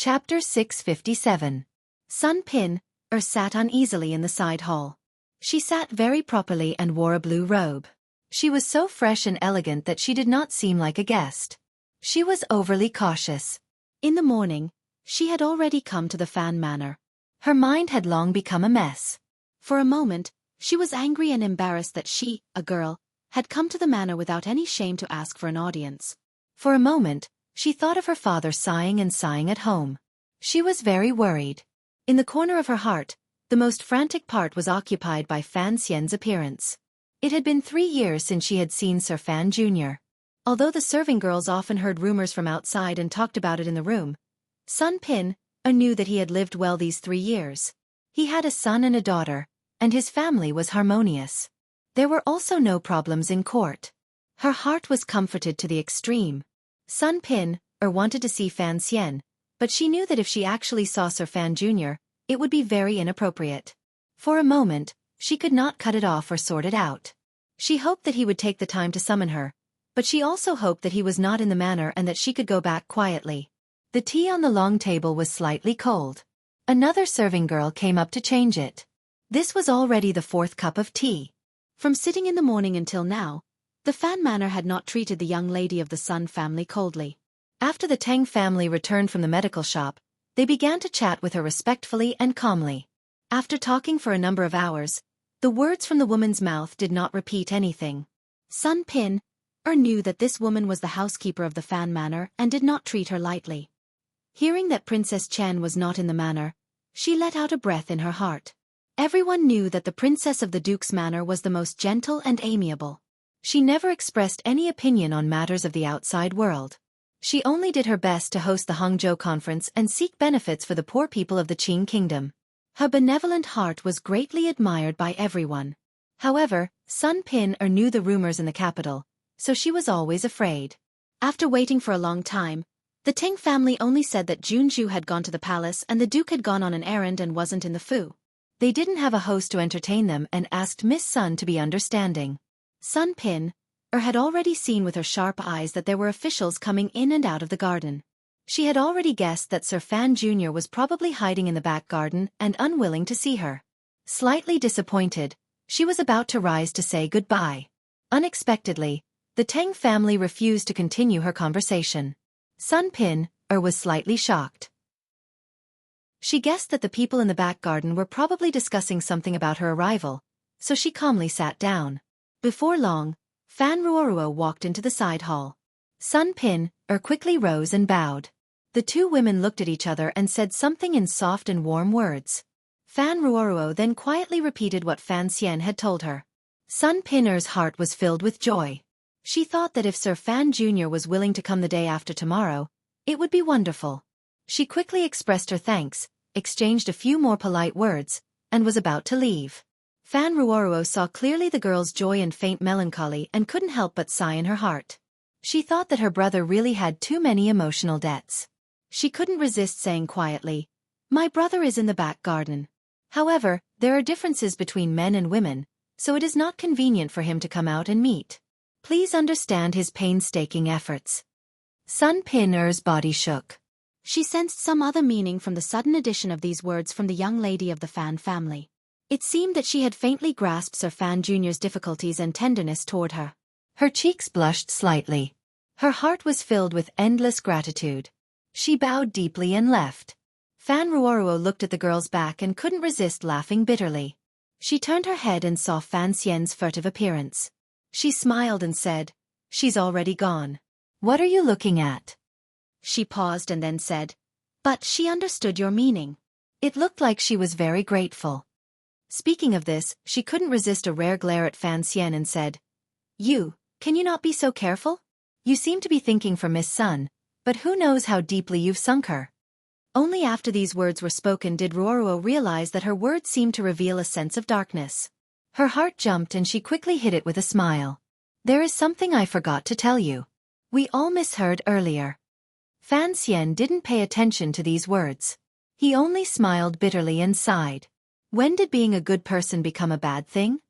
Chapter 657. Sun Pin sat uneasily in the side hall. She sat very properly and wore a blue robe. She was so fresh and elegant that she did not seem like a guest. She was overly cautious. In the morning, she had already come to the Fan Manor. Her mind had long become a mess. For a moment, she was angry and embarrassed that she, a girl, had come to the manor without any shame to ask for an audience. For a moment, she thought of her father sighing and sighing at home. She was very worried. In the corner of her heart, the most frantic part was occupied by Fan Xian's appearance. It had been 3 years since she had seen Sir Fan Jr. Although the serving girls often heard rumors from outside and talked about it in the room, Sun Pin knew that he had lived well these 3 years. He had a son and a daughter, and his family was harmonious. There were also no problems in court. Her heart was comforted to the extreme. Sun Pin wanted to see Fan Xian, but she knew that if she actually saw Sir Fan Jr., it would be very inappropriate. For a moment, she could not cut it off or sort it out. She hoped that he would take the time to summon her, but she also hoped that he was not in the manor and that she could go back quietly. The tea on the long table was slightly cold. Another serving girl came up to change it. This was already the 4th cup of tea. From sitting in the morning until now, the Fan Manor had not treated the young lady of the Sun family coldly. After the Tang family returned from the medical shop, they began to chat with her respectfully and calmly. After talking for a number of hours, the words from the woman's mouth did not repeat anything. Sun Pin knew that this woman was the housekeeper of the Fan Manor and did not treat her lightly. Hearing that Princess Chen was not in the manor, she let out a breath in her heart. Everyone knew that the princess of the Duke's manor was the most gentle and amiable. She never expressed any opinion on matters of the outside world. She only did her best to host the Hangzhou conference and seek benefits for the poor people of the Qing kingdom. Her benevolent heart was greatly admired by everyone. However, Sun Pin knew the rumors in the capital, so she was always afraid. After waiting for a long time, the Tang family only said that Junju had gone to the palace and the Duke had gone on an errand and wasn't in the fu. They didn't have a host to entertain them and asked Miss Sun to be understanding. Sun Pin had already seen with her sharp eyes that there were officials coming in and out of the garden. She had already guessed that Sir Fan Jr. was probably hiding in the back garden and unwilling to see her. Slightly disappointed, she was about to rise to say goodbye. Unexpectedly, the Tang family refused to continue her conversation. Sun Pin was slightly shocked. She guessed that the people in the back garden were probably discussing something about her arrival, so she calmly sat down. Before long, Fan Ruoruo walked into the side hall. Sun Pin quickly rose and bowed. The two women looked at each other and said something in soft and warm words. Fan Ruoruo then quietly repeated what Fan Xian had told her. Sun Pin's heart was filled with joy. She thought that if Sir Fan Jr. was willing to come the day after tomorrow, it would be wonderful. She quickly expressed her thanks, exchanged a few more polite words, and was about to leave. Fan Ruoruo saw clearly the girl's joy and faint melancholy and couldn't help but sigh in her heart. She thought that her brother really had too many emotional debts. She couldn't resist saying quietly, "My brother is in the back garden. However, there are differences between men and women, so it is not convenient for him to come out and meet. Please understand his painstaking efforts." Sun Pin's body shook. She sensed some other meaning from the sudden addition of these words from the young lady of the Fan family. It seemed that she had faintly grasped Sir Fan Jr.'s difficulties and tenderness toward her. Her cheeks blushed slightly. Her heart was filled with endless gratitude. She bowed deeply and left. Fan Ruoruo looked at the girl's back and couldn't resist laughing bitterly. She turned her head and saw Fan Xian's furtive appearance. She smiled and said, "She's already gone. What are you looking at?" She paused and then said, "But she understood your meaning." It looked like she was very grateful. Speaking of this, she couldn't resist a rare glare at Fan Xian and said, Can you not be so careful? You seem to be thinking for Miss Sun, but who knows how deeply you've sunk her." Only after these words were spoken did Ruoruo realize that her words seemed to reveal a sense of darkness. Her heart jumped and she quickly hid it with a smile. "There is something I forgot to tell you. We all misheard earlier." Fan Xian didn't pay attention to these words. He only smiled bitterly and sighed. When did being a good person become a bad thing?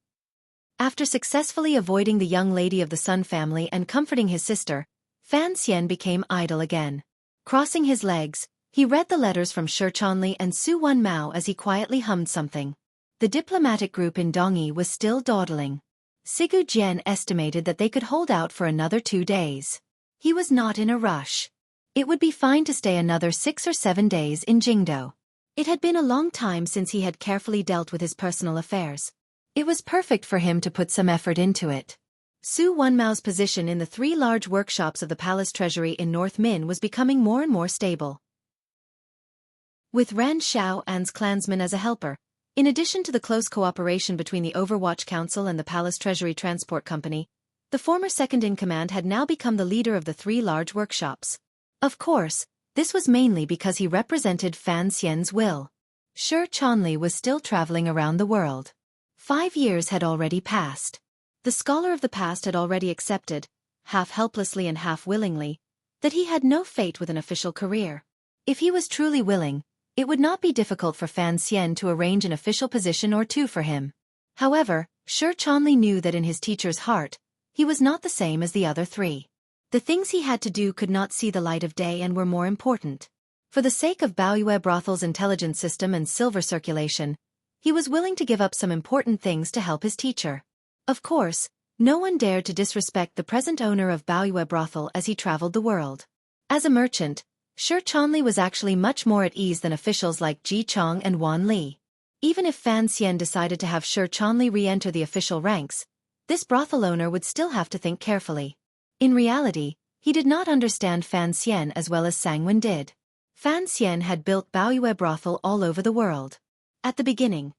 After successfully avoiding the young lady of the Sun family and comforting his sister, Fan Xian became idle again. Crossing his legs, He read the letters from Xueqi and Su Wenmao as he quietly hummed something. The diplomatic group in Dongyi was still dawdling. Sigu Jian estimated that they could hold out for another 2 days. He was not in a rush. It would be fine to stay another 6 or 7 days in Jingdo. It had been a long time since he had carefully dealt with his personal affairs. It was perfect for him to put some effort into it. Su Wenmao's position in the 3 large workshops of the palace treasury in North Min was becoming more and more stable. With Ran Xiaoan's clansman as a helper, in addition to the close cooperation between the Overwatch Council and the Palace Treasury Transport Company, the former second-in-command had now become the leader of the 3 large workshops. Of course, this was mainly because he represented Fan Xian's will. Xueqi was still traveling around the world. 5 years had already passed. The scholar of the past had already accepted, half helplessly and half willingly, that he had no fate with an official career. If he was truly willing, it would not be difficult for Fan Xian to arrange an official position or 2 for him. However, Xueqi knew that in his teacher's heart, he was not the same as the other 3. The things he had to do could not see the light of day and were more important. For the sake of Baoyue Brothel's intelligence system and silver circulation, he was willing to give up some important things to help his teacher. Of course, no one dared to disrespect the present owner of Baoyue Brothel as he traveled the world. As a merchant, Xueqi was actually much more at ease than officials like Ji Chong and Wan Li. Even if Fan Xian decided to have Xueqi re-enter the official ranks, this brothel owner would still have to think carefully. In reality, he did not understand Fan Xian as well as Sangwen did. Fan Xian had built Baoyue Brothel all over the world. At the beginning,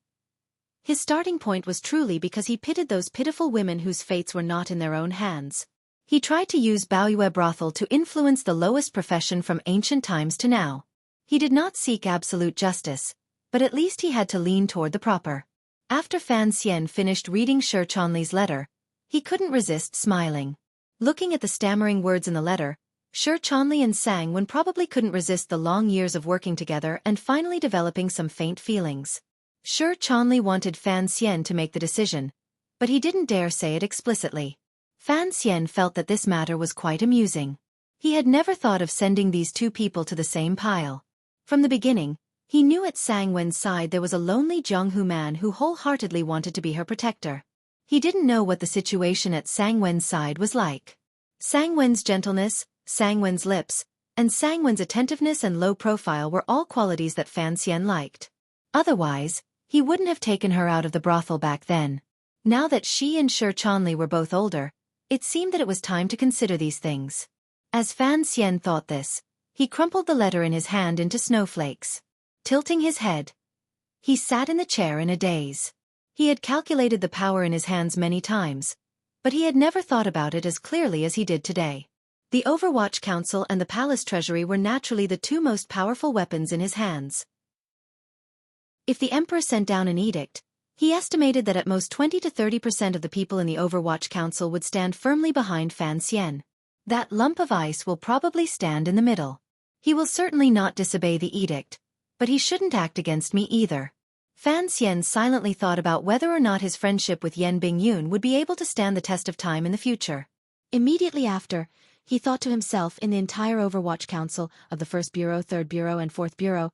his starting point was truly because he pitied those pitiful women whose fates were not in their own hands. He tried to use Baoyue Brothel to influence the lowest profession from ancient times to now. He did not seek absolute justice, but at least he had to lean toward the proper. After Fan Xian finished reading Xueqi's letter, he couldn't resist smiling. Looking at the stammering words in the letter, Xueqi and Sangwen probably couldn't resist the long years of working together and finally developing some faint feelings. Xueqi wanted Fan Xian to make the decision, but he didn't dare say it explicitly. Fan Xian felt that this matter was quite amusing. He had never thought of sending these 2 people to the same pile. From the beginning, he knew at Sangwen's side there was a lonely Zhonghu man who wholeheartedly wanted to be her protector. He didn't know what the situation at Sangwen's side was like. Sangwen's gentleness, Sangwen's lips, and Sangwen's attentiveness and low profile were all qualities that Fan Xian liked. Otherwise, he wouldn't have taken her out of the brothel back then. Now that she and Xueqi were both older, it seemed that it was time to consider these things. As Fan Xian thought this, he crumpled the letter in his hand into snowflakes. Tilting his head, he sat in the chair in a daze. He had calculated the power in his hands many times, but he had never thought about it as clearly as he did today. The Overwatch Council and the Palace Treasury were naturally the 2 most powerful weapons in his hands. If the Emperor sent down an edict, he estimated that at most 20 to 30% of the people in the Overwatch Council would stand firmly behind Fan Xian. That lump of ice will probably stand in the middle. He will certainly not disobey the edict, but he shouldn't act against me either. Fan Xian silently thought about whether or not his friendship with Yan Bingyun would be able to stand the test of time in the future. Immediately after, he thought to himself in the entire Overwatch Council of the 1st Bureau, 3rd Bureau and 4th Bureau,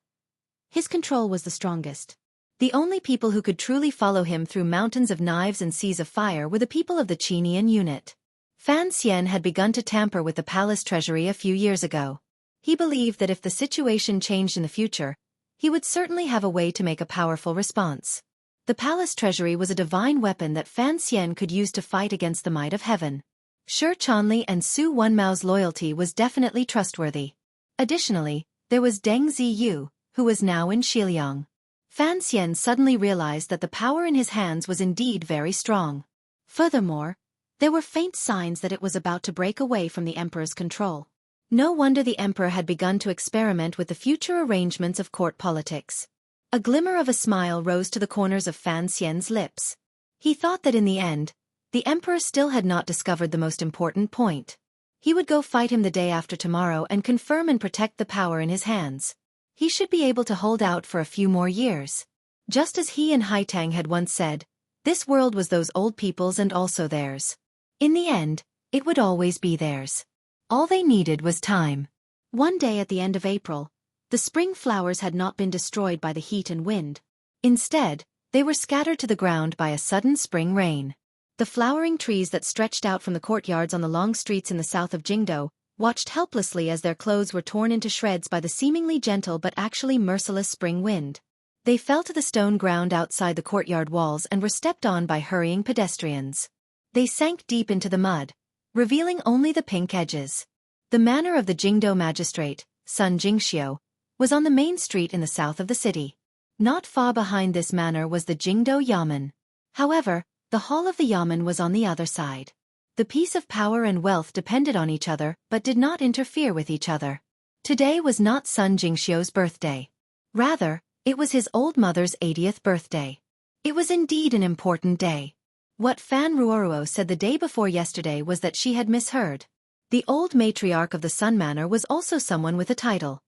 his control was the strongest. The only people who could truly follow him through mountains of knives and seas of fire were the people of the Qinian unit. Fan Xian had begun to tamper with the palace treasury a few years ago. He believed that if the situation changed in the future, he would certainly have a way to make a powerful response. The palace treasury was a divine weapon that Fan Xian could use to fight against the might of heaven. Xueqi and Su Wenmao's loyalty was definitely trustworthy. Additionally, there was Deng Ziyu, who was now in Xiliang. Fan Xian suddenly realized that the power in his hands was indeed very strong. Furthermore, there were faint signs that it was about to break away from the emperor's control. No wonder the emperor had begun to experiment with the future arrangements of court politics. A glimmer of a smile rose to the corners of Fan Xian's lips. He thought that in the end, the emperor still had not discovered the most important point. He would go fight him the day after tomorrow and confirm and protect the power in his hands. He should be able to hold out for a few more years. Just as he and Haitang had once said, this world was those old people's and also theirs. In the end, it would always be theirs. All they needed was time. One day at the end of April, The spring flowers had not been destroyed by the heat and wind. Instead, they were scattered to the ground by a sudden spring rain. The flowering trees that stretched out from the courtyards on the long streets in the south of Jingdo watched helplessly as their clothes were torn into shreds by the seemingly gentle but actually merciless spring wind. They fell to the stone ground outside the courtyard walls and were stepped on by hurrying pedestrians. They sank deep into the mud, revealing only the pink edges. The manor of the Jingdo magistrate, Sun Jingxiu, was on the main street in the south of the city. Not far behind this manor was the Jingdo Yamen. However, the hall of the Yamen was on the other side. The peace of power and wealth depended on each other but did not interfere with each other. Today was not Sun Jingxiu's birthday. Rather, it was his old mother's 80th birthday. It was indeed an important day. What Fan Ruoruo said the day before yesterday was that she had misheard. The old matriarch of the Sun Manor was also someone with a title.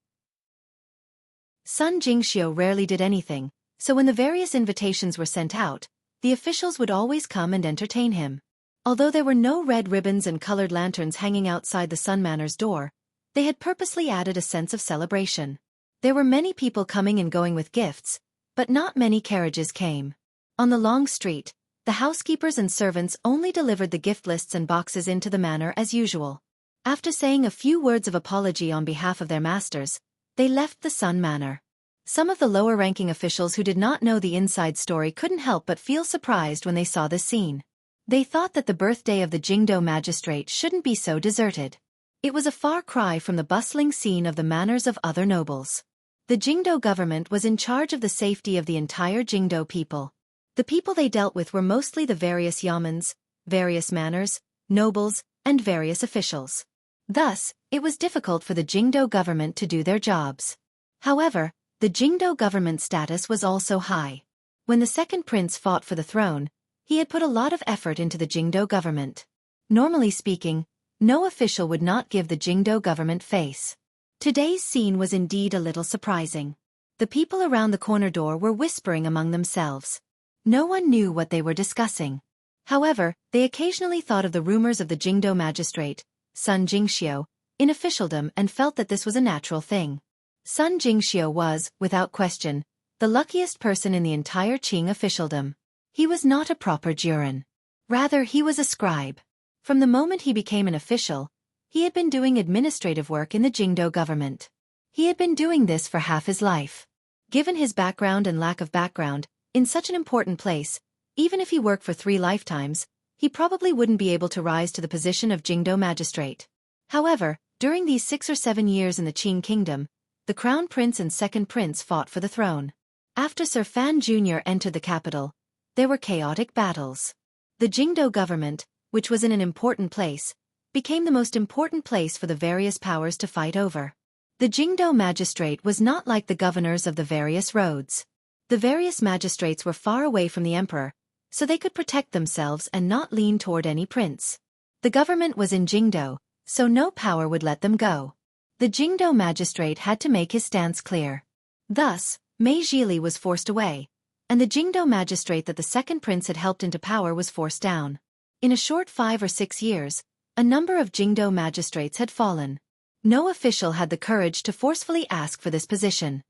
Sun Jingxiu rarely did anything, so when the various invitations were sent out, the officials would always come and entertain him. Although there were no red ribbons and colored lanterns hanging outside the Sun Manor's door, they had purposely added a sense of celebration. There were many people coming and going with gifts, but not many carriages came. On the long street, the housekeepers and servants only delivered the gift lists and boxes into the manor as usual. After saying a few words of apology on behalf of their masters, they left the Sun Manor. Some of the lower-ranking officials who did not know the inside story couldn't help but feel surprised when they saw this scene. They thought that the birthday of the Jingdo magistrate shouldn't be so deserted. It was a far cry from the bustling scene of the manors of other nobles. The Jingdo government was in charge of the safety of the entire Jingdo people. The people they dealt with were mostly the various yamens, various manors, nobles, and various officials. Thus, it was difficult for the Jingdo government to do their jobs. However, the Jingdo government status was also high. When the second prince fought for the throne, he had put a lot of effort into the Jingdo government. Normally speaking, no official would not give the Jingdo government face. Today's scene was indeed a little surprising. The people around the corner door were whispering among themselves. No one knew what they were discussing. However, they occasionally thought of the rumors of the Jingdo magistrate, Sun Jingxiu, in officialdom and felt that this was a natural thing. Sun Jingxiu was, without question, the luckiest person in the entire Qing officialdom. He was not a proper juren. Rather, he was a scribe. From the moment he became an official, he had been doing administrative work in the Jingdo government. He had been doing this for half his life. Given his background and lack of background, in such an important place, even if he worked for 3 lifetimes, he probably wouldn't be able to rise to the position of Jingdo magistrate. However, during these 6 or 7 years in the Qing kingdom, the crown prince and second prince fought for the throne. After Sir Fan Jr. entered the capital, there were chaotic battles. The Jingdo government, which was in an important place, became the most important place for the various powers to fight over. The Jingdo magistrate was not like the governors of the various roads. The various magistrates were far away from the emperor, so they could protect themselves and not lean toward any prince. The government was in Jingdo, so no power would let them go. The Jingdo magistrate had to make his stance clear. Thus, Mei Zhili was forced away, and the Jingdo magistrate that the second prince had helped into power was forced down. In a short 5 or 6 years, a number of Jingdo magistrates had fallen. No official had the courage to forcefully ask for this position.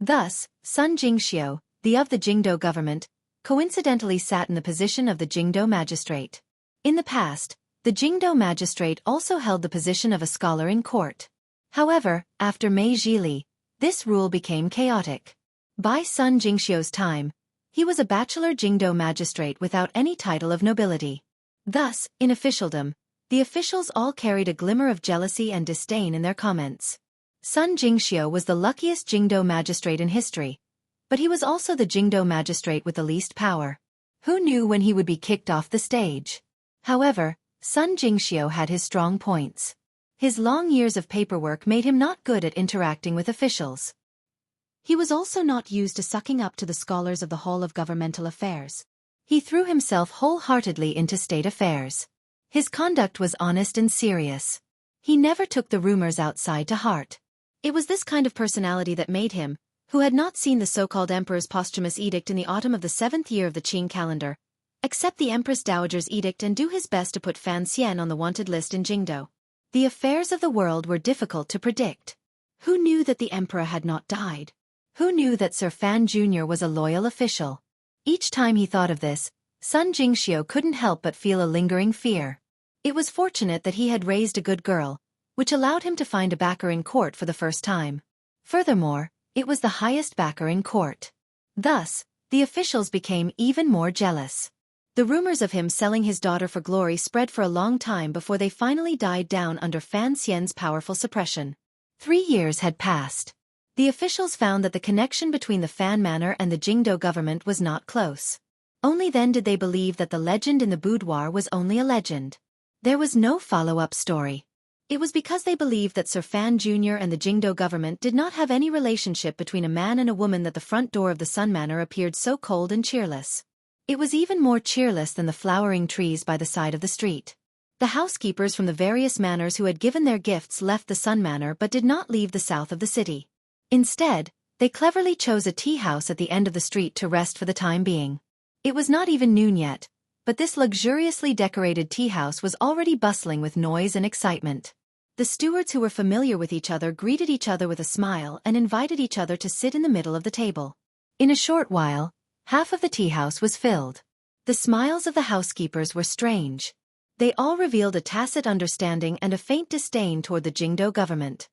Thus, Sun Jingxiu, the of the Jingdo government, coincidentally sat in the position of the Jingdo magistrate. In the past, the Jingdo magistrate also held the position of a scholar in court. However, after Mei Zhili, this rule became chaotic. By Sun Jingxiu's time, he was a bachelor Jingdo magistrate without any title of nobility. Thus, in officialdom, the officials all carried a glimmer of jealousy and disdain in their comments. Sun Jingxiu was the luckiest Jingdo magistrate in history, but he was also the Jingdo magistrate with the least power. Who knew when he would be kicked off the stage? However, Sun Jingxiu had his strong points. His long years of paperwork made him not good at interacting with officials. He was also not used to sucking up to the scholars of the Hall of Governmental Affairs. He threw himself wholeheartedly into state affairs. His conduct was honest and serious. He never took the rumors outside to heart. It was this kind of personality that made him, who had not seen the so-called emperor's posthumous edict in the autumn of the 7th year of the Qing calendar, accept the Empress Dowager's edict and do his best to put Fan Xian on the wanted list in Jingdo. The affairs of the world were difficult to predict. Who knew that the emperor had not died? Who knew that Sir Fan Jr. was a loyal official? Each time he thought of this, Sun Jingxiu couldn't help but feel a lingering fear. It was fortunate that he had raised a good girl, which allowed him to find a backer in court for the first time. Furthermore, it was the highest backer in court. Thus, the officials became even more jealous. The rumors of him selling his daughter for glory spread for a long time before they finally died down under Fan Xian's powerful suppression. 3 years had passed. The officials found that the connection between the Fan Manor and the Jingdo government was not close. Only then did they believe that the legend in the boudoir was only a legend. There was no follow-up story. It was because they believed that Sir Fan Jr. and the Jingdo government did not have any relationship between a man and a woman that the front door of the Sun Manor appeared so cold and cheerless. It was even more cheerless than the flowering trees by the side of the street. The housekeepers from the various manors who had given their gifts left the Sun Manor but did not leave the south of the city. Instead, they cleverly chose a tea house at the end of the street to rest for the time being. It was not even noon yet, but this luxuriously decorated tea house was already bustling with noise and excitement. The stewards who were familiar with each other greeted each other with a smile and invited each other to sit in the middle of the table. In a short while, half of the tea house was filled. The smiles of the housekeepers were strange. They all revealed a tacit understanding and a faint disdain toward the Jingdo government.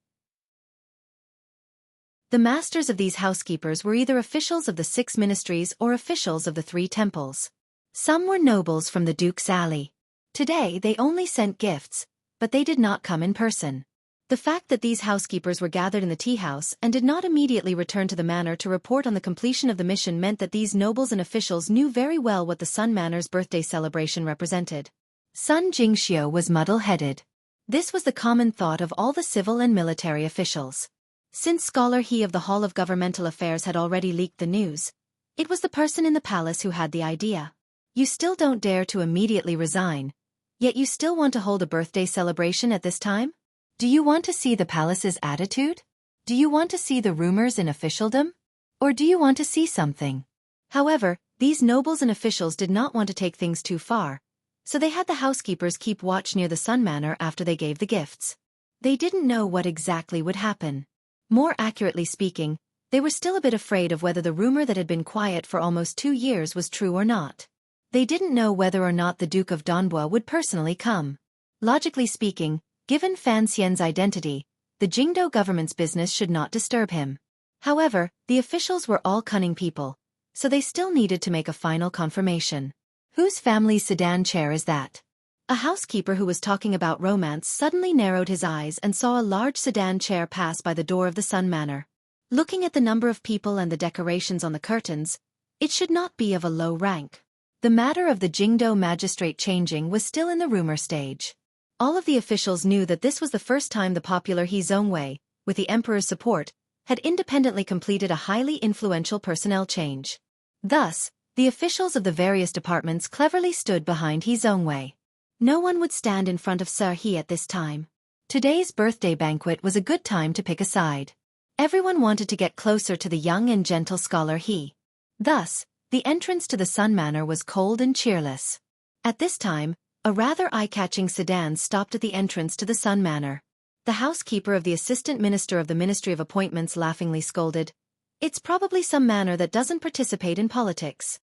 The masters of these housekeepers were either officials of the 6 ministries or officials of the 3 temples. Some were nobles from the Duke's Alley. Today they only sent gifts, but they did not come in person. The fact that these housekeepers were gathered in the tea house and did not immediately return to the manor to report on the completion of the mission meant that these nobles and officials knew very well what the Sun Manor's birthday celebration represented. Sun Jingxiu was muddle-headed. This was the common thought of all the civil and military officials. Since Scholar He of the Hall of Governmental Affairs had already leaked the news, it was the person in the palace who had the idea. You still don't dare to immediately resign, yet you still want to hold a birthday celebration at this time? Do you want to see the palace's attitude? Do you want to see the rumors in officialdom? Or do you want to see something? However, these nobles and officials did not want to take things too far, so they had the housekeepers keep watch near the Sun Manor after they gave the gifts. They didn't know what exactly would happen. More accurately speaking, they were still a bit afraid of whether the rumor that had been quiet for almost 2 years was true or not. They didn't know whether or not the Duke of Donbua would personally come. Logically speaking, given Fan Xian's identity, the Jingdo government's business should not disturb him. However, the officials were all cunning people, so they still needed to make a final confirmation. Whose family's sedan chair is that? A housekeeper who was talking about romance suddenly narrowed his eyes and saw a large sedan chair pass by the door of the Sun Manor. Looking at the number of people and the decorations on the curtains, it should not be of a low rank. The matter of the Jingdo magistrate changing was still in the rumor stage. All of the officials knew that this was the first time the popular He Zongwei, with the emperor's support, had independently completed a highly influential personnel change. Thus, the officials of the various departments cleverly stood behind He Zongwei. No one would stand in front of Sir He at this time. Today's birthday banquet was a good time to pick a side. Everyone wanted to get closer to the young and gentle Scholar He. Thus, the entrance to the Sun Manor was cold and cheerless. At this time, a rather eye-catching sedan stopped at the entrance to the Sun Manor. The housekeeper of the assistant minister of the Ministry of Appointments laughingly scolded, "It's probably some manor that doesn't participate in politics."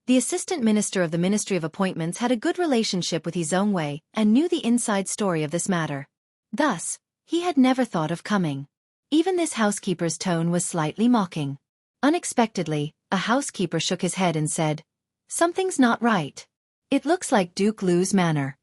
The assistant minister of the Ministry of Appointments had a good relationship with He Zongwei and knew the inside story of this matter. Thus, he had never thought of coming. Even this housekeeper's tone was slightly mocking. Unexpectedly, a housekeeper shook his head and said, "Something's not right. It looks like Duke Lu's manor."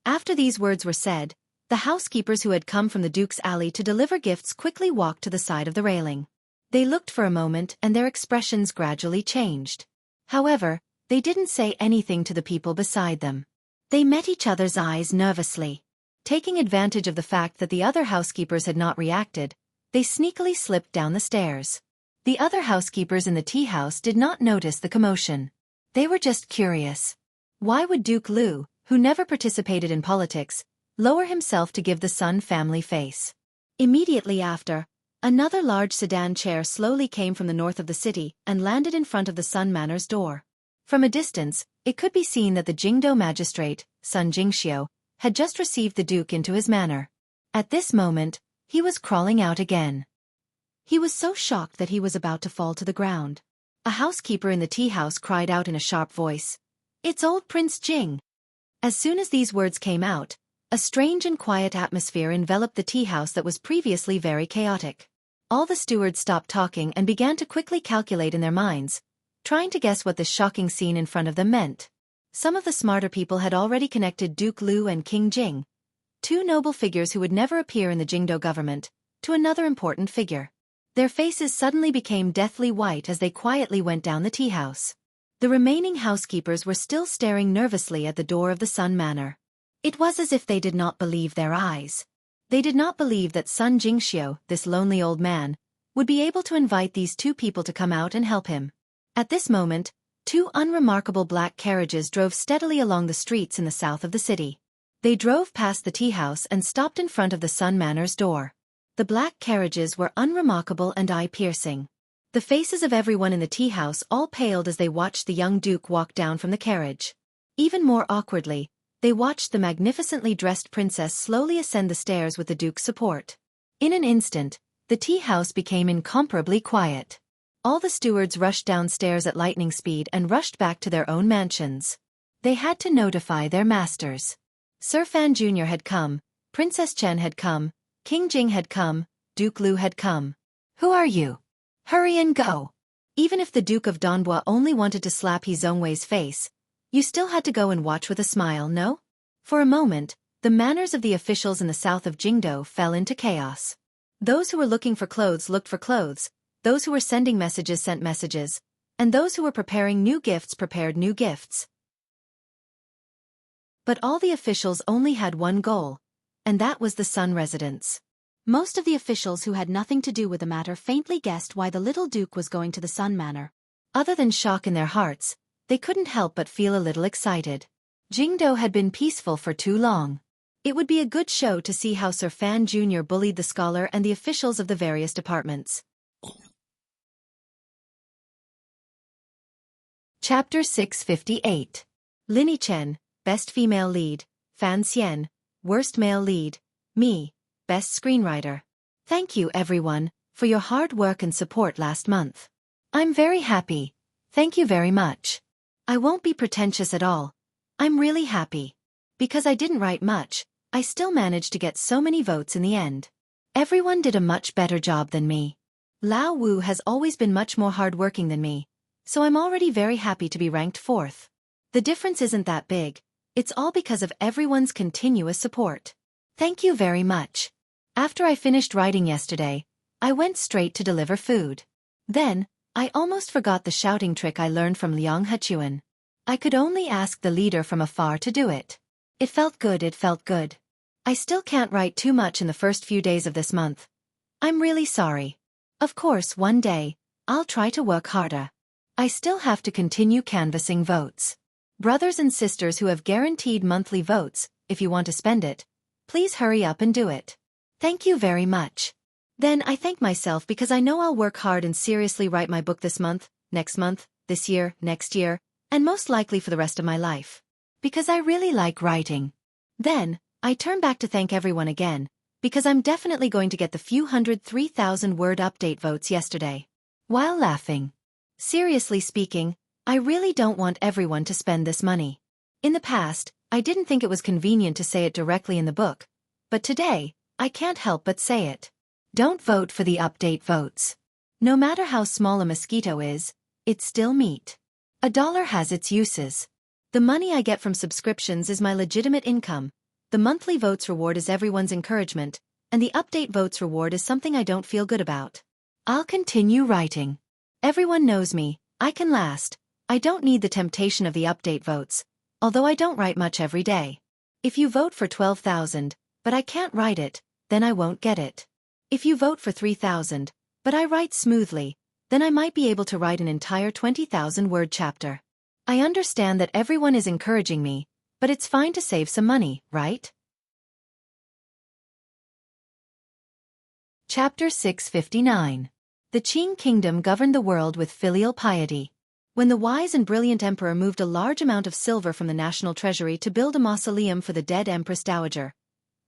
After these words were said, the housekeepers who had come from the Duke's Alley to deliver gifts quickly walked to the side of the railing. They looked for a moment and their expressions gradually changed. However, they didn't say anything to the people beside them. They met each other's eyes nervously. Taking advantage of the fact that the other housekeepers had not reacted, they sneakily slipped down the stairs. The other housekeepers in the tea house did not notice the commotion. They were just curious. Why would Duke Lu, who never participated in politics, lower himself to give the Sun family face? Immediately after, another large sedan chair slowly came from the north of the city and landed in front of the Sun Manor's door. From a distance, it could be seen that the Jingdo magistrate, Sun Jingxiu, had just received the Duke into his manor. At this moment, He was crawling out again. He was so shocked that he was about to fall to the ground. A housekeeper in the tea house cried out in a sharp voice, "It's old Prince Jing." As soon as these words came out, a strange and quiet atmosphere enveloped the tea house that was previously very chaotic. All the stewards stopped talking and began to quickly calculate in their minds, trying to guess what this shocking scene in front of them meant. Some of the smarter people had already connected Duke Lu and King Jing, two noble figures who would never appear in the Jingdo government, to another important figure. Their faces suddenly became deathly white as they quietly went down the tea house. The remaining housekeepers were still staring nervously at the door of the Sun Manor. It was as if they did not believe their eyes. They did not believe that Sun Jingxiu, this lonely old man, would be able to invite these two people to come out and help him. At this moment, two unremarkable black carriages drove steadily along the streets in the south of the city. They drove past the tea house and stopped in front of the Sun Manor's door. The black carriages were unremarkable and eye-piercing. The faces of everyone in the tea house all paled as they watched the young duke walk down from the carriage. Even more awkwardly, they watched the magnificently dressed princess slowly ascend the stairs with the duke's support. In an instant, the tea house became incomparably quiet. All the stewards rushed downstairs at lightning speed and rushed back to their own mansions. They had to notify their masters. Sir Fan Jr. had come, Princess Chen had come, King Jing had come, Duke Lu had come. "Who are you? Hurry and go." Even if the Duke of Donbua only wanted to slap He Zhongwei's face, you still had to go and watch with a smile, no? For a moment, the manners of the officials in the south of Jingdo fell into chaos. Those who were looking for clothes looked for clothes, those who were sending messages sent messages, and those who were preparing new gifts prepared new gifts. But all the officials only had one goal, and that was the Sun residence. Most of the officials who had nothing to do with the matter faintly guessed why the little duke was going to the Sun Manor. Other than shock in their hearts, they couldn't help but feel a little excited. Jingdo had been peaceful for too long. It would be a good show to see how Sir Fan Jr. bullied the scholar and the officials of the various departments. Chapter 658. Linny Chen, Best Female Lead, Fan Xian, Worst Male Lead, me, Best Screenwriter. Thank you everyone, for your hard work and support last month. I'm very happy. Thank you very much. I won't be pretentious at all. I'm really happy. Because I didn't write much, I still managed to get so many votes in the end. Everyone did a much better job than me. Lao Wu has always been much more hardworking than me, so I'm already very happy to be ranked 4th. The difference isn't that big, it's all because of everyone's continuous support. Thank you very much. After I finished writing yesterday, I went straight to deliver food. Then, I almost forgot the shouting trick I learned from Liang Hechuan. I could only ask the leader from afar to do it. It felt good, it felt good. I still can't write too much in the first few days of this month. I'm really sorry. Of course, one day, I'll try to work harder. I still have to continue canvassing votes. Brothers and sisters who have guaranteed monthly votes, if you want to spend it, please hurry up and do it. Thank you very much. Then I thank myself because I know I'll work hard and seriously write my book this month, this year, next year, and most likely for the rest of my life. Because I really like writing. Then, I turn back to thank everyone again, because I'm definitely going to get the few 103,000 word update votes yesterday. While laughing. Seriously speaking, I really don't want everyone to spend this money. In the past, I didn't think it was convenient to say it directly in the book, but today, I can't help but say it. Don't vote for the update votes. No matter how small a mosquito is, it's still meat. $1 has its uses. The money I get from subscriptions is my legitimate income, the monthly votes reward is everyone's encouragement, and the update votes reward is something I don't feel good about. I'll continue writing. Everyone knows me, I can last. I don't need the temptation of the update votes, although I don't write much every day. If you vote for 12,000, but I can't write it, then I won't get it. If you vote for 3,000, but I write smoothly, then I might be able to write an entire 20,000 word chapter. I understand that everyone is encouraging me, but it's fine to save some money, right? Chapter 659. The Qing Kingdom governed the world with filial piety. When the wise and brilliant emperor moved a large amount of silver from the national treasury to build a mausoleum for the dead Empress Dowager,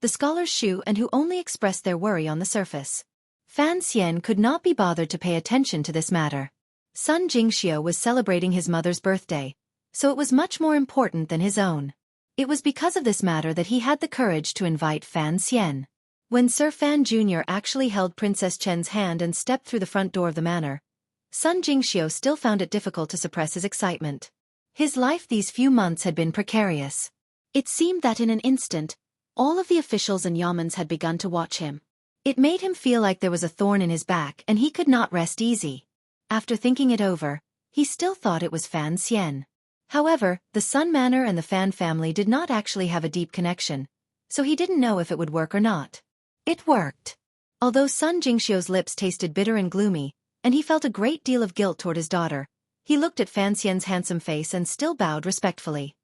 the scholars Xu and Hu only expressed their worry on the surface. Fan Xian could not be bothered to pay attention to this matter. Sun Jingxiu was celebrating his mother's birthday, so it was much more important than his own. It was because of this matter that he had the courage to invite Fan Xian. When Sir Fan Jr. actually held Princess Chen's hand and stepped through the front door of the manor, Sun Jingxiu still found it difficult to suppress his excitement. His life these few months had been precarious. It seemed that in an instant, all of the officials and yamens had begun to watch him. It made him feel like there was a thorn in his back and he could not rest easy. After thinking it over, he still thought it was Fan Xian. However, the Sun Manor and the Fan family did not actually have a deep connection, so he didn't know if it would work or not. It worked. Although Sun Jingxiu's lips tasted bitter and gloomy, and he felt a great deal of guilt toward his daughter, he looked at Fan Xian's handsome face and still bowed respectfully.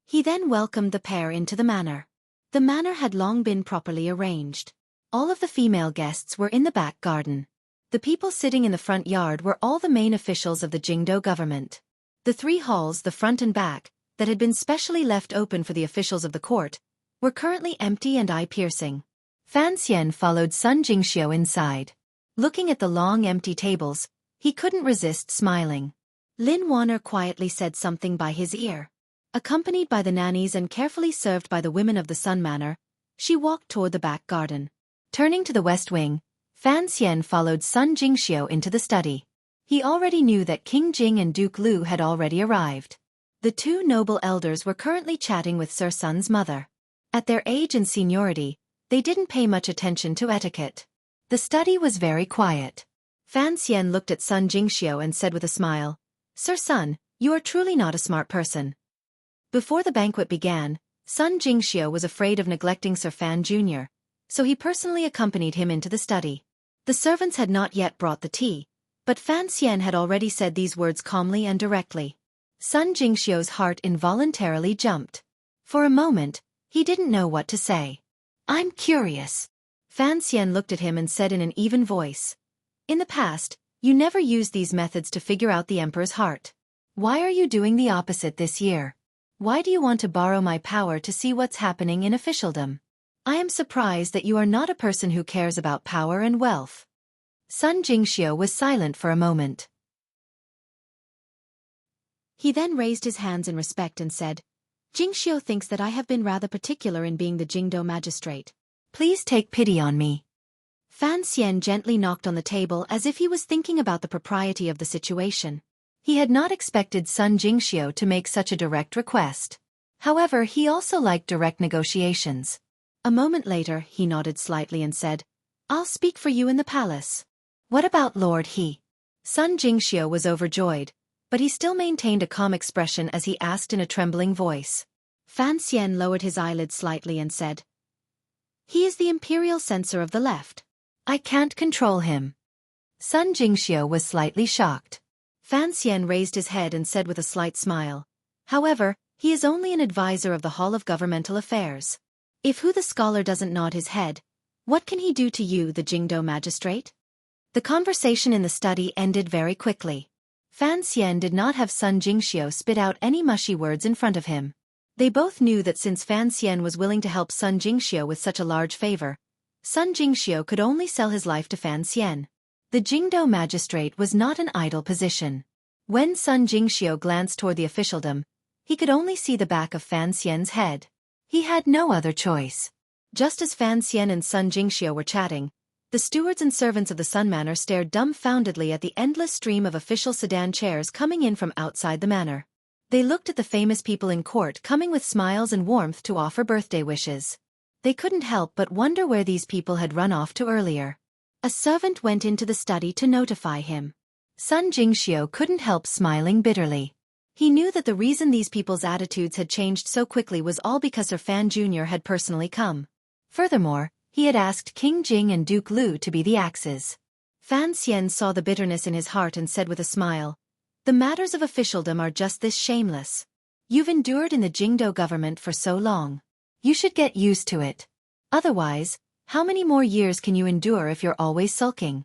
He then welcomed the pair into the manor. The manor had long been properly arranged. All of the female guests were in the back garden. The people sitting in the front yard were all the main officials of the Jingdo government. The three halls, the front and back, that had been specially left open for the officials of the court, were currently empty and eye-piercing. Fan Xian followed Sun Jingxiu inside. Looking at the long empty tables, he couldn't resist smiling. Lin Wanner quietly said something by his ear. Accompanied by the nannies and carefully served by the women of the Sun Manor, she walked toward the back garden. Turning to the west wing, Fan Xian followed Sun Jingxiu into the study. He already knew that King Jing and Duke Lu had already arrived. The two noble elders were currently chatting with Sir Sun's mother. At their age and seniority, they didn't pay much attention to etiquette. The study was very quiet. Fan Xian looked at Sun Jingxiu and said with a smile, "Sir Sun, you are truly not a smart person." Before the banquet began, Sun Jingxiu was afraid of neglecting Sir Fan Jr., so he personally accompanied him into the study. The servants had not yet brought the tea, but Fan Xian had already said these words calmly and directly. Sun Jingxiu's heart involuntarily jumped. For a moment, he didn't know what to say. "I'm curious." Fan Xian looked at him and said in an even voice, "In the past, you never used these methods to figure out the emperor's heart. Why are you doing the opposite this year? Why do you want to borrow my power to see what's happening in officialdom? I am surprised that you are not a person who cares about power and wealth." Sun Jingxiu was silent for a moment. He then raised his hands in respect and said, "Jingxiu thinks that I have been rather particular in being the Jingdo magistrate. Please take pity on me." Fan Xian gently knocked on the table as if he was thinking about the propriety of the situation. He had not expected Sun Jingxiu to make such a direct request. However, he also liked direct negotiations. A moment later, he nodded slightly and said, "I'll speak for you in the palace." "What about Lord He?" Sun Jingxiu was overjoyed, but he still maintained a calm expression as he asked in a trembling voice. Fan Xian lowered his eyelids slightly and said, "He is the imperial censor of the left. I can't control him." Sun Jingxiu was slightly shocked. Fan Xian raised his head and said with a slight smile, "However, he is only an advisor of the Hall of Governmental Affairs. If Hu the scholar doesn't nod his head, what can he do to you, the Jingdo magistrate?" The conversation in the study ended very quickly. Fan Xian did not have Sun Jingxiu spit out any mushy words in front of him. They both knew that since Fan Xian was willing to help Sun Jingxiu with such a large favor, Sun Jingxiu could only sell his life to Fan Xian. The Jingdo magistrate was not an idle position. When Sun Jingxiu glanced toward the officialdom, he could only see the back of Fan Xian's head. He had no other choice. Just as Fan Xian and Sun Jingxiu were chatting, the stewards and servants of the Sun Manor stared dumbfoundedly at the endless stream of official sedan chairs coming in from outside the manor. They looked at the famous people in court coming with smiles and warmth to offer birthday wishes. They couldn't help but wonder where these people had run off to earlier. A servant went into the study to notify him. Sun Jingxiu couldn't help smiling bitterly. He knew that the reason these people's attitudes had changed so quickly was all because Sir Fan Jr. had personally come. Furthermore, he had asked King Jing and Duke Lu to be the axes. Fan Xian saw the bitterness in his heart and said with a smile, "The matters of officialdom are just this shameless. You've endured in the Jingdo government for so long. You should get used to it. Otherwise, how many more years can you endure if you're always sulking?"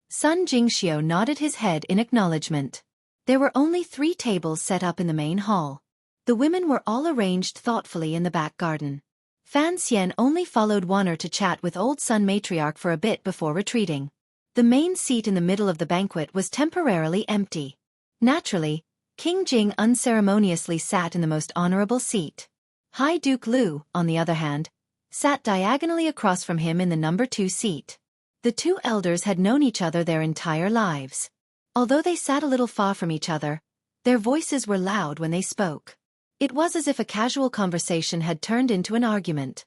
Sun Jingxiu nodded his head in acknowledgement. There were only 3 tables set up in the main hall. The women were all arranged thoughtfully in the back garden. Fan Xian only followed Wanner to chat with old Sun Matriarch for a bit before retreating. The main seat in the middle of the banquet was temporarily empty. Naturally, King Jing unceremoniously sat in the most honorable seat. High Duke Lu, on the other hand, sat diagonally across from him in the number 2 seat. The two elders had known each other their entire lives. Although they sat a little far from each other, their voices were loud when they spoke. It was as if a casual conversation had turned into an argument.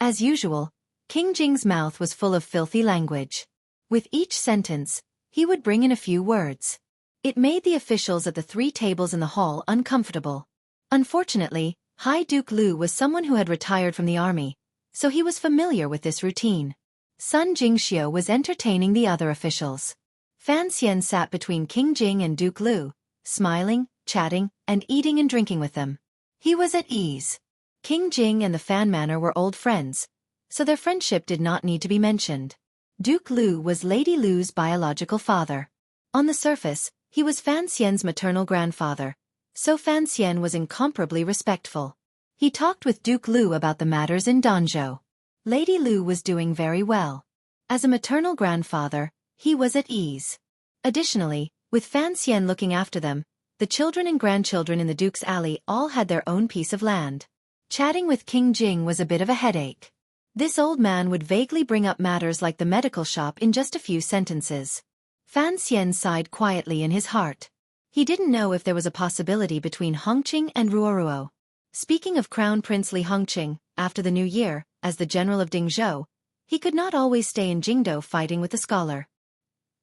As usual, King Jing's mouth was full of filthy language. With each sentence, he would bring in a few words. It made the officials at the 3 tables in the hall uncomfortable. Unfortunately, High Duke Lu was someone who had retired from the army, so he was familiar with this routine. Sun Jingxiu was entertaining the other officials. Fan Xian sat between King Jing and Duke Lu, smiling, chatting, and eating and drinking with them. He was at ease. King Jing and the Fan Manor were old friends, so their friendship did not need to be mentioned. Duke Lu was Lady Lu's biological father. On the surface, he was Fan Xian's maternal grandfather, so Fan Xian was incomparably respectful. He talked with Duke Lu about the matters in Danzhou. Lady Lu was doing very well. As a maternal grandfather, he was at ease. Additionally, with Fan Xian looking after them, the children and grandchildren in the Duke's Alley all had their own piece of land. Chatting with King Jing was a bit of a headache. This old man would vaguely bring up matters like the medical shop in just a few sentences. Fan Xian sighed quietly in his heart. He didn't know if there was a possibility between Hongqing and Ruoruo. Speaking of Crown Prince Li Hongqing, after the new year, as the general of Dingzhou, he could not always stay in Jingdou fighting with the scholar.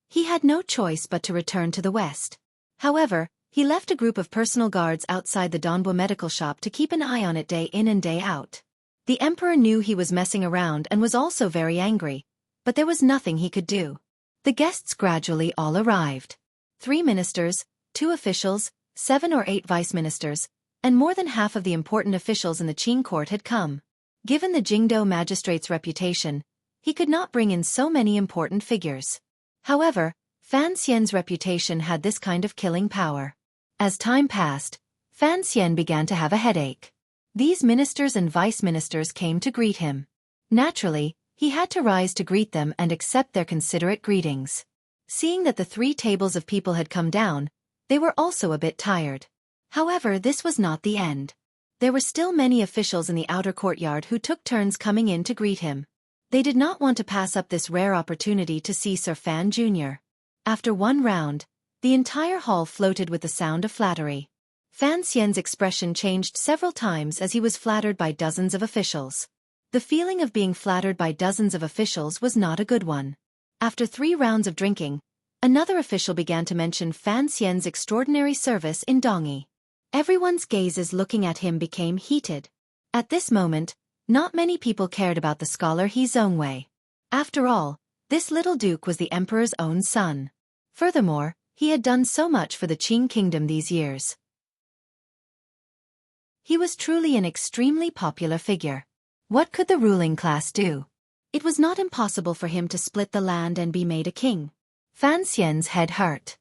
He had no choice but to return to the west. However, he left a group of personal guards outside the Donbo medical shop to keep an eye on it day in and day out. The emperor knew he was messing around and was also very angry, but there was nothing he could do. The guests gradually all arrived. 3 ministers, 2 officials, 7 or 8 vice-ministers, and more than half of the important officials in the Qing court had come. Given the Jingdou magistrate's reputation, he could not bring in so many important figures. However, Fan Xian's reputation had this kind of killing power. As time passed, Fan Xian began to have a headache. These ministers and vice-ministers came to greet him. Naturally, he had to rise to greet them and accept their considerate greetings. Seeing that the 3 tables of people had come down, they were also a bit tired. However, this was not the end. There were still many officials in the outer courtyard who took turns coming in to greet him. They did not want to pass up this rare opportunity to see Sir Fan Jr. After one round, the entire hall floated with the sound of flattery. Fan Xian's expression changed several times as he was flattered by dozens of officials. The feeling of being flattered by dozens of officials was not a good one. After 3 rounds of drinking, another official began to mention Fan Xian's extraordinary service in Dongyi. Everyone's gazes looking at him became heated. At this moment, not many people cared about the scholar He Zhongwei. After all, this little duke was the emperor's own son. Furthermore, he had done so much for the Qing kingdom these years. He was truly an extremely popular figure. What could the ruling class do? It was not impossible for him to split the land and be made a king. Fan Xian's head hurt.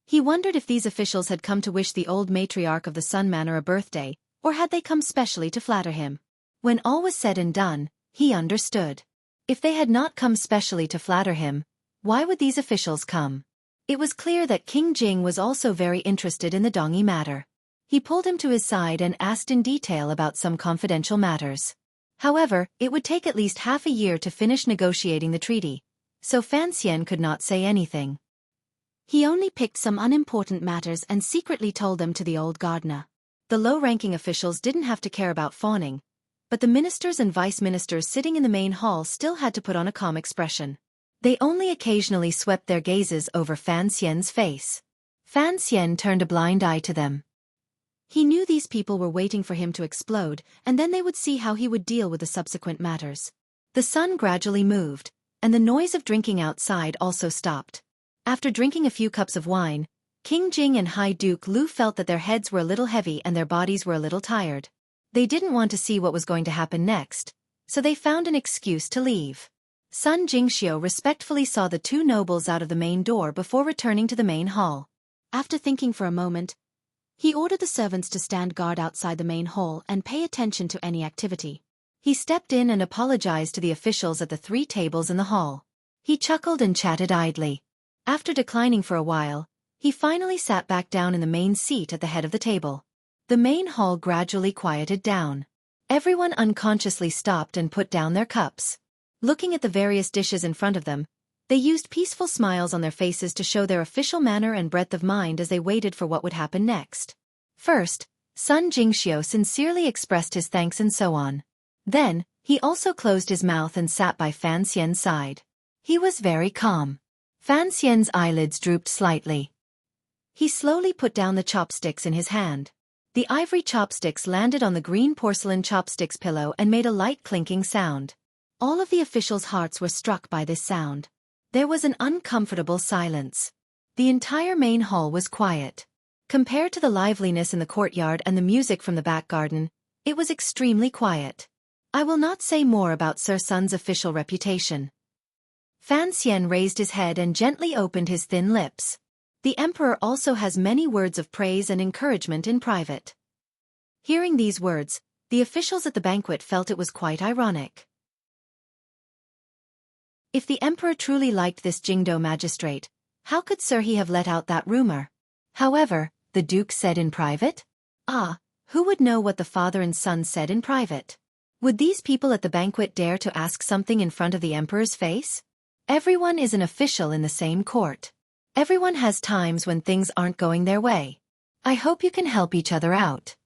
He wondered if these officials had come to wish the old matriarch of the Sun Manor a birthday, or had they come specially to flatter him. When all was said and done, he understood. If they had not come specially to flatter him, why would these officials come? It was clear that King Jing was also very interested in the Dongyi matter. He pulled him to his side and asked in detail about some confidential matters. However, it would take at least half a year to finish negotiating the treaty, so Fan Xian could not say anything. He only picked some unimportant matters and secretly told them to the old gardener. The low-ranking officials didn't have to care about fawning, but the ministers and vice-ministers sitting in the main hall still had to put on a calm expression. They only occasionally swept their gazes over Fan Xian's face. Fan Xian turned a blind eye to them. He knew these people were waiting for him to explode, and then they would see how he would deal with the subsequent matters. The sun gradually moved, and the noise of drinking outside also stopped. After drinking a few cups of wine, King Jing and High Duke Lu felt that their heads were a little heavy and their bodies were a little tired. They didn't want to see what was going to happen next, so they found an excuse to leave. Sun Jingxiu respectfully saw the 2 nobles out of the main door before returning to the main hall. After thinking for a moment, He ordered the servants to stand guard outside the main hall and pay attention to any activity. He stepped in and apologized to the officials at the 3 tables in the hall. He chuckled and chatted idly. After declining for a while, he finally sat back down in the main seat at the head of the table. The main hall gradually quieted down. Everyone unconsciously stopped and put down their cups. Looking at the various dishes in front of them, they used peaceful smiles on their faces to show their official manner and breadth of mind as they waited for what would happen next. First, Sun Jingxiu sincerely expressed his thanks and so on. Then, he also closed his mouth and sat by Fan Xian's side. He was very calm. Fan Xian's eyelids drooped slightly. He slowly put down the chopsticks in his hand. The ivory chopsticks landed on the green porcelain chopsticks pillow and made a light clinking sound. All of the officials' hearts were struck by this sound. There was an uncomfortable silence. The entire main hall was quiet. Compared to the liveliness in the courtyard and the music from the back garden, it was extremely quiet. I will not say more about Sir Sun's official reputation. Fan Xian raised his head and gently opened his thin lips. The emperor also has many words of praise and encouragement in private. Hearing these words, the officials at the banquet felt it was quite ironic. If the emperor truly liked this Jingdo magistrate, how could Sir He have let out that rumor? However, the duke said in private? Who would know what the father and son said in private? Would these people at the banquet dare to ask something in front of the emperor's face? Everyone is an official in the same court. Everyone has times when things aren't going their way. I hope you can help each other out.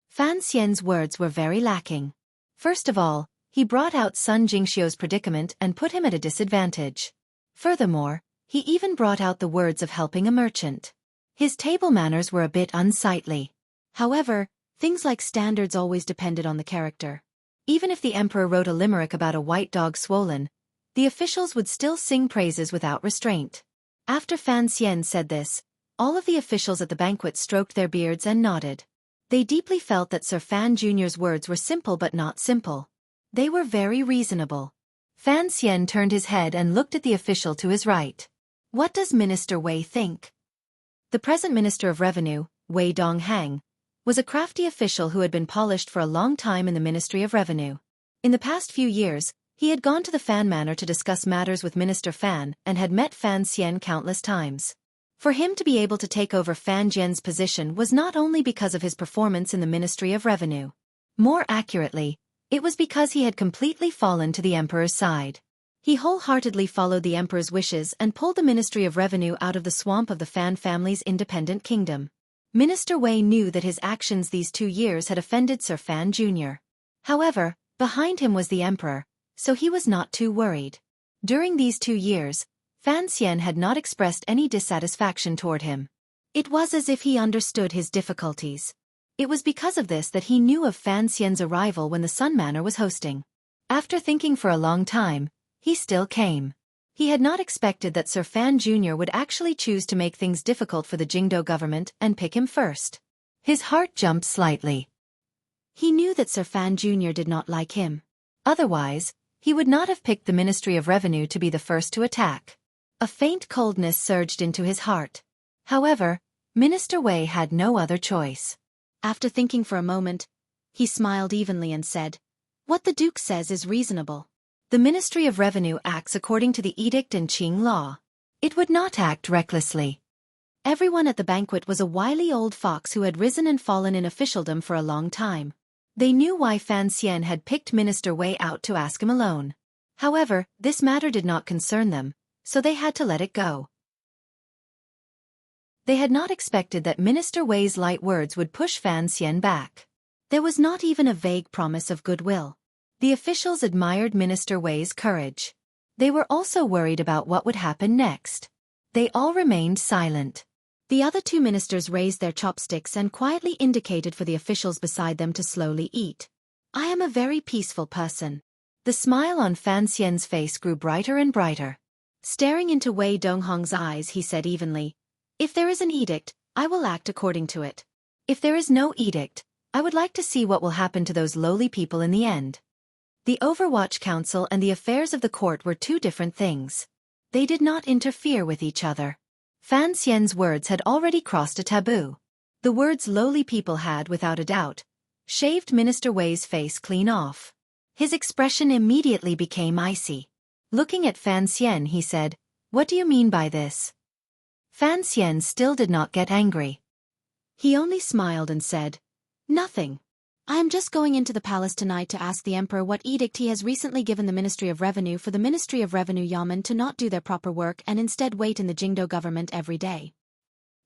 Fan Xian's words were very lacking. First of all, he brought out Sun Jingxiu's predicament and put him at a disadvantage. Furthermore, he even brought out the words of helping a merchant. His table manners were a bit unsightly. However, things like standards always depended on the character. Even if the emperor wrote a limerick about a white dog swollen, the officials would still sing praises without restraint. After Fan Xian said this, all of the officials at the banquet stroked their beards and nodded. They deeply felt that Sir Fan Jr.'s words were simple but not simple. They were very reasonable. Fan Xian turned his head and looked at the official to his right. What does Minister Wei think? The present Minister of Revenue, Wei Donghang, was a crafty official who had been polished for a long time in the Ministry of Revenue. In the past few years, he had gone to the Fan Manor to discuss matters with Minister Fan and had met Fan Xian countless times. For him to be able to take over Fan Jian's position was not only because of his performance in the Ministry of Revenue. More accurately, it was because he had completely fallen to the emperor's side. He wholeheartedly followed the emperor's wishes and pulled the Ministry of Revenue out of the swamp of the Fan family's independent kingdom. Minister Wei knew that his actions these 2 years had offended Sir Fan Jr. However, behind him was the emperor, so he was not too worried. During these 2 years, Fan Xian had not expressed any dissatisfaction toward him. It was as if he understood his difficulties. It was because of this that he knew of Fan Xian's arrival when the Sun Manor was hosting. After thinking for a long time, he still came. He had not expected that Sir Fan Jr. would actually choose to make things difficult for the Jingdo government and pick him first. His heart jumped slightly. He knew that Sir Fan Jr. did not like him. Otherwise, he would not have picked the Ministry of Revenue to be the first to attack. A faint coldness surged into his heart. However, Minister Wei had no other choice. After thinking for a moment, he smiled evenly and said, "What the Duke says is reasonable. The Ministry of Revenue acts according to the edict and Qing law. It would not act recklessly." Everyone at the banquet was a wily old fox who had risen and fallen in officialdom for a long time. They knew why Fan Xian had picked Minister Wei out to ask him alone. However, this matter did not concern them, so they had to let it go. They had not expected that Minister Wei's light words would push Fan Xian back. There was not even a vague promise of goodwill. The officials admired Minister Wei's courage. They were also worried about what would happen next. They all remained silent. The other 2 ministers raised their chopsticks and quietly indicated for the officials beside them to slowly eat. "I am a very peaceful person." The smile on Fan Xian's face grew brighter and brighter. Staring into Wei Donghang's eyes, he said evenly, "If there is an edict, I will act according to it. If there is no edict, I would like to see what will happen to those lowly people in the end." The Overwatch Council and the affairs of the court were 2 different things. They did not interfere with each other. Fan Xian's words had already crossed a taboo. The words lowly people had, without a doubt, shaved Minister Wei's face clean off. His expression immediately became icy. Looking at Fan Xian, he said, "What do you mean by this?" Fan Xian still did not get angry. He only smiled and said, "Nothing. I am just going into the palace tonight to ask the emperor what edict he has recently given the Ministry of Revenue for the Ministry of Revenue Yamen to not do their proper work and instead wait in the Jingdo government every day.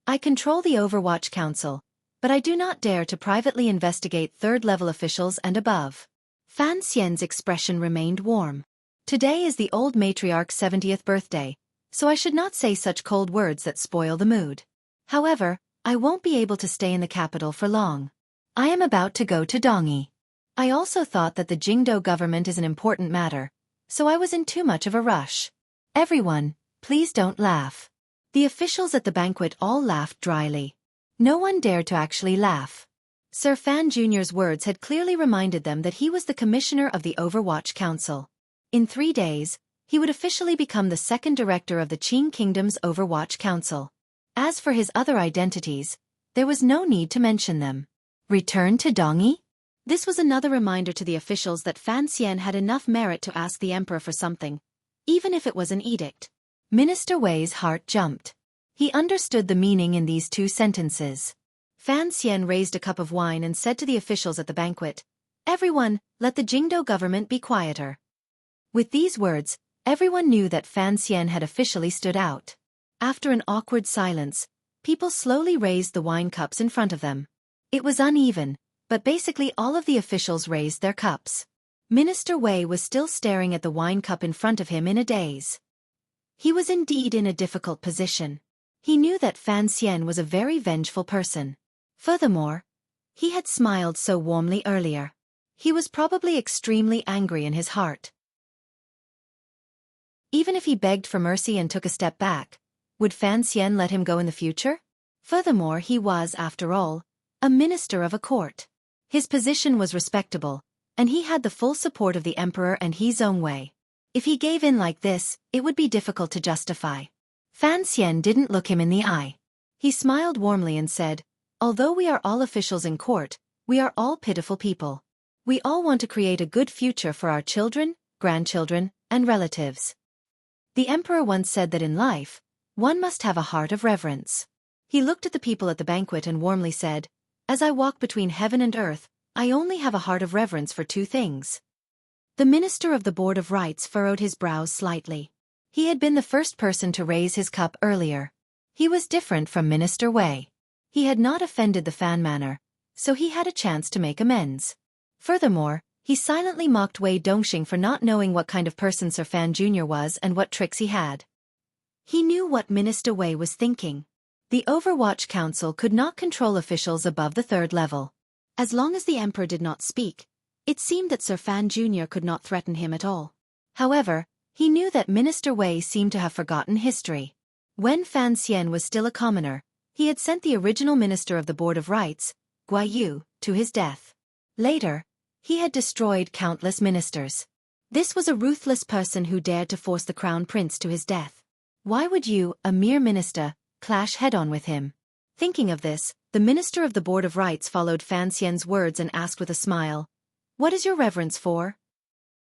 I control the Overwatch Council, but I do not dare to privately investigate third-level officials and above." Fan Xian's expression remained warm. Today is the old matriarch's 70th birthday, so I should not say such cold words that spoil the mood. However, I won't be able to stay in the capital for long. I am about to go to Dongyi. I also thought that the Jingdo government is an important matter, so I was in too much of a rush. Everyone, please don't laugh. The officials at the banquet all laughed dryly. No one dared to actually laugh. Sir Fan Jr.'s words had clearly reminded them that he was the commissioner of the Overwatch Council. In 3 days, he would officially become the second director of the Qing Kingdom's Overwatch Council. As for his other identities, there was no need to mention them. Return to Dongyi? This was another reminder to the officials that Fan Xian had enough merit to ask the emperor for something, even if it was an edict. Minister Wei's heart jumped. He understood the meaning in these 2 sentences. Fan Xian raised a cup of wine and said to the officials at the banquet, "Everyone, let the Jingdo government be quieter." With these words, everyone knew that Fan Xian had officially stood out. After an awkward silence, people slowly raised the wine cups in front of them. It was uneven, but basically all of the officials raised their cups. Minister Wei was still staring at the wine cup in front of him in a daze. He was indeed in a difficult position. He knew that Fan Xian was a very vengeful person. Furthermore, he had smiled so warmly earlier. He was probably extremely angry in his heart. Even if he begged for mercy and took a step back, would Fan Xian let him go in the future? Furthermore, he was, after all, a minister of a court. His position was respectable, and he had the full support of the emperor and He Zongwei. If he gave in like this, it would be difficult to justify. Fan Xian didn't look him in the eye. He smiled warmly and said, "Although we are all officials in court, we are all pitiful people. We all want to create a good future for our children, grandchildren, and relatives. The emperor once said that in life, one must have a heart of reverence." He looked at the people at the banquet and warmly said, "As I walk between heaven and earth, I only have a heart of reverence for 2 things. The minister of the Board of Rights furrowed his brows slightly. He had been the first person to raise his cup earlier. He was different from Minister Wei. He had not offended the fan manner, so he had a chance to make amends. Furthermore, he silently mocked Wei Dongxing for not knowing what kind of person Sir Fan Jr. was and what tricks he had. He knew what Minister Wei was thinking. The Overwatch Council could not control officials above the 3rd level. As long as the emperor did not speak, it seemed that Sir Fan Jr. could not threaten him at all. However, he knew that Minister Wei seemed to have forgotten history. When Fan Xian was still a commoner, he had sent the original minister of the Board of Rights, Guayu, to his death. Later, he had destroyed countless ministers. This was a ruthless person who dared to force the crown prince to his death. Why would you, a mere minister, clash head-on with him? Thinking of this, the minister of the Board of Rights followed Fan Xian's words and asked with a smile, "What is your reverence for?"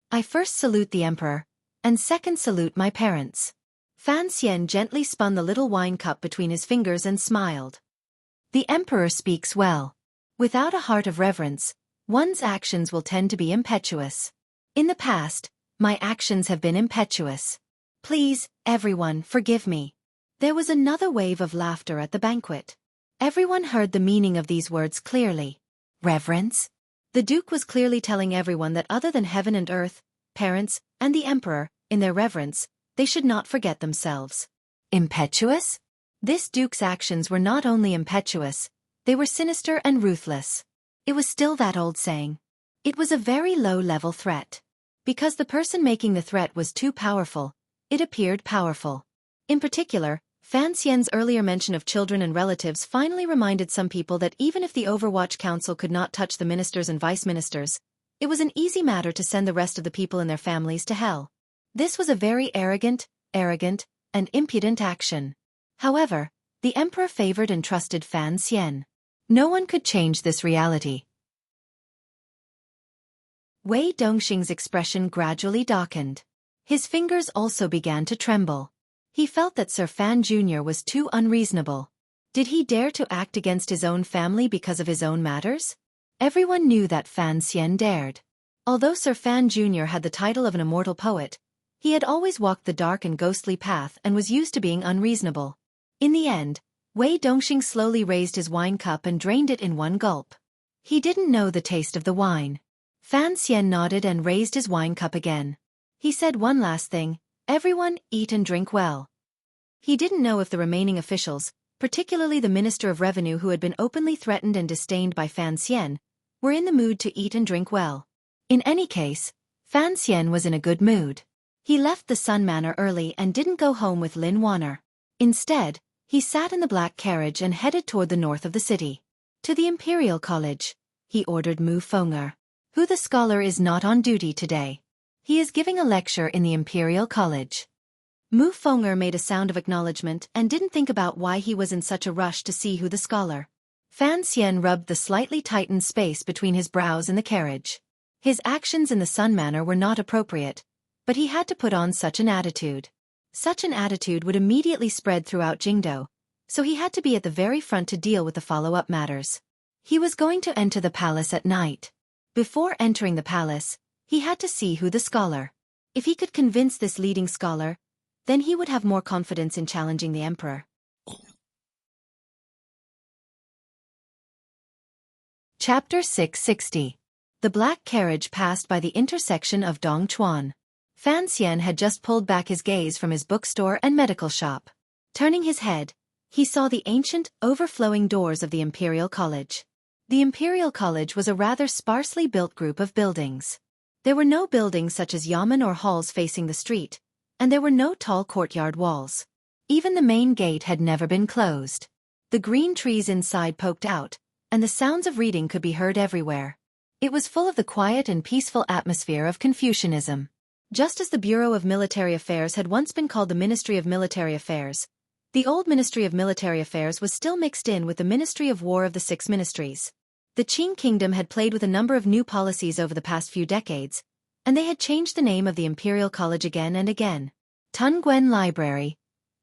"I first salute the emperor, and second salute my parents." Fan Xian gently spun the little wine cup between his fingers and smiled. "The emperor speaks well. Without a heart of reverence, one's actions will tend to be impetuous. In the past, my actions have been impetuous. Please, everyone, forgive me." There was another wave of laughter at the banquet. Everyone heard the meaning of these words clearly. Reverence? The Duke was clearly telling everyone that other than heaven and earth, parents, and the emperor, in their reverence, they should not forget themselves. Impetuous? This Duke's actions were not only impetuous, they were sinister and ruthless. It was still that old saying. It was a very low-level threat. Because the person making the threat was too powerful, it appeared powerful. In particular, Fan Xian's earlier mention of children and relatives finally reminded some people that even if the Overwatch Council could not touch the ministers and vice-ministers, it was an easy matter to send the rest of the people and their families to hell. This was a very arrogant, and impudent action. However, the emperor favored and trusted Fan Xian. No one could change this reality. Wei Dongxing's expression gradually darkened. His fingers also began to tremble. He felt that Sir Fan Jr. was too unreasonable. Did he dare to act against his own family because of his own matters? Everyone knew that Fan Xian dared. Although Sir Fan Jr. had the title of an immortal poet, he had always walked the dark and ghostly path and was used to being unreasonable. In the end, Wei Dongxing slowly raised his wine cup and drained it in one gulp. He didn't know the taste of the wine. Fan Xian nodded and raised his wine cup again. He said one last thing, "Everyone, eat and drink well." He didn't know if the remaining officials, particularly the Minister of Revenue who had been openly threatened and disdained by Fan Xian, were in the mood to eat and drink well. In any case, Fan Xian was in a good mood. He left the Sun Manor early and didn't go home with Lin Wanner. Instead, he sat in the black carriage and headed toward the north of the city. To the Imperial College, he ordered Mu Fenger, who the scholar is not on duty today. He is giving a lecture in the Imperial College. Mu Fenger made a sound of acknowledgement and didn't think about why he was in such a rush to see who the scholar. Fan Xian rubbed the slightly tightened space between his brows in the carriage. His actions in the Sun Manor were not appropriate, but he had to put on such an attitude. Such an attitude would immediately spread throughout Jingdo, so he had to be at the very front to deal with the follow-up matters. He was going to enter the palace at night. Before entering the palace, he had to see who the scholar. If he could convince this leading scholar, then he would have more confidence in challenging the emperor. Chapter 660. The black carriage passed by the intersection of Dongchuan. Fan Xian had just pulled back his gaze from his bookstore and medical shop. Turning his head, he saw the ancient, overflowing doors of the Imperial College. The Imperial College was a rather sparsely built group of buildings. There were no buildings such as yamen or halls facing the street, and there were no tall courtyard walls. Even the main gate had never been closed. The green trees inside poked out, and the sounds of reading could be heard everywhere. It was full of the quiet and peaceful atmosphere of Confucianism. Just as the Bureau of Military Affairs had once been called the Ministry of Military Affairs, the old Ministry of Military Affairs was still mixed in with the Ministry of War of the Six Ministries. The Qing Kingdom had played with a number of new policies over the past few decades, and they had changed the name of the Imperial College again and again. Tunguen Library,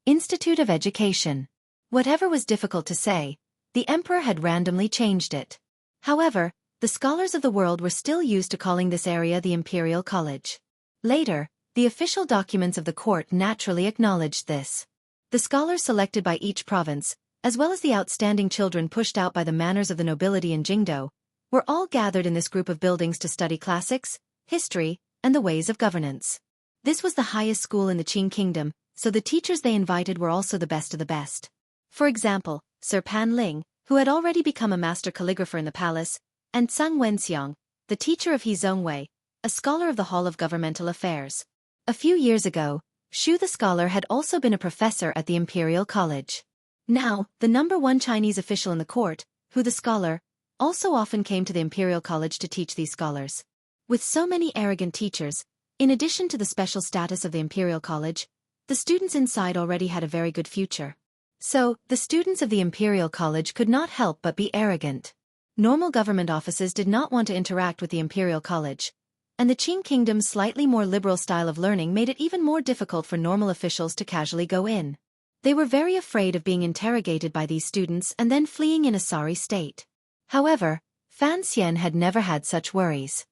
Institute of Education. Whatever was difficult to say, the emperor had randomly changed it. However, the scholars of the world were still used to calling this area the Imperial College. Later, the official documents of the court naturally acknowledged this. The scholars selected by each province, as well as the outstanding children pushed out by the manners of the nobility in Jingdo, were all gathered in this group of buildings to study classics, history, and the ways of governance. This was the highest school in the Qing Kingdom, so the teachers they invited were also the best of the best. For example, Sir Pan Ling, who had already become a master calligrapher in the palace, and Tsang Wenxiang, the teacher of He Zhongwei, a scholar of the Hall of Governmental Affairs. A few years ago, Xu the scholar had also been a professor at the Imperial College. Now, the #1 Chinese official in the court, who the scholar, also often came to the Imperial College to teach these scholars. With so many arrogant teachers, in addition to the special status of the Imperial College, the students inside already had a very good future. So, the students of the Imperial College could not help but be arrogant. Normal government offices did not want to interact with the Imperial College, and the Qing Kingdom's slightly more liberal style of learning made it even more difficult for normal officials to casually go in. They were very afraid of being interrogated by these students and then fleeing in a sorry state. However, Fan Xian had never had such worries.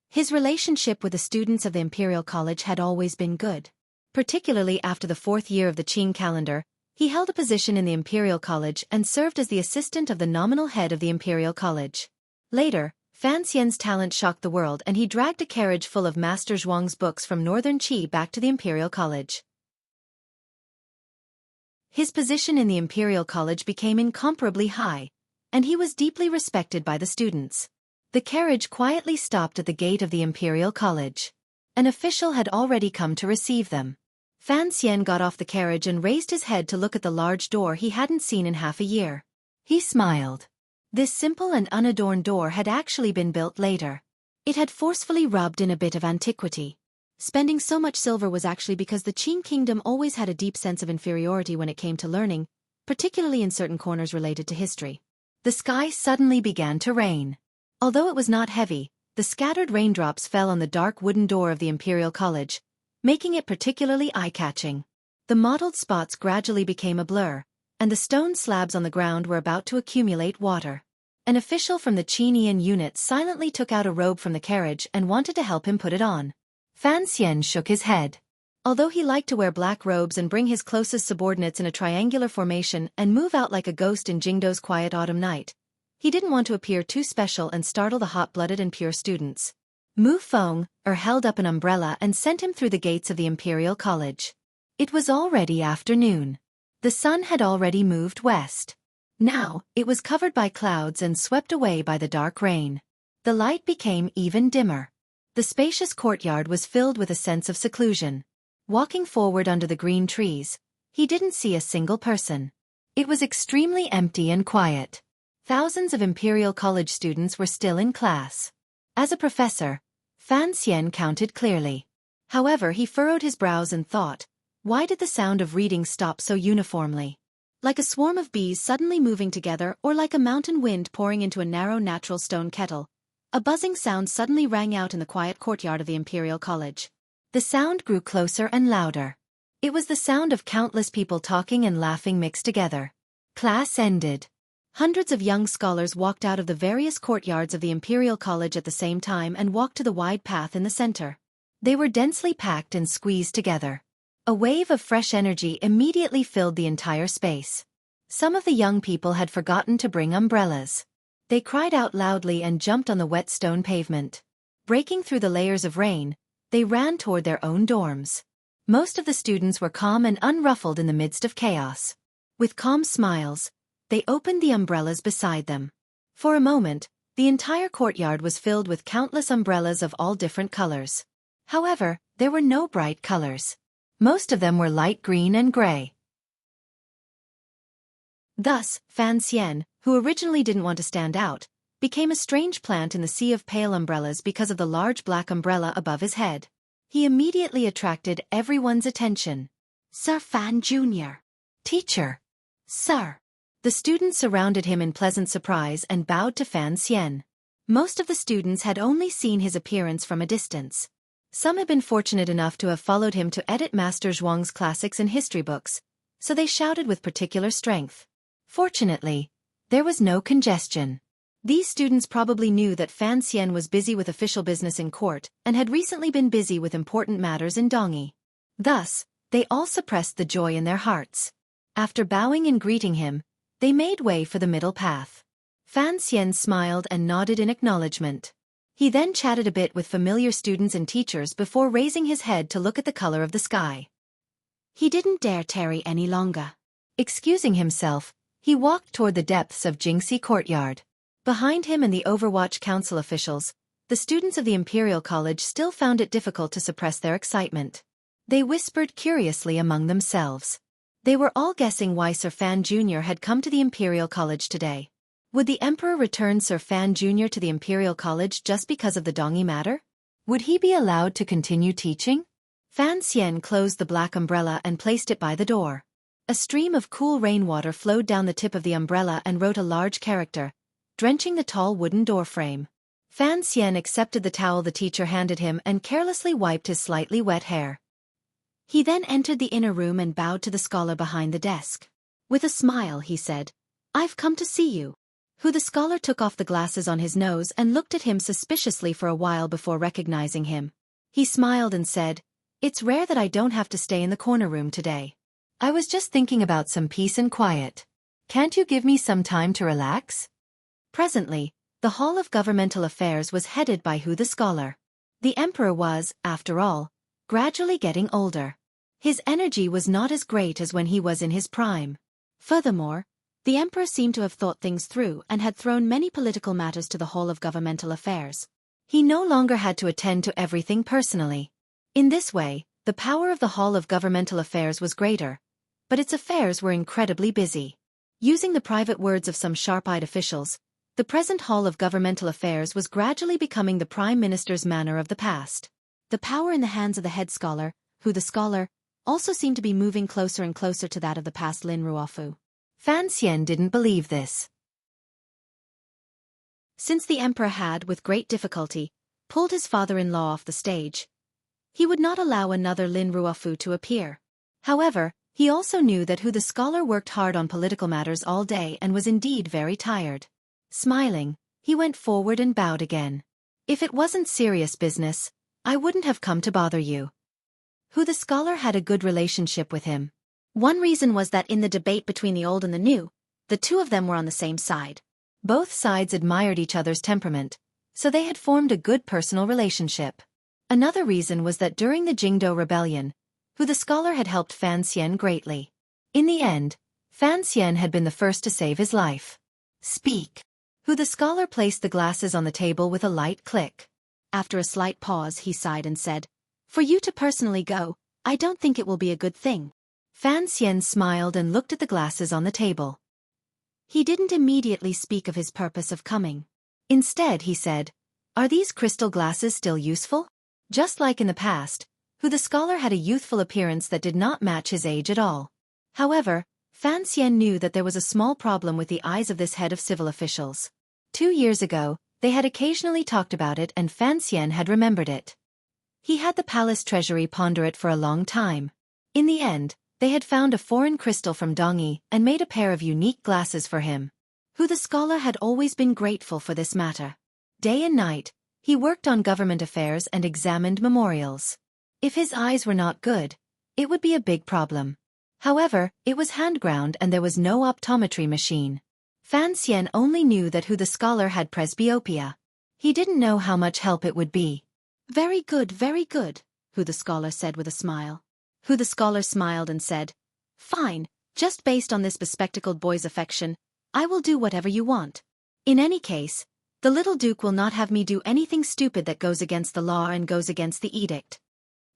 His relationship with the students of the Imperial College had always been good. Particularly after the 4th year of the Qing calendar, he held a position in the Imperial College and served as the assistant of the nominal head of the Imperial College. Later, Fan Xian's talent shocked the world and he dragged a carriage full of Master Zhuang's books from northern Qi back to the Imperial College. His position in the Imperial College became incomparably high, and he was deeply respected by the students. The carriage quietly stopped at the gate of the Imperial College. An official had already come to receive them. Fan Xian got off the carriage and raised his head to look at the large door he hadn't seen in half a year. He smiled. This simple and unadorned door had actually been built later. It had forcefully rubbed in a bit of antiquity. Spending so much silver was actually because the Qing Kingdom always had a deep sense of inferiority when it came to learning, particularly in certain corners related to history. the sky suddenly began to rain. Although it was not heavy, the scattered raindrops fell on the dark wooden door of the Imperial College, making it particularly eye-catching. The mottled spots gradually became a blur, and the stone slabs on the ground were about to accumulate water. An official from the Qinian unit silently took out a robe from the carriage and wanted to help him put it on. Fan Xian shook his head. Although he liked to wear black robes and bring his closest subordinates in a triangular formation and move out like a ghost in Jingdo's quiet autumn night, he didn't want to appear too special and startle the hot-blooded and pure students. Mu Feng held up an umbrella and sent him through the gates of the Imperial College. It was already afternoon. The sun had already moved west. Now, it was covered by clouds and swept away by the dark rain. The light became even dimmer. The spacious courtyard was filled with a sense of seclusion. Walking forward under the green trees, he didn't see a single person. It was extremely empty and quiet. Thousands of Imperial College students were still in class. As a professor, Fan Xian counted clearly. However, he furrowed his brows and thought, why did the sound of reading stop so uniformly? Like a swarm of bees suddenly moving together or like a mountain wind pouring into a narrow natural stone kettle, a buzzing sound suddenly rang out in the quiet courtyard of the Imperial College. The sound grew closer and louder. It was the sound of countless people talking and laughing mixed together. Class ended. Hundreds of young scholars walked out of the various courtyards of the Imperial College at the same time and walked to the wide path in the center. They were densely packed and squeezed together. A wave of fresh energy immediately filled the entire space. Some of the young people had forgotten to bring umbrellas. They cried out loudly and jumped on the wet stone pavement. Breaking through the layers of rain, they ran toward their own dorms. Most of the students were calm and unruffled in the midst of chaos. With calm smiles, they opened the umbrellas beside them. For a moment, the entire courtyard was filled with countless umbrellas of all different colors. However, there were no bright colors. Most of them were light green and gray. Thus, Fan Xian, who originally didn't want to stand out, became a strange plant in the sea of pale umbrellas because of the large black umbrella above his head. He immediately attracted everyone's attention. Sir Fan Jr. Teacher. Sir. The students surrounded him in pleasant surprise and bowed to Fan Xian. Most of the students had only seen his appearance from a distance. Some had been fortunate enough to have followed him to edit Master Zhuang's classics and history books, so they shouted with particular strength. Fortunately, there was no congestion. These students probably knew that Fan Xian was busy with official business in court and had recently been busy with important matters in Dongyi. Thus, they all suppressed the joy in their hearts. After bowing and greeting him, they made way for the middle path. Fan Xian smiled and nodded in acknowledgement. He then chatted a bit with familiar students and teachers before raising his head to look at the color of the sky. He didn't dare tarry any longer. Excusing himself, he walked toward the depths of Jingxi Courtyard. Behind him and the Overwatch Council officials, the students of the Imperial College still found it difficult to suppress their excitement. They whispered curiously among themselves. They were all guessing why Sir Fan Jr. had come to the Imperial College today. Would the Emperor return Sir Fan Jr. to the Imperial College just because of the Dongyi matter? Would he be allowed to continue teaching? Fan Xian closed the black umbrella and placed it by the door. A stream of cool rainwater flowed down the tip of the umbrella and wrote a large character, drenching the tall wooden doorframe. Fan Xian accepted the towel the teacher handed him and carelessly wiped his slightly wet hair. He then entered the inner room and bowed to the scholar behind the desk. With a smile, he said, "I've come to see you." The scholar took off the glasses on his nose and looked at him suspiciously for a while before recognizing him. He smiled and said, "It's rare that I don't have to stay in the corner room today. I was just thinking about some peace and quiet. Can't you give me some time to relax?" Presently, the Hall of Governmental Affairs was headed by the scholar. The emperor was, after all, gradually getting older. His energy was not as great as when he was in his prime. Furthermore, the emperor seemed to have thought things through and had thrown many political matters to the Hall of Governmental Affairs. He no longer had to attend to everything personally. In this way, the power of the Hall of Governmental Affairs was greater, but its affairs were incredibly busy. Using the private words of some sharp-eyed officials, the present Hall of Governmental Affairs was gradually becoming the Prime Minister's manor of the past. The power in the hands of the head scholar, the scholar, also seemed to be moving closer and closer to that of the past Lin Ruofu. Fan Xian didn't believe this. Since the emperor had, with great difficulty, pulled his father-in-law off the stage, he would not allow another Lin Ruofu to appear. However, he also knew that Hu the scholar worked hard on political matters all day and was indeed very tired. Smiling, he went forward and bowed again. If it wasn't serious business, I wouldn't have come to bother you. Hu the scholar had a good relationship with him. One reason was that in the debate between the old and the new, the two of them were on the same side. Both sides admired each other's temperament, so they had formed a good personal relationship. Another reason was that during the Jingdo Rebellion, Hu the scholar had helped Fan Xian greatly. In the end, Fan Xian had been the first to save his life. Speak. Hu the scholar placed the glasses on the table with a light click. After a slight pause, he sighed and said, "For you to personally go, I don't think it will be a good thing." Fan Xian smiled and looked at the glasses on the table. He didn't immediately speak of his purpose of coming. Instead, he said, "Are these crystal glasses still useful?" Just like in the past, Hu the scholar had a youthful appearance that did not match his age at all. However, Fan Xian knew that there was a small problem with the eyes of this head of civil officials. 2 years ago, they had occasionally talked about it and Fan Xian had remembered it. He had the palace treasury ponder it for a long time. In the end, they had found a foreign crystal from Dongyi and made a pair of unique glasses for him. Hu the scholar had always been grateful for this matter. Day and night, he worked on government affairs and examined memorials. If his eyes were not good, it would be a big problem. However, it was hand-ground and there was no optometry machine. Fan Xian only knew that Hu the scholar had presbyopia. He didn't know how much help it would be. Very good, Hu the scholar said with a smile. Hu the scholar smiled and said, "Fine, just based on this bespectacled boy's affection, I will do whatever you want. In any case, the little duke will not have me do anything stupid that goes against the law and goes against the edict."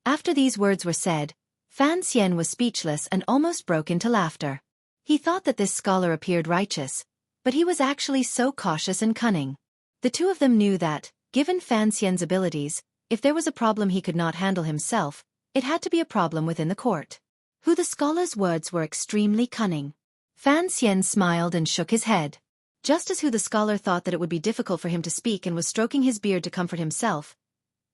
After these words were said, Fan Xian was speechless and almost broke into laughter. He thought that this scholar appeared righteous, but he was actually so cautious and cunning. The two of them knew that, given Fan Xian's abilities, if there was a problem he could not handle himself, it had to be a problem within the court. Hu the scholar's words were extremely cunning. Fan Xian smiled and shook his head. Just as Hu the scholar thought that it would be difficult for him to speak and was stroking his beard to comfort himself,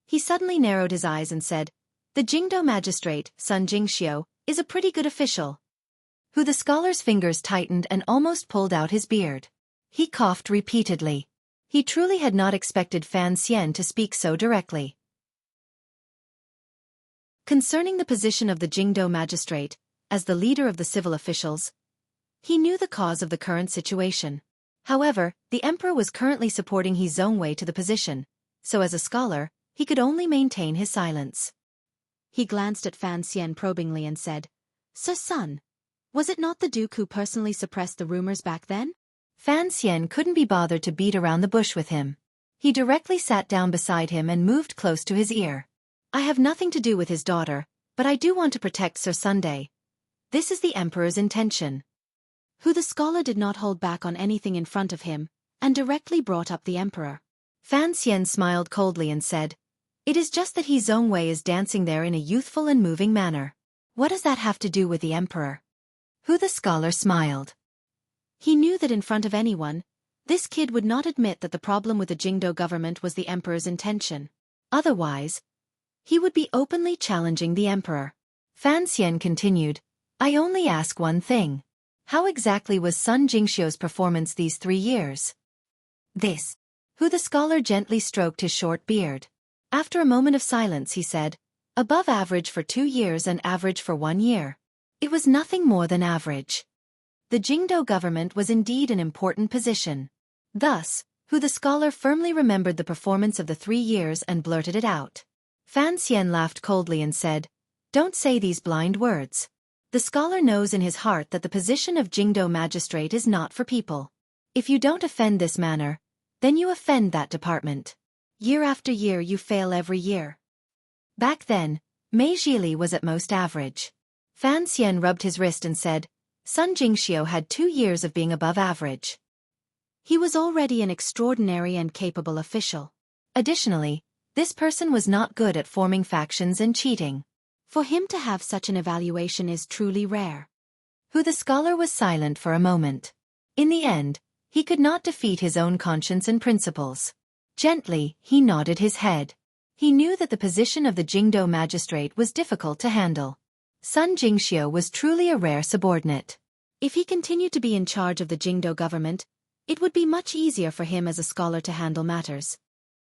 he suddenly narrowed his eyes and said, "The Jingdo magistrate, Sun Jingxiu, is a pretty good official." Hu the scholar's fingers tightened and almost pulled out his beard. He coughed repeatedly. He truly had not expected Fan Xian to speak so directly. Concerning the position of the Jingdo magistrate, as the leader of the civil officials, he knew the cause of the current situation. However, the emperor was currently supporting He Zongwei to the position, so as a scholar, he could only maintain his silence. He glanced at Fan Xian probingly and said, "Sir Sun, was it not the Duke who personally suppressed the rumors back then?" Fan Xian couldn't be bothered to beat around the bush with him. He directly sat down beside him and moved close to his ear. "I have nothing to do with his daughter, but I do want to protect Sir Sunday. This is the emperor's intention." Hu the scholar did not hold back on anything in front of him, and directly brought up the emperor. Fan Xian smiled coldly and said, "It is just that He Zongwei is dancing there in a youthful and moving manner. What does that have to do with the emperor?" Hu the scholar smiled. He knew that in front of anyone, this kid would not admit that the problem with the Jingdo government was the emperor's intention. Otherwise, he would be openly challenging the emperor. Fan Xian continued, "I only ask one thing. How exactly was Sun Jingxiu's performance these 3 years?" "This." Hu the scholar gently stroked his short beard. After a moment of silence he said, "Above average for 2 years and average for 1 year. It was nothing more than average." The Jingdo government was indeed an important position. Thus, Hu the scholar firmly remembered the performance of the 3 years and blurted it out. Fan Xian laughed coldly and said, "Don't say these blind words. The scholar knows in his heart that the position of Jingdo magistrate is not for people. If you don't offend this manner, then you offend that department. Year after year you fail every year." Back then, Mei Zhili was at most average. Fan Xian rubbed his wrist and said, "Sun Jingxiu had 2 years of being above average." He was already an extraordinary and capable official. Additionally, this person was not good at forming factions and cheating. For him to have such an evaluation is truly rare. Hu the scholar was silent for a moment. In the end, He could not defeat his own conscience and principles. Gently, he nodded his head. He knew that the position of the Jingdo magistrate was difficult to handle. Sun Jingxiu was truly a rare subordinate. If he continued to be in charge of the Jingdo government, it would be much easier for him as a scholar to handle matters.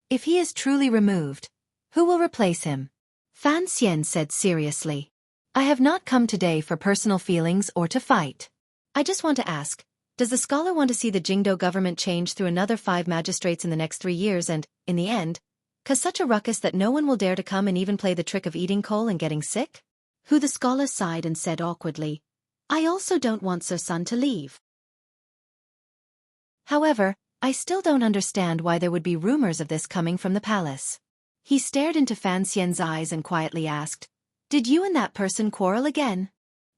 If he is truly removed, who will replace him? Fan Xian said seriously. I have not come today for personal feelings or to fight. I just want to ask, does the scholar want to see the Jingdo government change through another 5 magistrates in the next 3 years and, in the end, cause such a ruckus that no one will dare to come and even play the trick of eating coal and getting sick? Who the scholar sighed and said awkwardly, I also don't want Sir Sun to leave. However, I still don't understand why there would be rumors of this coming from the palace. He stared into Fan Xian's eyes and quietly asked, Did you and that person quarrel again?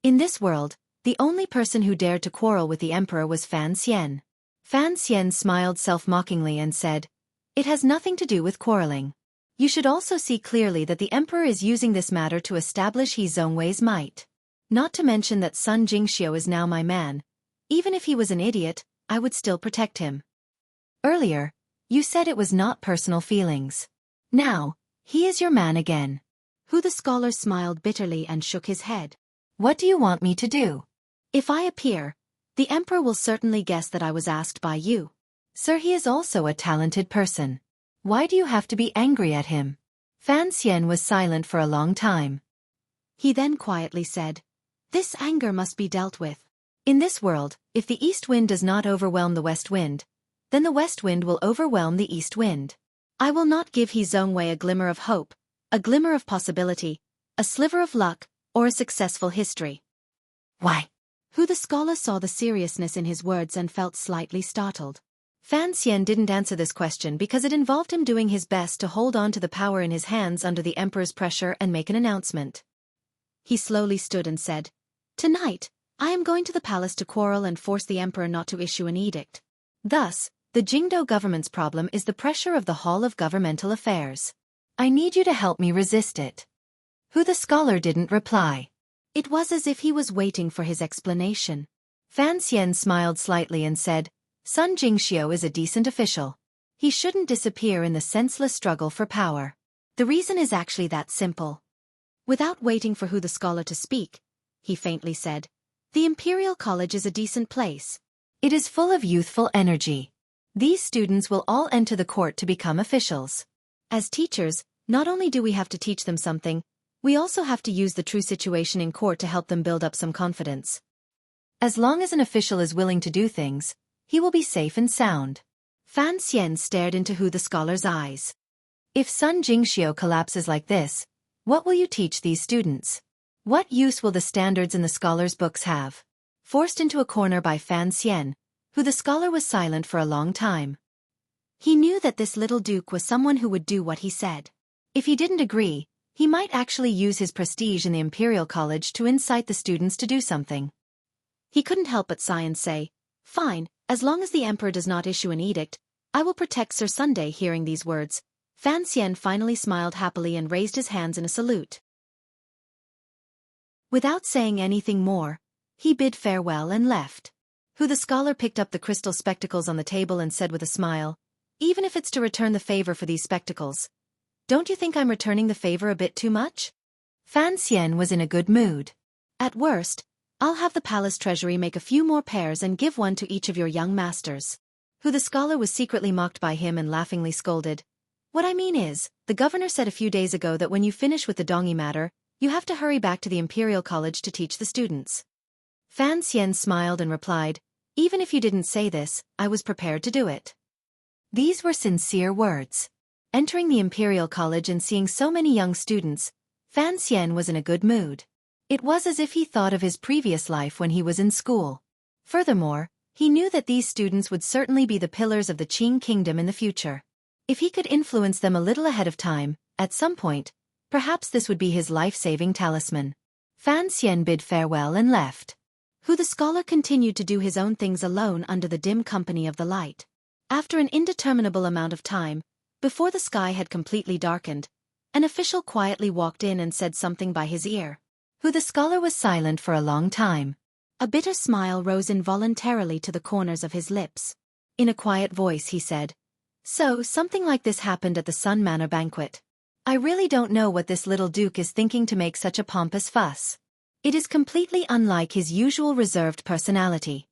In this world, the only person who dared to quarrel with the emperor was Fan Xian. Fan Xian smiled self-mockingly and said, It has nothing to do with quarreling. You should also see clearly that the emperor is using this matter to establish He Zhongwei's might. Not to mention that Sun Jingxiu is now my man. Even if he was an idiot, I would still protect him. Earlier, you said it was not personal feelings. Now, he is your man again. Who the scholar smiled bitterly and shook his head. What do you want me to do? If I appear, the emperor will certainly guess that I was asked by you. Sir, he is also a talented person. Why do you have to be angry at him? Fan Xian was silent for a long time. He then quietly said, This anger must be dealt with. In this world, if the east wind does not overwhelm the west wind, then the west wind will overwhelm the east wind. I will not give He Zhongwei a glimmer of hope, a glimmer of possibility, a sliver of luck, or a successful history. Why? Who the scholar saw the seriousness in his words and felt slightly startled. Fan Xian didn't answer this question because it involved him doing his best to hold on to the power in his hands under the emperor's pressure and make an announcement. He slowly stood and said, Tonight, I am going to the palace to quarrel and force the emperor not to issue an edict. Thus, the Jingdo government's problem is the pressure of the Hall of Governmental Affairs. I need you to help me resist it. Who the scholar didn't reply. It was as if he was waiting for his explanation. Fan Xian smiled slightly and said, Sun Jingxiu is a decent official. He shouldn't disappear in the senseless struggle for power. The reason is actually that simple. Without waiting for who the scholar to speak, he faintly said, The Imperial College is a decent place. It is full of youthful energy. These students will all enter the court to become officials. As teachers, not only do we have to teach them something, we also have to use the true situation in court to help them build up some confidence. As long as an official is willing to do things, he will be safe and sound. Fan Xian stared into who the scholar's eyes. If Sun Jingxiu collapses like this, what will you teach these students? What use will the standards in the scholar's books have? Forced into a corner by Fan Xian, who the scholar was silent for a long time. He knew that this little duke was someone who would do what he said. If he didn't agree, he might actually use his prestige in the Imperial College to incite the students to do something. He couldn't help but sigh and say, Fine, as long as the emperor does not issue an edict, I will protect Sir Sunday. Hearing these words, Fan Xian finally smiled happily and raised his hands in a salute. Without saying anything more, he bid farewell and left. Who the scholar picked up the crystal spectacles on the table and said with a smile, Even if it's to return the favor for these spectacles, don't you think I'm returning the favor a bit too much? Fan Xian was in a good mood. At worst, I'll have the palace treasury make a few more pairs and give one to each of your young masters. Who the scholar was secretly mocked by him and laughingly scolded. What I mean is, the governor said a few days ago that when you finish with the Dongi matter, you have to hurry back to the Imperial College to teach the students. Fan Xian smiled and replied, Even if you didn't say this, I was prepared to do it. These were sincere words. Entering the Imperial College and seeing so many young students, Fan Xian was in a good mood. It was as if he thought of his previous life when he was in school. Furthermore, he knew that these students would certainly be the pillars of the Qing kingdom in the future. If he could influence them a little ahead of time, at some point, perhaps this would be his life-saving talisman. Fan Xian bid farewell and left. Who the scholar continued to do his own things alone under the dim company of the light. After an indeterminable amount of time, before the sky had completely darkened, an official quietly walked in and said something by his ear. Who the scholar was silent for a long time. A bitter smile rose involuntarily to the corners of his lips. In a quiet voice he said, "So, something like this happened at the Sun Manor banquet. I really don't know what this little duke is thinking to make such a pompous fuss. It is completely unlike his usual reserved personality."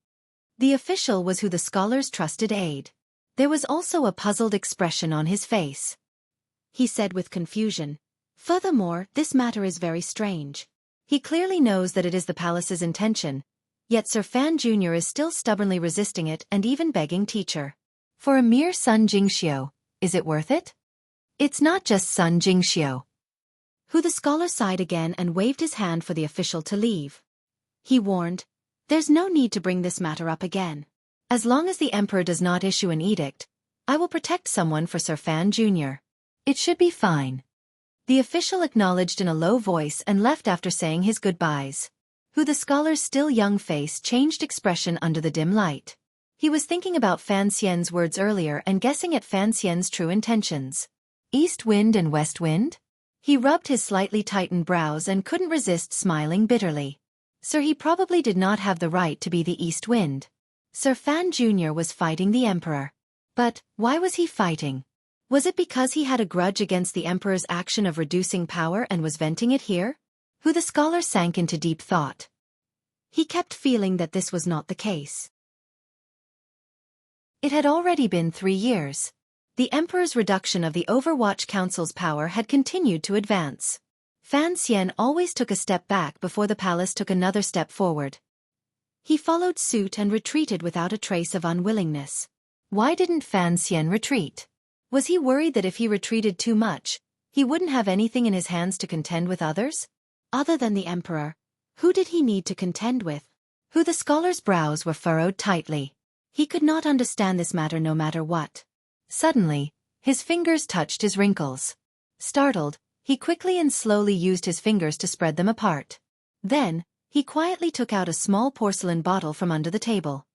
The official was who the scholar's trusted aide. There was also a puzzled expression on his face. He said with confusion, "Furthermore, this matter is very strange." He clearly knows that it is the palace's intention, yet Sir Fan Jr. is still stubbornly resisting it and even begging teacher. For a mere Sun Jingxiu, is it worth it? It's not just Sun Jingxiu. Who the scholar sighed again and waved his hand for the official to leave. He warned, "There's no need to bring this matter up again. As long as the emperor does not issue an edict, I will protect someone for Sir Fan Jr. It should be fine." The official acknowledged in a low voice and left after saying his goodbyes. Who the scholar's still young face changed expression under the dim light. He was thinking about Fan Xian's words earlier and guessing at Fan Xian's true intentions. East wind and west wind? He rubbed his slightly tightened brows and couldn't resist smiling bitterly. Sir, he probably did not have the right to be the east wind. Sir Fan Jr. was fighting the emperor. But, why was he fighting? Was it because he had a grudge against the emperor's action of reducing power and was venting it here? Who the scholar sank into deep thought. He kept feeling that this was not the case. It had already been 3 years. The emperor's reduction of the Overwatch Council's power had continued to advance. Fan Xian always took a step back before the palace took another step forward. He followed suit and retreated without a trace of unwillingness. Why didn't Fan Xian retreat? Was he worried that if he retreated too much, he wouldn't have anything in his hands to contend with others? Other than the emperor, who did he need to contend with? Who the scholar's brows were furrowed tightly. He could not understand this matter no matter what. Suddenly, his fingers touched his wrinkles. Startled, he quickly and slowly used his fingers to spread them apart. Then, he quietly took out a small porcelain bottle from under the table.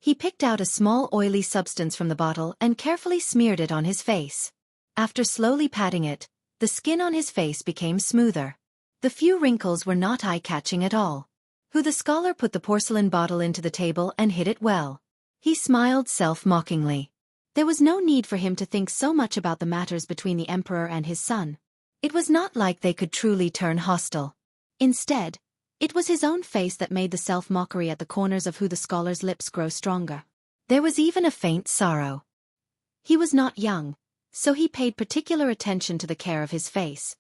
He picked out a small oily substance from the bottle and carefully smeared it on his face. After slowly patting it, the skin on his face became smoother. The few wrinkles were not eye-catching at all. Who the scholar put the porcelain bottle into the table and hid it well. He smiled self-mockingly. There was no need for him to think so much about the matters between the emperor and his son. It was not like they could truly turn hostile. Instead, it was his own face that made the self-mockery at the corners of who the scholar's lips grow stronger. There was even a faint sorrow. He was not young, so he paid particular attention to the care of his face.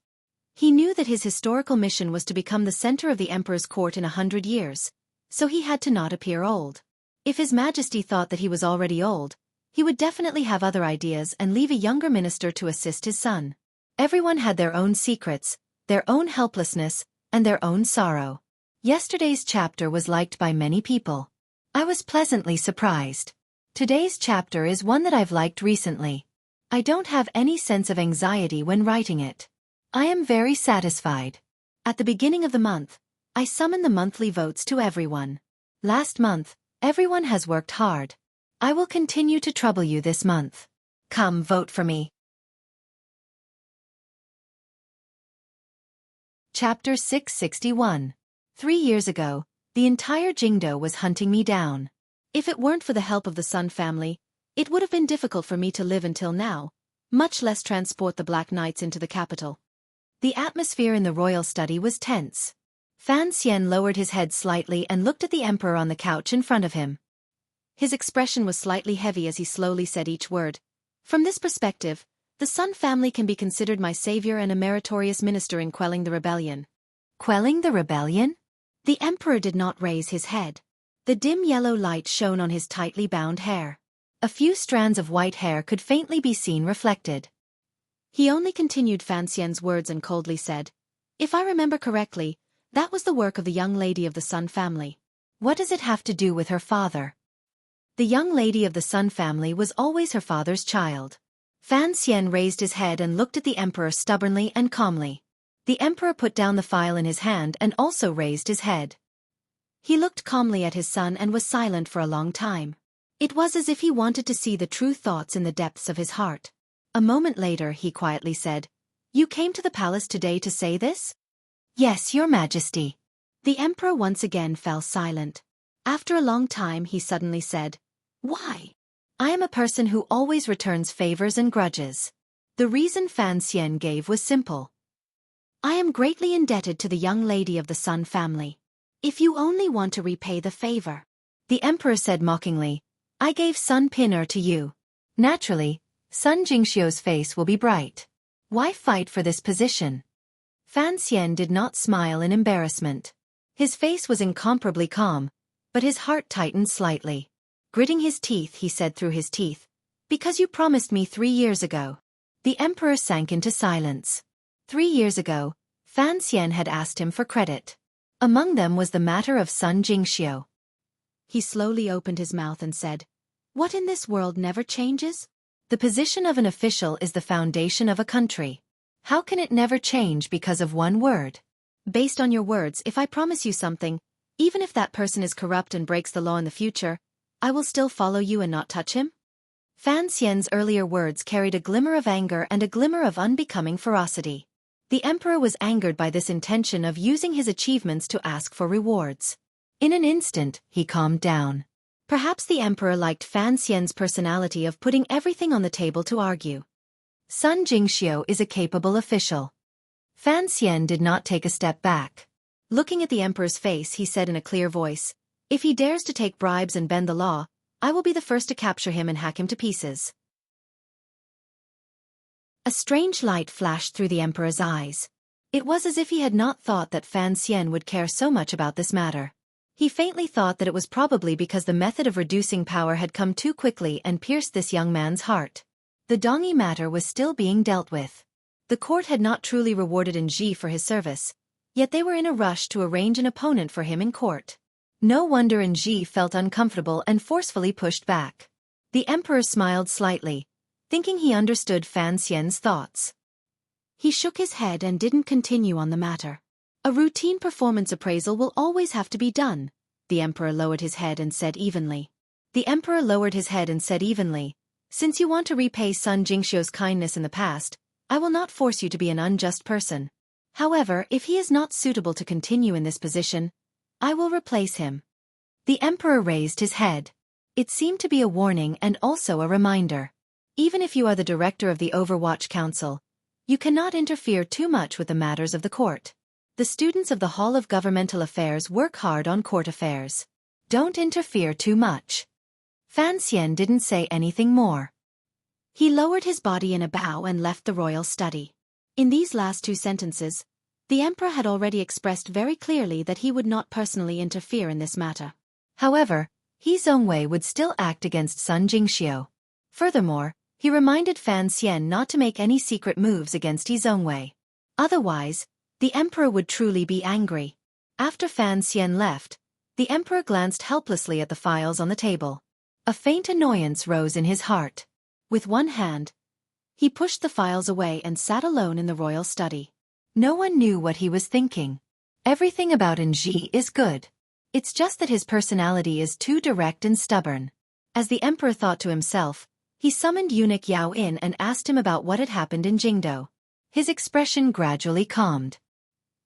He knew that his historical mission was to become the center of the emperor's court in 100 years, so he had to not appear old. If His Majesty thought that he was already old, he would definitely have other ideas and leave a younger minister to assist his son. Everyone had their own secrets, their own helplessness, and their own sorrow. Yesterday's chapter was liked by many people. I was pleasantly surprised. Today's chapter is one that I've liked recently. I don't have any sense of anxiety when writing it. I am very satisfied. At the beginning of the month, I summon the monthly votes to everyone. Last month, everyone has worked hard. I will continue to trouble you this month. Come vote for me. Chapter 661. 3 years ago, the entire Jingdo was hunting me down. If it weren't for the help of the Sun family, it would have been difficult for me to live until now, much less transport the Black Knights into the capital. The atmosphere in the royal study was tense. Fan Xian lowered his head slightly and looked at the emperor on the couch in front of him. His expression was slightly heavy as he slowly said each word. From this perspective, the Sun family can be considered my savior and a meritorious minister in quelling the rebellion. Quelling the rebellion? The emperor did not raise his head. The dim yellow light shone on his tightly bound hair. A few strands of white hair could faintly be seen reflected. He only continued Fan Xian's words and coldly said, "If I remember correctly, that was the work of the young lady of the Sun family. What does it have to do with her father?" The young lady of the Sun family was always her father's child. Fan Xian raised his head and looked at the emperor stubbornly and calmly. The emperor put down the file in his hand and also raised his head. He looked calmly at his son and was silent for a long time. It was as if he wanted to see the true thoughts in the depths of his heart. A moment later he quietly said, "You came to the palace today to say this?" "Yes, your majesty." The emperor once again fell silent. After a long time he suddenly said, "Why? I am a person who always returns favors and grudges. The reason Fan Xian gave was simple. I am greatly indebted to the young lady of the Sun family. If you only want to repay the favor. The emperor said mockingly, I gave Sun Pin to you. Naturally, Sun Jingxiu's face will be bright. Why fight for this position? Fan Xian did not smile in embarrassment. His face was incomparably calm, but his heart tightened slightly. Gritting his teeth, he said through his teeth, because you promised me 3 years ago. The emperor sank into silence. 3 years ago, Fan Xian had asked him for credit. Among them was the matter of Sun Jingxiu. He slowly opened his mouth and said, what in this world never changes? The position of an official is the foundation of a country. How can it never change because of one word? Based on your words, if I promise you something, even if that person is corrupt and breaks the law in the future, I will still follow you and not touch him? Fan Xian's earlier words carried a glimmer of anger and a glimmer of unbecoming ferocity. The emperor was angered by this intention of using his achievements to ask for rewards. In an instant, he calmed down. Perhaps the emperor liked Fan Xian's personality of putting everything on the table to argue. Sun Jingxiu is a capable official. Fan Xian did not take a step back. Looking at the emperor's face, he said in a clear voice, if he dares to take bribes and bend the law, I will be the first to capture him and hack him to pieces. A strange light flashed through the emperor's eyes. It was as if he had not thought that Fan Xian would care so much about this matter. He faintly thought that it was probably because the method of reducing power had come too quickly and pierced this young man's heart. The Dongyi matter was still being dealt with. The court had not truly rewarded Ji for his service, yet they were in a rush to arrange an opponent for him in court. No wonder Ji felt uncomfortable and forcefully pushed back. The emperor smiled slightly, thinking he understood Fan Xian's thoughts. He shook his head and didn't continue on the matter. A routine performance appraisal will always have to be done, the emperor lowered his head and said evenly. Since you want to repay Sun Jingxiu's kindness in the past, I will not force you to be an unjust person. However, if he is not suitable to continue in this position, I will replace him. The emperor raised his head. It seemed to be a warning and also a reminder. Even if you are the director of the Overwatch Council, you cannot interfere too much with the matters of the court. The students of the Hall of Governmental Affairs work hard on court affairs. Don't interfere too much. Fan Xian didn't say anything more. He lowered his body in a bow and left the royal study. In these last 2 sentences, the emperor had already expressed very clearly that he would not personally interfere in this matter. However, He Zhongwei would still act against Sun Jingxiu. Furthermore, he reminded Fan Xian not to make any secret moves against He Zhongwei. Otherwise, the emperor would truly be angry. After Fan Xian left, the emperor glanced helplessly at the files on the table. A faint annoyance rose in his heart. With one hand, he pushed the files away and sat alone in the royal study. No one knew what he was thinking. Everything about Ji is good. It's just that his personality is too direct and stubborn. As the emperor thought to himself, he summoned eunuch Yao in and asked him about what had happened in Jingdo. His expression gradually calmed.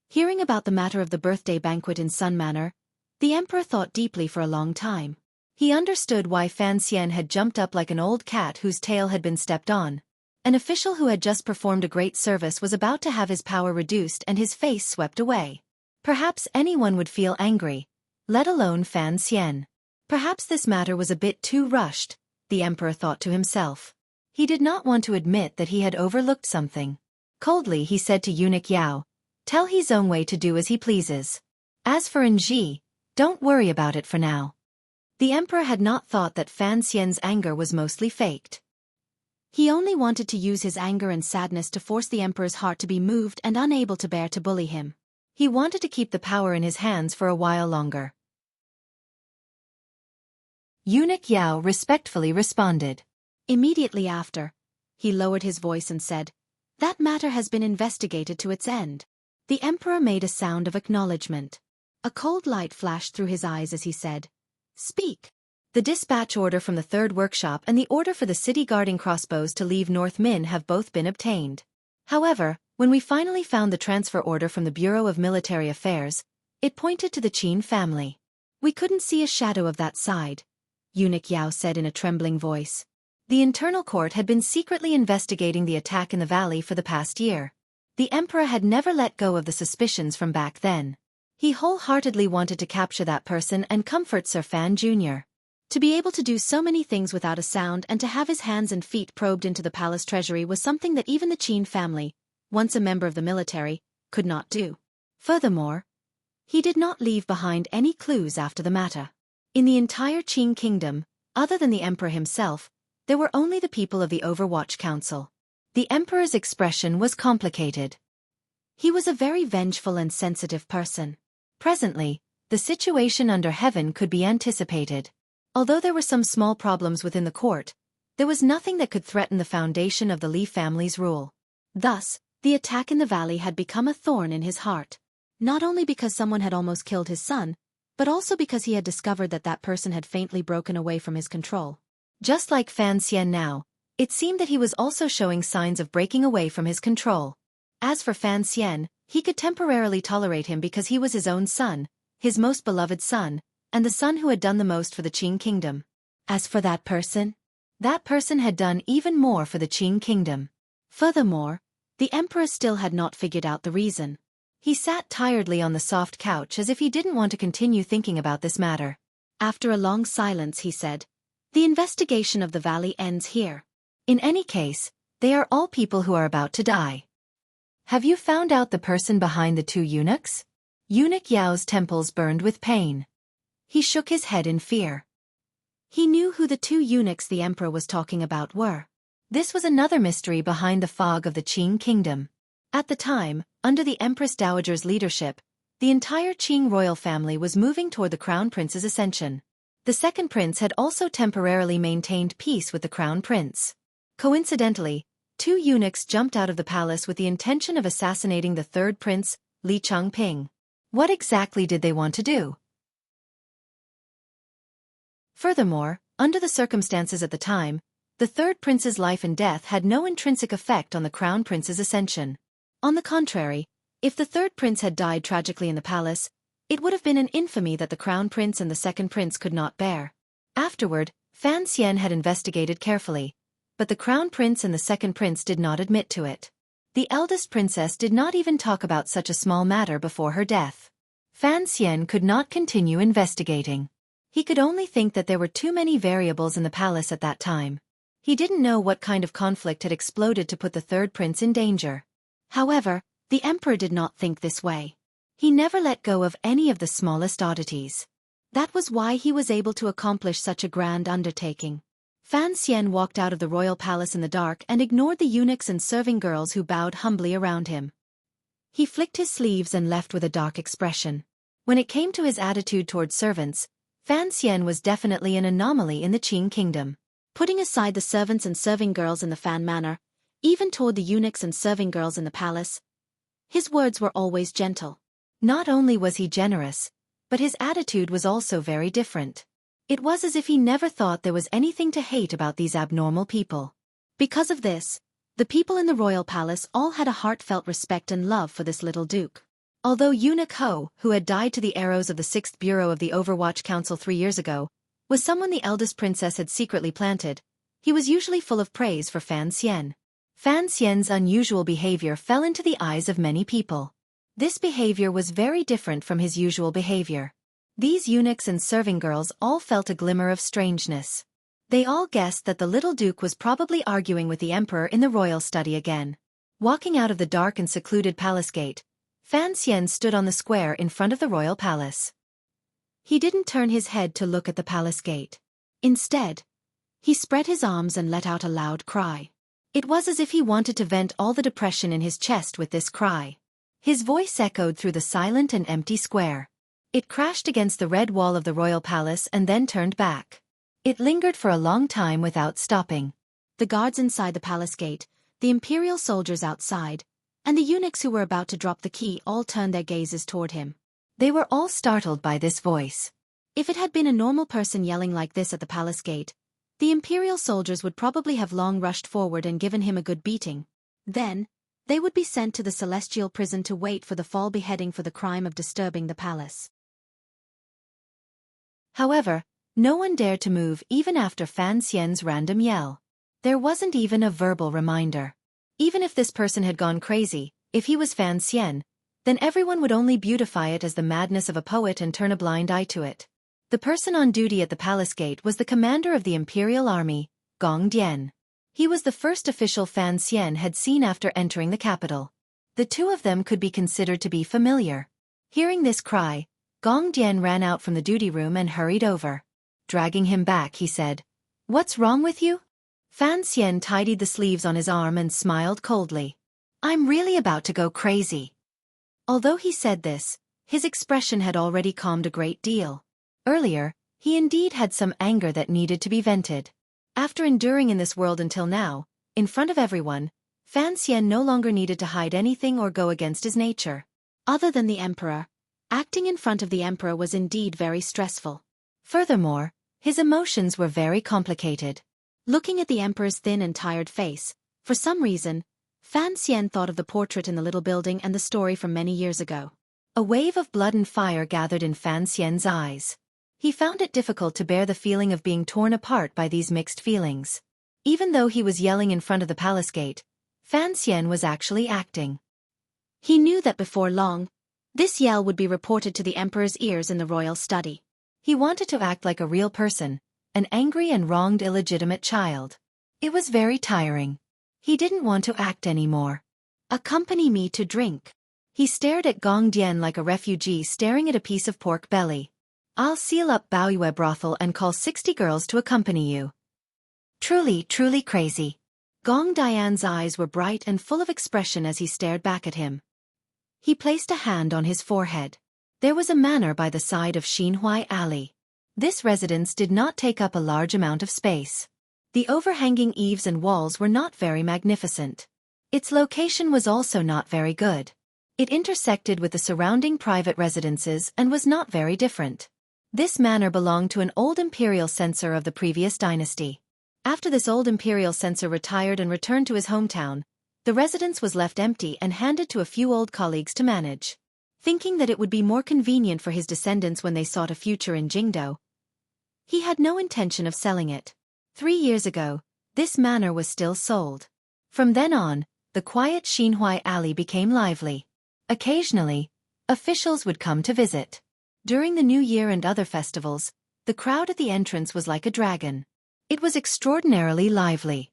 Hearing about the matter of the birthday banquet in Sun Manor, the emperor thought deeply for a long time. He understood why Fan Xian had jumped up like an old cat whose tail had been stepped on. An official who had just performed a great service was about to have his power reduced and his face swept away. Perhaps anyone would feel angry, let alone Fan Xian. Perhaps this matter was a bit too rushed, the emperor thought to himself. He did not want to admit that he had overlooked something. Coldly he said to eunuch Yao, "Tell He Zhongwei to do as he pleases. As for Ji, don't worry about it for now." The emperor had not thought that Fan Xian's anger was mostly faked. He only wanted to use his anger and sadness to force the emperor's heart to be moved and unable to bear to bully him. He wanted to keep the power in his hands for a while longer. Eunuch Yao respectfully responded. Immediately after, he lowered his voice and said, "That matter has been investigated to its end." The emperor made a sound of acknowledgement. A cold light flashed through his eyes as he said, "Speak." The dispatch order from the third workshop and the order for the city guarding crossbows to leave North Min have both been obtained. However, when we finally found the transfer order from the Bureau of Military Affairs, it pointed to the Qin family. We couldn't see a shadow of that side. Eunuch Yao said in a trembling voice. The internal court had been secretly investigating the attack in the valley for the past year. The emperor had never let go of the suspicions from back then. He wholeheartedly wanted to capture that person and comfort Sir Fan Jr. To be able to do so many things without a sound and to have his hands and feet probed into the palace treasury was something that even the Qin family, once a member of the military, could not do. Furthermore, he did not leave behind any clues after the matter. In the entire Qin kingdom, other than the emperor himself, there were only the people of the Overwatch Council. The emperor's expression was complicated. He was a very vengeful and sensitive person. Presently, the situation under heaven could be anticipated. Although there were some small problems within the court, there was nothing that could threaten the foundation of the Li family's rule. Thus, the attack in the valley had become a thorn in his heart. Not only because someone had almost killed his son, but also because he had discovered that that person had faintly broken away from his control. Just like Fan Xian now, it seemed that he was also showing signs of breaking away from his control. As for Fan Xian, he could temporarily tolerate him because he was his own son, his most beloved son, and the son who had done the most for the Qin kingdom. As for that person had done even more for the Qin kingdom. Furthermore, the emperor still had not figured out the reason. He sat tiredly on the soft couch as if he didn't want to continue thinking about this matter. After a long silence he said, "The investigation of the valley ends here. In any case, they are all people who are about to die. Have you found out the person behind the two eunuchs?" Eunuch Yao's temples burned with pain. He shook his head in fear. He knew who the two eunuchs the emperor was talking about were. This was another mystery behind the fog of the Qin kingdom. At the time, under the Empress Dowager's leadership, the entire Qing royal family was moving toward the crown prince's ascension. The second prince had also temporarily maintained peace with the crown prince. Coincidentally, two eunuchs jumped out of the palace with the intention of assassinating the third prince, Li Changping. What exactly did they want to do? Furthermore, under the circumstances at the time, the third prince's life and death had no intrinsic effect on the crown prince's ascension. On the contrary, if the third prince had died tragically in the palace, it would have been an infamy that the crown prince and the second prince could not bear. Afterward, Fan Xian had investigated carefully, but the crown prince and the second prince did not admit to it. The eldest princess did not even talk about such a small matter before her death. Fan Xian could not continue investigating. He could only think that there were too many variables in the palace at that time. He didn't know what kind of conflict had exploded to put the third prince in danger. However, the emperor did not think this way. He never let go of any of the smallest oddities. That was why he was able to accomplish such a grand undertaking. Fan Xian walked out of the royal palace in the dark and ignored the eunuchs and serving girls who bowed humbly around him. He flicked his sleeves and left with a dark expression. When it came to his attitude toward servants, Fan Xian was definitely an anomaly in the Qin kingdom. Putting aside the servants and serving girls in the Fan manor, even toward the eunuchs and serving girls in the palace, his words were always gentle. Not only was he generous, but his attitude was also very different. It was as if he never thought there was anything to hate about these abnormal people. Because of this, the people in the royal palace all had a heartfelt respect and love for this little duke. Although Eunuch Ho, who had died to the arrows of the 6th Bureau of the Overwatch Council 3 years ago, was someone the eldest princess had secretly planted, he was usually full of praise for Fan Xian. Fan Xian's unusual behavior fell into the eyes of many people. This behavior was very different from his usual behavior. These eunuchs and serving girls all felt a glimmer of strangeness. They all guessed that the little duke was probably arguing with the emperor in the royal study again. Walking out of the dark and secluded palace gate, Fan Xian stood on the square in front of the royal palace. He didn't turn his head to look at the palace gate. Instead, he spread his arms and let out a loud cry. It was as if he wanted to vent all the depression in his chest with this cry. His voice echoed through the silent and empty square. It crashed against the red wall of the royal palace and then turned back. It lingered for a long time without stopping. The guards inside the palace gate, the imperial soldiers outside, and the eunuchs who were about to drop the key all turned their gazes toward him. They were all startled by this voice. If it had been a normal person yelling like this at the palace gate, the imperial soldiers would probably have long rushed forward and given him a good beating. Then, they would be sent to the celestial prison to wait for the fall beheading for the crime of disturbing the palace. However, No one dared to move even after Fan Xian's random yell. There wasn't even a verbal reminder. Even if this person had gone crazy, if he was Fan Xian, then everyone would only beautify it as the madness of a poet and turn a blind eye to it. The person on duty at the palace gate was the commander of the imperial army, Gong Dian. He was the first official Fan Xian had seen after entering the capital. The two of them could be considered to be familiar. Hearing this cry, Gong Dian ran out from the duty room and hurried over. Dragging him back, he said, "What's wrong with you?" Fan Xian tidied the sleeves on his arm and smiled coldly. "I'm really about to go crazy." Although he said this, his expression had already calmed a great deal. Earlier, he indeed had some anger that needed to be vented. After enduring in this world until now, in front of everyone, Fan Xian no longer needed to hide anything or go against his nature. Other than the emperor, acting in front of the emperor was indeed very stressful. Furthermore, his emotions were very complicated. Looking at the emperor's thin and tired face, for some reason, Fan Xian thought of the portrait in the little building and the story from many years ago. A wave of blood and fire gathered in Fan Xian's eyes. He found it difficult to bear the feeling of being torn apart by these mixed feelings. Even though he was yelling in front of the palace gate, Fan Xian was actually acting. He knew that before long, this yell would be reported to the emperor's ears in the royal study. He wanted to act like a real person, an angry and wronged illegitimate child. It was very tiring. He didn't want to act anymore. "Accompany me to drink." He stared at Gong Dian like a refugee staring at a piece of pork belly. "I'll seal up Baoyue brothel and call 60 girls to accompany you." Truly, truly crazy. Gong Dian's eyes were bright and full of expression as he stared back at him. He placed a hand on his forehead. There was a manor by the side of Xueqi Alley. This residence did not take up a large amount of space. The overhanging eaves and walls were not very magnificent. Its location was also not very good. It intersected with the surrounding private residences and was not very different. This manor belonged to an old imperial censor of the previous dynasty. After this old imperial censor retired and returned to his hometown, the residence was left empty and handed to a few old colleagues to manage. Thinking that it would be more convenient for his descendants when they sought a future in Jingdo, he had no intention of selling it. 3 years ago, this manor was still sold. From then on, the quiet Xueqi Alley became lively. Occasionally, officials would come to visit. During the New Year and other festivals, the crowd at the entrance was like a dragon. It was extraordinarily lively.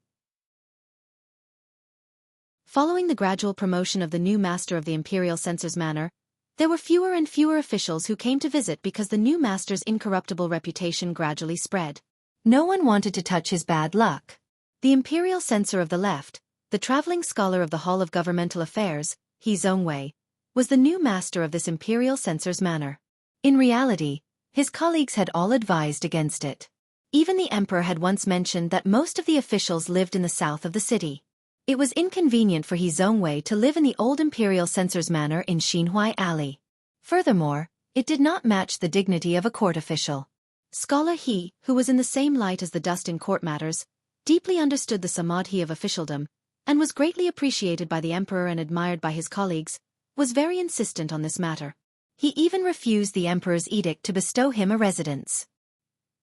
Following the gradual promotion of the new master of the imperial censor's manor, there were fewer and fewer officials who came to visit because the new master's incorruptible reputation gradually spread. No one wanted to touch his bad luck. The imperial censor of the left, the traveling scholar of the Hall of Governmental Affairs, Xueqi, was the new master of this imperial censor's manor. In reality, his colleagues had all advised against it. Even the emperor had once mentioned that most of the officials lived in the south of the city. It was inconvenient for Xueqi to live in the old imperial censor's manor in Xueqi Alley. Furthermore, it did not match the dignity of a court official. Scholar He, who was in the same light as the dust in court matters, deeply understood the samadhi of officialdom, and was greatly appreciated by the emperor and admired by his colleagues, was very insistent on this matter. He even refused the emperor's edict to bestow him a residence.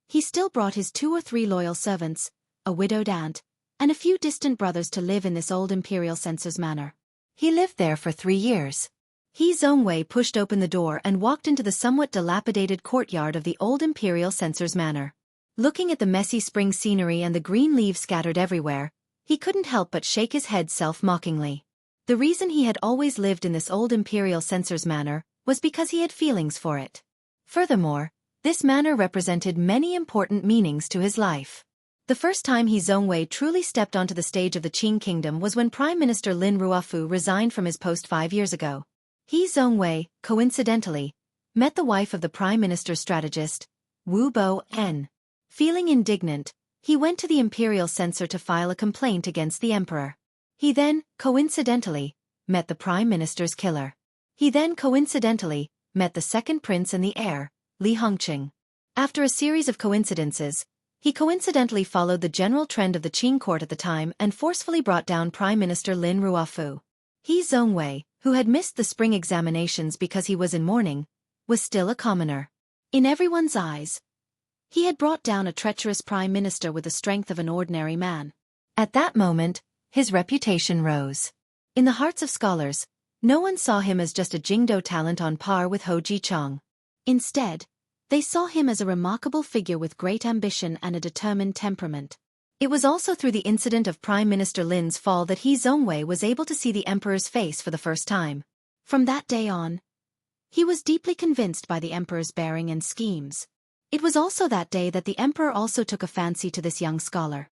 He still brought his 2 or 3 loyal servants, a widowed aunt, and a few distant brothers to live in this old imperial censor's manor. He lived there for 3 years. Xueqi pushed open the door and walked into the somewhat dilapidated courtyard of the old imperial censor's manor. Looking at the messy spring scenery and the green leaves scattered everywhere, he couldn't help but shake his head self-mockingly. The reason he had always lived in this old imperial censor's manor was because he had feelings for it. Furthermore, this manor represented many important meanings to his life. The first time Xueqi truly stepped onto the stage of the Qing kingdom was when Prime Minister Lin Ruofu resigned from his post 5 years ago. Xueqi, coincidentally, met the wife of the Prime Minister's strategist, Wu Bo-en. Feeling indignant, he went to the imperial censor to file a complaint against the emperor. He then, coincidentally, met the Prime Minister's killer. He then coincidentally met the second prince and the heir, Li Hongqing. After a series of coincidences, he coincidentally followed the general trend of the Qing court at the time and forcefully brought down Prime Minister Lin Ruofu. Xueqi, who had missed the spring examinations because he was in mourning, was still a commoner. In everyone's eyes, He had brought down a treacherous prime minister with the strength of an ordinary man. At that moment, his reputation rose. In the hearts of scholars, no one saw him as just a Jingdo talent on par with Ho Ji-chang. Instead, they saw him as a remarkable figure with great ambition and a determined temperament. It was also through the incident of Prime Minister Lin's fall that He Zongwei was able to see the emperor's face for the first time. From that day on, he was deeply convinced by the emperor's bearing and schemes. It was also that day that the emperor also took a fancy to this young scholar.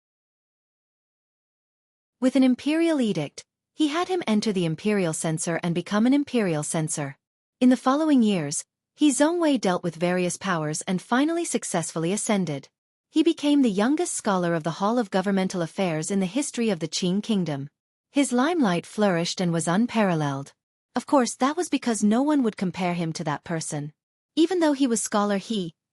With an imperial edict, he had him enter the imperial censor and become an imperial censor. In the following years, He Zongwei dealt with various powers and finally successfully ascended. He became the youngest scholar of the Hall of Governmental Affairs in the history of the Qing Kingdom. His limelight flourished and was unparalleled. Of course, that was because no one would compare him to that person. Even though he was scholar,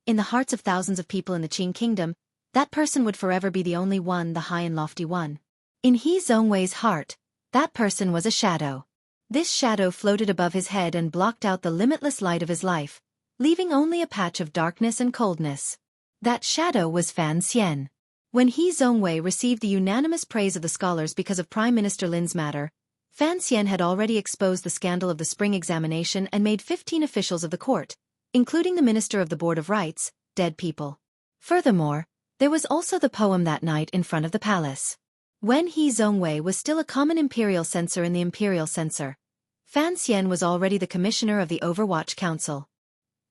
in the hearts of thousands of people in the Qing Kingdom, that person would forever be the only one, the high and lofty one. In He Zongwei's heart, that person was a shadow. This shadow floated above his head and blocked out the limitless light of his life, leaving only a patch of darkness and coldness. That shadow was Fan Xian. When He Zongwei received the unanimous praise of the scholars because of Prime Minister Lin's matter, Fan Xian had already exposed the scandal of the spring examination and made 15 officials of the court, including the Minister of the Board of Rights, dead people. Furthermore, there was also the poem that night in front of the palace. When He Zongwei was still a common imperial censor in the imperial censor, Fan Xian was already the commissioner of the Overwatch Council.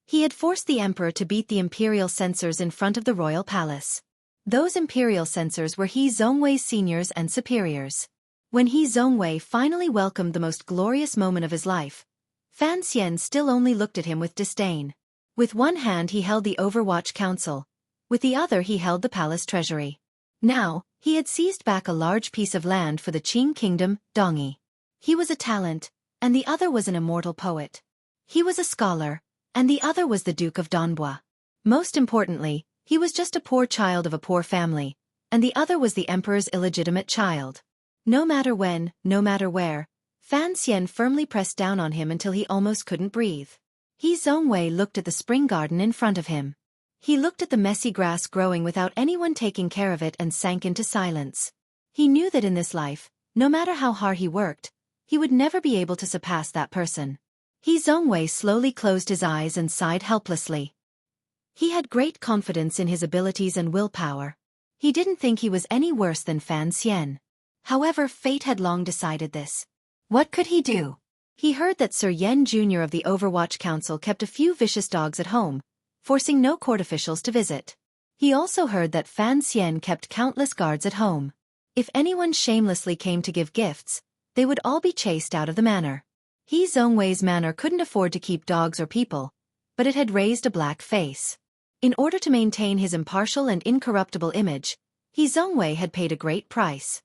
He had forced the emperor to beat the imperial censors in front of the royal palace. Those imperial censors were He Zongwei's seniors and superiors. When He Zongwei finally welcomed the most glorious moment of his life, Fan Xian still only looked at him with disdain. With one hand he held the Overwatch Council, with the other he held the palace treasury. Now, he had seized back a large piece of land for the Qing Kingdom, Dongyi. He was a talent, and the other was an immortal poet. He was a scholar, and the other was the Duke of Donbua. Most importantly, he was just a poor child of a poor family, and the other was the emperor's illegitimate child. No matter when, no matter where, Fan Xian firmly pressed down on him until he almost couldn't breathe. He Zongwei looked at the spring garden in front of him. He looked at the messy grass growing without anyone taking care of it and sank into silence. He knew that in this life, no matter how hard he worked, he would never be able to surpass that person. He Zongwei slowly closed his eyes and sighed helplessly. He had great confidence in his abilities and willpower. He didn't think he was any worse than Fan Xian. However, fate had long decided this. What could he do? He heard that Sir Yen Jr. of the Overwatch Council kept a few vicious dogs at home, forcing no court officials to visit. He also heard that Fan Xian kept countless guards at home. If anyone shamelessly came to give gifts, they would all be chased out of the manor. He Zongwei's manor couldn't afford to keep dogs or people, but it had raised a black face. In order to maintain his impartial and incorruptible image, He Zongwei had paid a great price.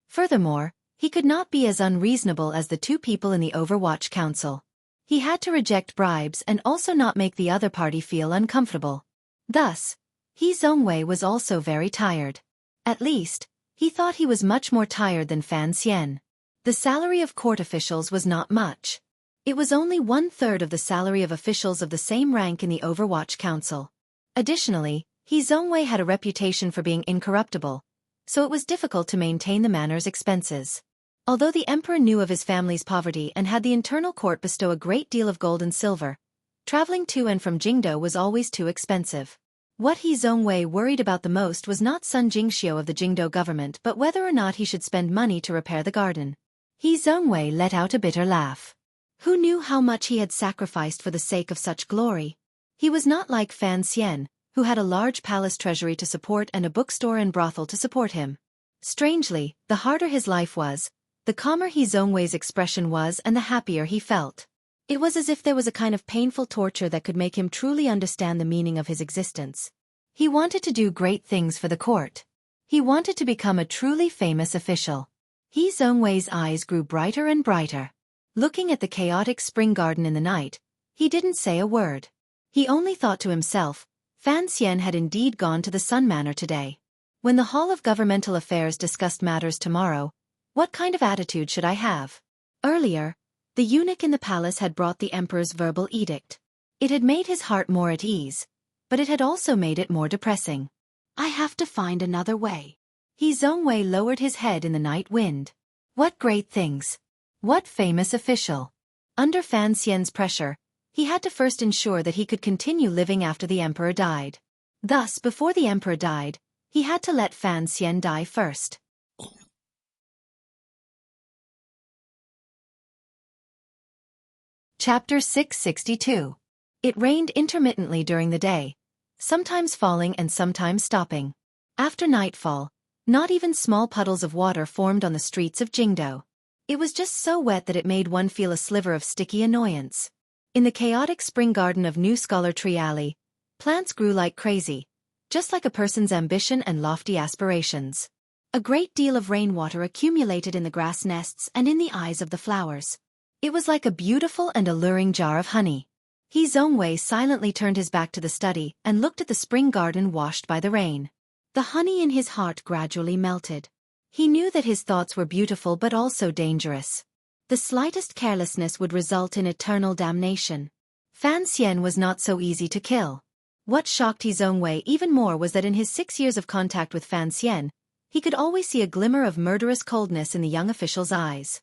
Furthermore, he could not be as unreasonable as the two people in the Overwatch Council. He had to reject bribes and also not make the other party feel uncomfortable. Thus, He Zongwei was also very tired. At least, he thought he was much more tired than Fan Xian. The salary of court officials was not much. It was only 1/3 of the salary of officials of the same rank in the Overwatch Council. Additionally, He Zongwei had a reputation for being incorruptible, so it was difficult to maintain the manor's expenses. Although the emperor knew of his family's poverty and had the internal court bestow a great deal of gold and silver, traveling to and from Jingdo was always too expensive. What He Zongwei worried about the most was not Sun Jingxiu of the Jingdo government but whether or not he should spend money to repair the garden. He Zongwei let out a bitter laugh. Who knew how much he had sacrificed for the sake of such glory? He was not like Fan Xian, who had a large palace treasury to support and a bookstore and brothel to support him. Strangely, the harder his life was, the calmer He Zongwei's expression was and the happier he felt. It was as if there was a kind of painful torture that could make him truly understand the meaning of his existence. He wanted to do great things for the court. He wanted to become a truly famous official. He Zongwei's eyes grew brighter and brighter. Looking at the chaotic spring garden in the night, he didn't say a word. He only thought to himself, Fan Xian had indeed gone to the Sun Manor today. When the Hall of Governmental Affairs discussed matters tomorrow, what kind of attitude should I have? Earlier, the eunuch in the palace had brought the emperor's verbal edict. It had made his heart more at ease, but it had also made it more depressing. I have to find another way. Zhongwei lowered his head in the night wind. What great things! What famous official! Under Fan Xian's pressure, he had to first ensure that he could continue living after the emperor died. Thus, before the emperor died, he had to let Fan Xian die first. Chapter 662. It rained intermittently during the day, sometimes falling and sometimes stopping. After nightfall, not even small puddles of water formed on the streets of Jingdo. It was just so wet that it made one feel a sliver of sticky annoyance. In the chaotic spring garden of New Scholar Tree Alley, plants grew like crazy, just like a person's ambition and lofty aspirations. A great deal of rainwater accumulated in the grass nests and in the eyes of the flowers. It was like a beautiful and alluring jar of honey. Zhongwei silently turned his back to the study and looked at the spring garden washed by the rain. The honey in his heart gradually melted. He knew that his thoughts were beautiful but also dangerous. The slightest carelessness would result in eternal damnation. Fan Xian was not so easy to kill. What shocked Zhongwei even more was that in his 6 years of contact with Fan Xian, he could always see a glimmer of murderous coldness in the young official's eyes.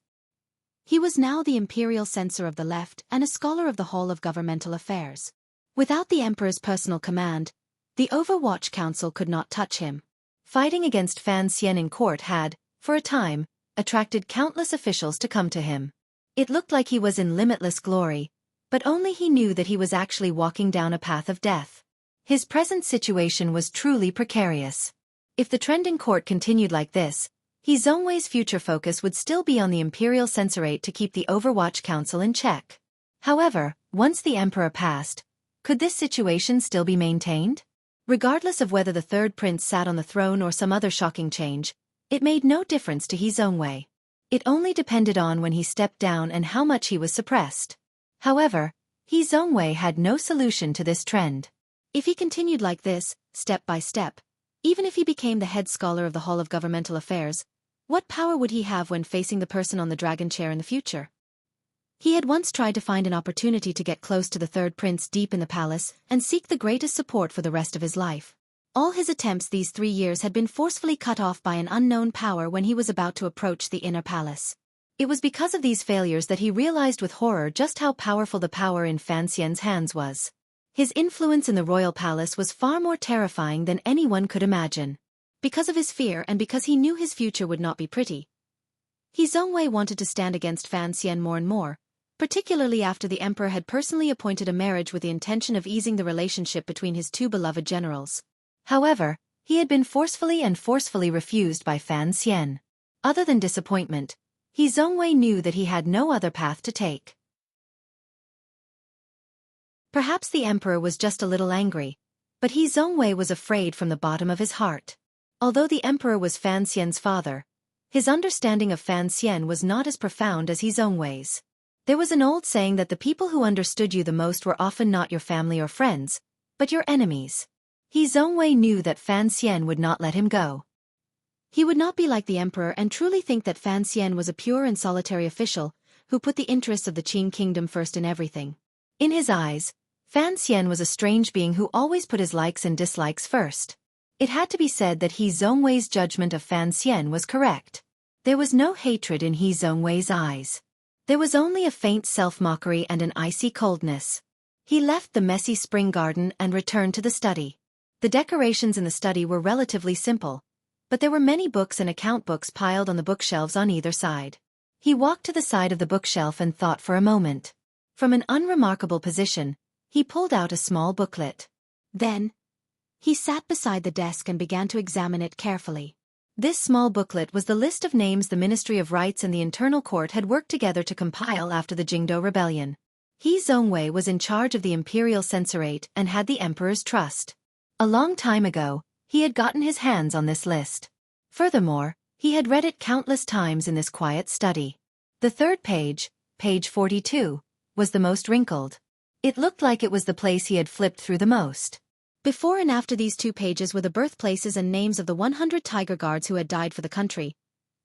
He was now the imperial censor of the left and a scholar of the Hall of Governmental Affairs. Without the emperor's personal command, the Overwatch Council could not touch him. Fighting against Fan Xian in court had, for a time, attracted countless officials to come to him. It looked like he was in limitless glory, but only he knew that he was actually walking down a path of death. His present situation was truly precarious. If the trend in court continued like this, Zhongwei's future focus would still be on the imperial censorate to keep the Overwatch Council in check. However, once the emperor passed, could this situation still be maintained? Regardless of whether the third prince sat on the throne or some other shocking change, it made no difference to Zhongwei. It only depended on when he stepped down and how much he was suppressed. However, Zhongwei had no solution to this trend. If he continued like this, step by step, even if he became the head scholar of the Hall of Governmental Affairs, what power would he have when facing the person on the dragon chair in the future? He had once tried to find an opportunity to get close to the third prince deep in the palace and seek the greatest support for the rest of his life. All his attempts these 3 years had been forcefully cut off by an unknown power when he was about to approach the inner palace. It was because of these failures that he realized with horror just how powerful the power in Fan Xian's hands was. His influence in the royal palace was far more terrifying than anyone could imagine. Because of his fear and because he knew his future would not be pretty, Zhongwei wanted to stand against Fan Xian more and more, particularly after the emperor had personally appointed a marriage with the intention of easing the relationship between his two beloved generals. However, he had been forcefully refused by Fan Xian. Other than disappointment, Zhongwei knew that he had no other path to take. Perhaps the emperor was just a little angry, but Zhongwei was afraid from the bottom of his heart. Although the emperor was Fan Xian's father, his understanding of Fan Xian was not as profound as Zhongwei's. There was an old saying that the people who understood you the most were often not your family or friends, but your enemies. Zhongwei knew that Fan Xian would not let him go. He would not be like the emperor and truly think that Fan Xian was a pure and solitary official, who put the interests of the Qing kingdom first in everything. In his eyes, Fan Xian was a strange being who always put his likes and dislikes first. It had to be said that Zhongwei's judgment of Fan Xian was correct. There was no hatred in Zhongwei's eyes. There was only a faint self-mockery and an icy coldness. He left the messy spring garden and returned to the study. The decorations in the study were relatively simple, but there were many books and account books piled on the bookshelves on either side. He walked to the side of the bookshelf and thought for a moment. From an unremarkable position, he pulled out a small booklet. Then, he sat beside the desk and began to examine it carefully. This small booklet was the list of names the Ministry of Rights and the Internal Court had worked together to compile after the Jingdo Rebellion. Zhongwei was in charge of the imperial censorate and had the emperor's trust. A long time ago, he had gotten his hands on this list. Furthermore, he had read it countless times in this quiet study. The third page, page 42, was the most wrinkled. It looked like it was the place he had flipped through the most. Before and after these 2 pages were the birthplaces and names of the 100 Tiger Guards who had died for the country,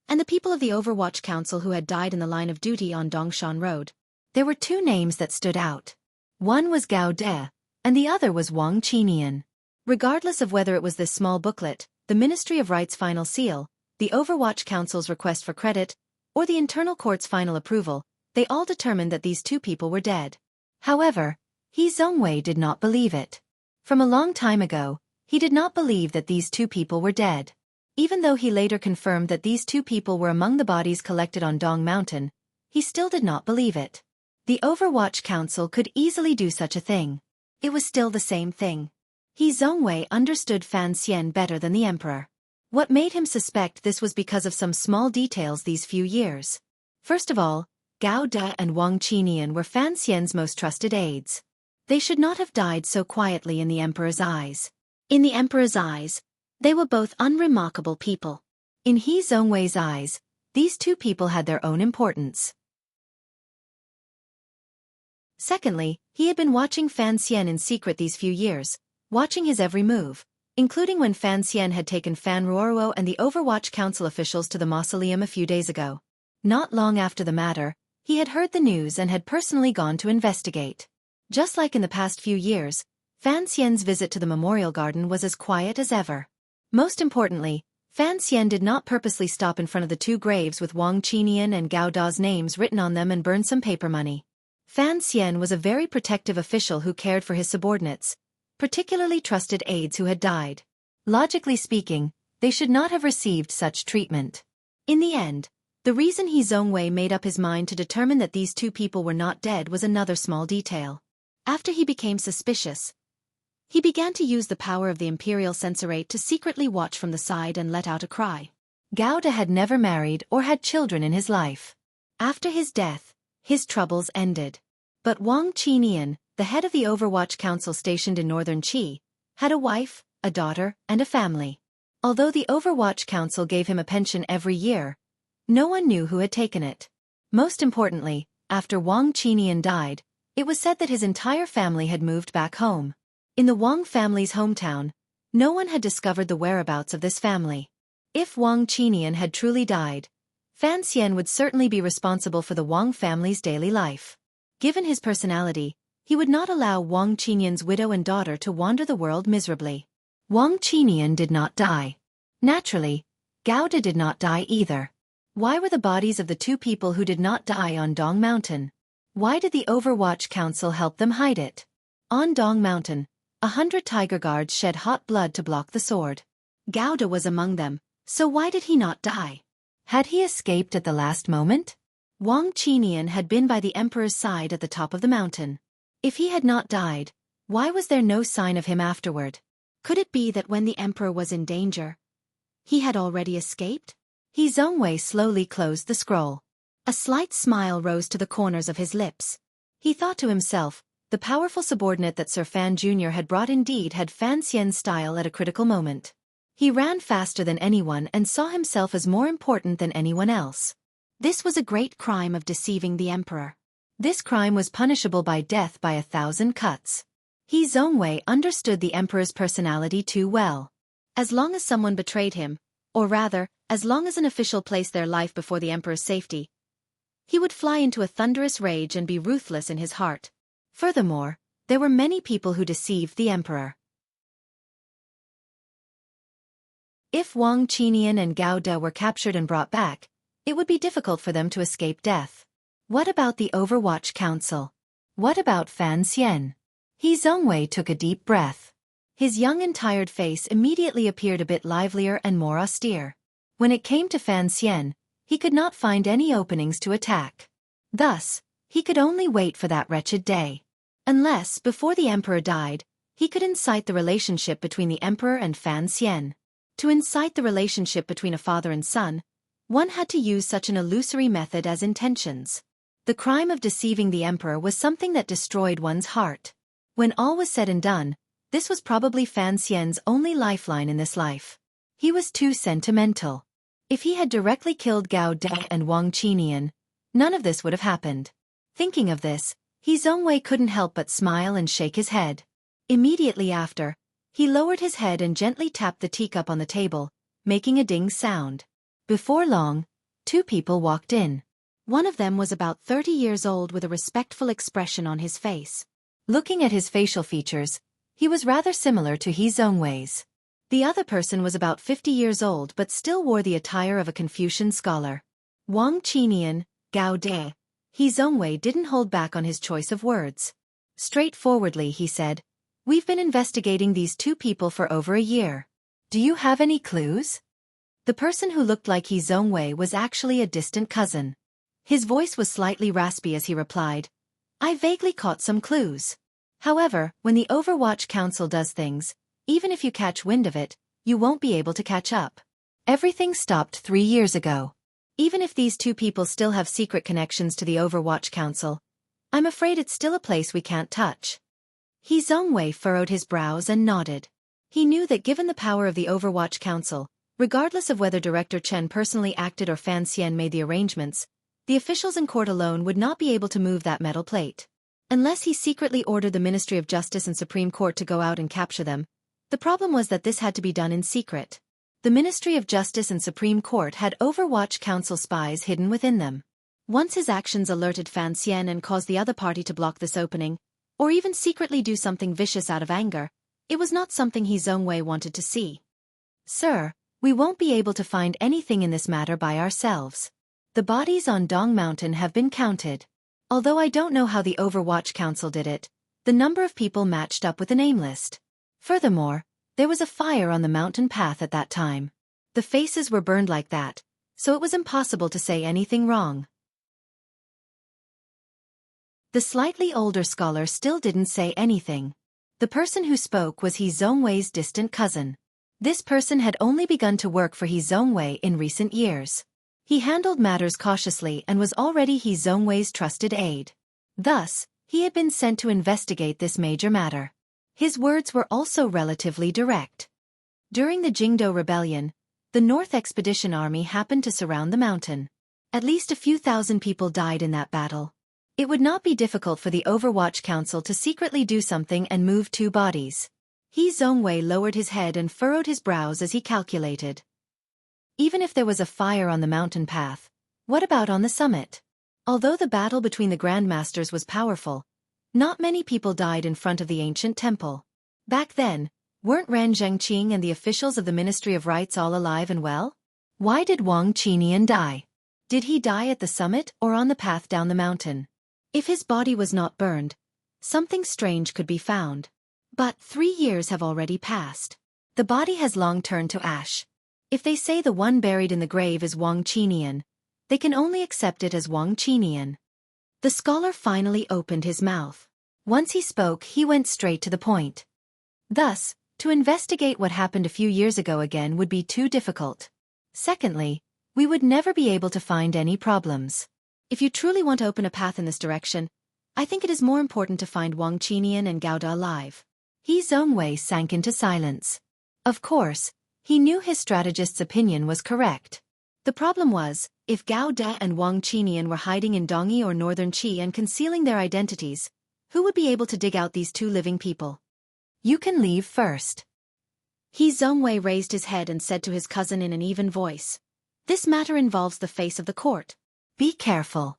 and the people of the Overwatch Council who had died in the line of duty on Dongshan Road. There were 2 names that stood out. One was Gao De, and the other was Wang Qinian. Regardless of whether it was this small booklet, the Ministry of Right's final seal, the Overwatch Council's request for credit, or the internal court's final approval, they all determined that these two people were dead. However, He Zongwei did not believe it. From a long time ago, he did not believe that these two people were dead. Even though he later confirmed that these two people were among the bodies collected on Dong Mountain, he still did not believe it. The Overwatch Council could easily do such a thing. It was still the same thing. He Zongwei understood Fan Xian better than the emperor. What made him suspect this was because of some small details these few years. First of all, Gao De and Wang Qinian were Fan Xian's most trusted aides. They should not have died so quietly in the emperor's eyes. In the emperor's eyes, they were both unremarkable people. In He Zongwei's eyes, these two people had their own importance. Secondly, he had been watching Fan Xian in secret these few years, watching his every move, including when Fan Xian had taken Fan Ruoruo and the Overwatch Council officials to the mausoleum a few days ago. Not long after the matter, he had heard the news and had personally gone to investigate. Just like in the past few years, Fan Xian's visit to the memorial garden was as quiet as ever. Most importantly, Fan Xian did not purposely stop in front of the two graves with Wang Qinian and Gao Da's names written on them and burn some paper money. Fan Xian was a very protective official who cared for his subordinates, particularly trusted aides who had died. Logically speaking, they should not have received such treatment. In the end, the reason He Zongwei made up his mind to determine that these two people were not dead was another small detail. After he became suspicious, he began to use the power of the imperial censorate to secretly watch from the side and let out a cry. Gao De had never married or had children in his life. After his death, his troubles ended. But Wang Qinian, the head of the Overwatch Council stationed in northern Qi, had a wife, a daughter, and a family. Although the Overwatch Council gave him a pension every year, no one knew who had taken it. Most importantly, after Wang Qinian died, it was said that his entire family had moved back home. In the Wang family's hometown, no one had discovered the whereabouts of this family. If Wang Qinian had truly died, Fan Xian would certainly be responsible for the Wang family's daily life. Given his personality, he would not allow Wang Qinian's widow and daughter to wander the world miserably. Wang Qinian did not die. Naturally, Gao De did not die either. Why were the bodies of the two people who did not die on Dong Mountain? Why did the Overwatch Council help them hide it? On Dong Mountain, 100 tiger guards shed hot blood to block the sword. Gao De was among them, so why did he not die? Had he escaped at the last moment? Wang Qinian had been by the emperor's side at the top of the mountain. If he had not died, why was there no sign of him afterward? Could it be that when the emperor was in danger, he had already escaped? He Zongwei slowly closed the scroll. A slight smile rose to the corners of his lips. He thought to himself, the powerful subordinate that Sir Fan Jr. had brought indeed had Fan Xian's style at a critical moment. He ran faster than anyone and saw himself as more important than anyone else. This was a great crime of deceiving the emperor. This crime was punishable by death by 1,000 cuts. He Zongwei understood the emperor's personality too well. As long as someone betrayed him, or rather, as long as an official placed their life before the emperor's safety, he would fly into a thunderous rage and be ruthless in his heart. Furthermore, there were many people who deceived the emperor. If Wang Qinian and Gao De were captured and brought back, it would be difficult for them to escape death. What about the Overwatch Council? What about Fan Xian? He Zongwei took a deep breath. His young and tired face immediately appeared a bit livelier and more austere. When it came to Fan Xian, he could not find any openings to attack. Thus, he could only wait for that wretched day. Unless, before the emperor died, he could incite the relationship between the emperor and Fan Xian. To incite the relationship between a father and son, one had to use such an illusory method as intentions. The crime of deceiving the emperor was something that destroyed one's heart. When all was said and done, this was probably Fan Xian's only lifeline in this life. He was too sentimental. If he had directly killed Gao De and Wang Qinian, none of this would have happened. Thinking of this, He Zongwei couldn't help but smile and shake his head. Immediately after, he lowered his head and gently tapped the teacup on the table, making a ding sound. Before long, two people walked in. One of them was about 30 years old with a respectful expression on his face. Looking at his facial features, he was rather similar to He Zongwei's. The other person was about 50 years old but still wore the attire of a Confucian scholar. Wang Qinian, Gao De. He Zongwei didn't hold back on his choice of words. Straightforwardly he said, "We've been investigating these two people for over a year. Do you have any clues?" The person who looked like He Zongwei was actually a distant cousin. His voice was slightly raspy as he replied, "I vaguely caught some clues. However, when the Overwatch Council does things, even if you catch wind of it, you won't be able to catch up. Everything stopped 3 years ago. Even if these two people still have secret connections to the Overwatch Council, I'm afraid it's still a place we can't touch." He Zongwei furrowed his brows and nodded. He knew that given the power of the Overwatch Council, regardless of whether Director Chen personally acted or Fan Xian made the arrangements, the officials in court alone would not be able to move that metal plate. Unless he secretly ordered the Ministry of Justice and Supreme Court to go out and capture them. The problem was that this had to be done in secret. The Ministry of Justice and Supreme Court had Overwatch Council spies hidden within them. Once his actions alerted Fan Xian and caused the other party to block this opening, or even secretly do something vicious out of anger, it was not something He Zongwei wanted to see. "Sir, we won't be able to find anything in this matter by ourselves. The bodies on Dong Mountain have been counted. Although I don't know how the Overwatch Council did it, the number of people matched up with the name list. Furthermore, there was a fire on the mountain path at that time. The faces were burned like that, so it was impossible to say anything wrong." The slightly older scholar still didn't say anything. The person who spoke was He Zongwei's distant cousin. This person had only begun to work for He Zongwei in recent years. He handled matters cautiously and was already He Zongwei's trusted aide. Thus, he had been sent to investigate this major matter. His words were also relatively direct. During the Jingdo Rebellion, the North Expedition Army happened to surround the mountain. At least a few thousand people died in that battle. It would not be difficult for the Overwatch Council to secretly do something and move two bodies. He Zongwei lowered his head and furrowed his brows as he calculated. Even if there was a fire on the mountain path, what about on the summit? Although the battle between the Grandmasters was powerful, not many people died in front of the ancient temple. Back then, weren't Ran Zhengqing and the officials of the Ministry of Rites all alive and well? Why did Wang Qinian die? Did he die at the summit or on the path down the mountain? If his body was not burned, something strange could be found. But 3 years have already passed. The body has long turned to ash. If they say the one buried in the grave is Wang Qinian, they can only accept it as Wang Qinian. The scholar finally opened his mouth. Once he spoke, he went straight to the point. Thus, to investigate what happened a few years ago again would be too difficult. Secondly, we would never be able to find any problems. If you truly want to open a path in this direction, I think it is more important to find Wang Qinian and Gao De alive. He Zongwei sank into silence. Of course, he knew his strategist's opinion was correct. The problem was, if Gao De and Wang Qinian were hiding in Dongyi or Northern Qi and concealing their identities, who would be able to dig out these two living people? "You can leave first." He Zongwei raised his head and said to his cousin in an even voice, "This matter involves the face of the court. Be careful."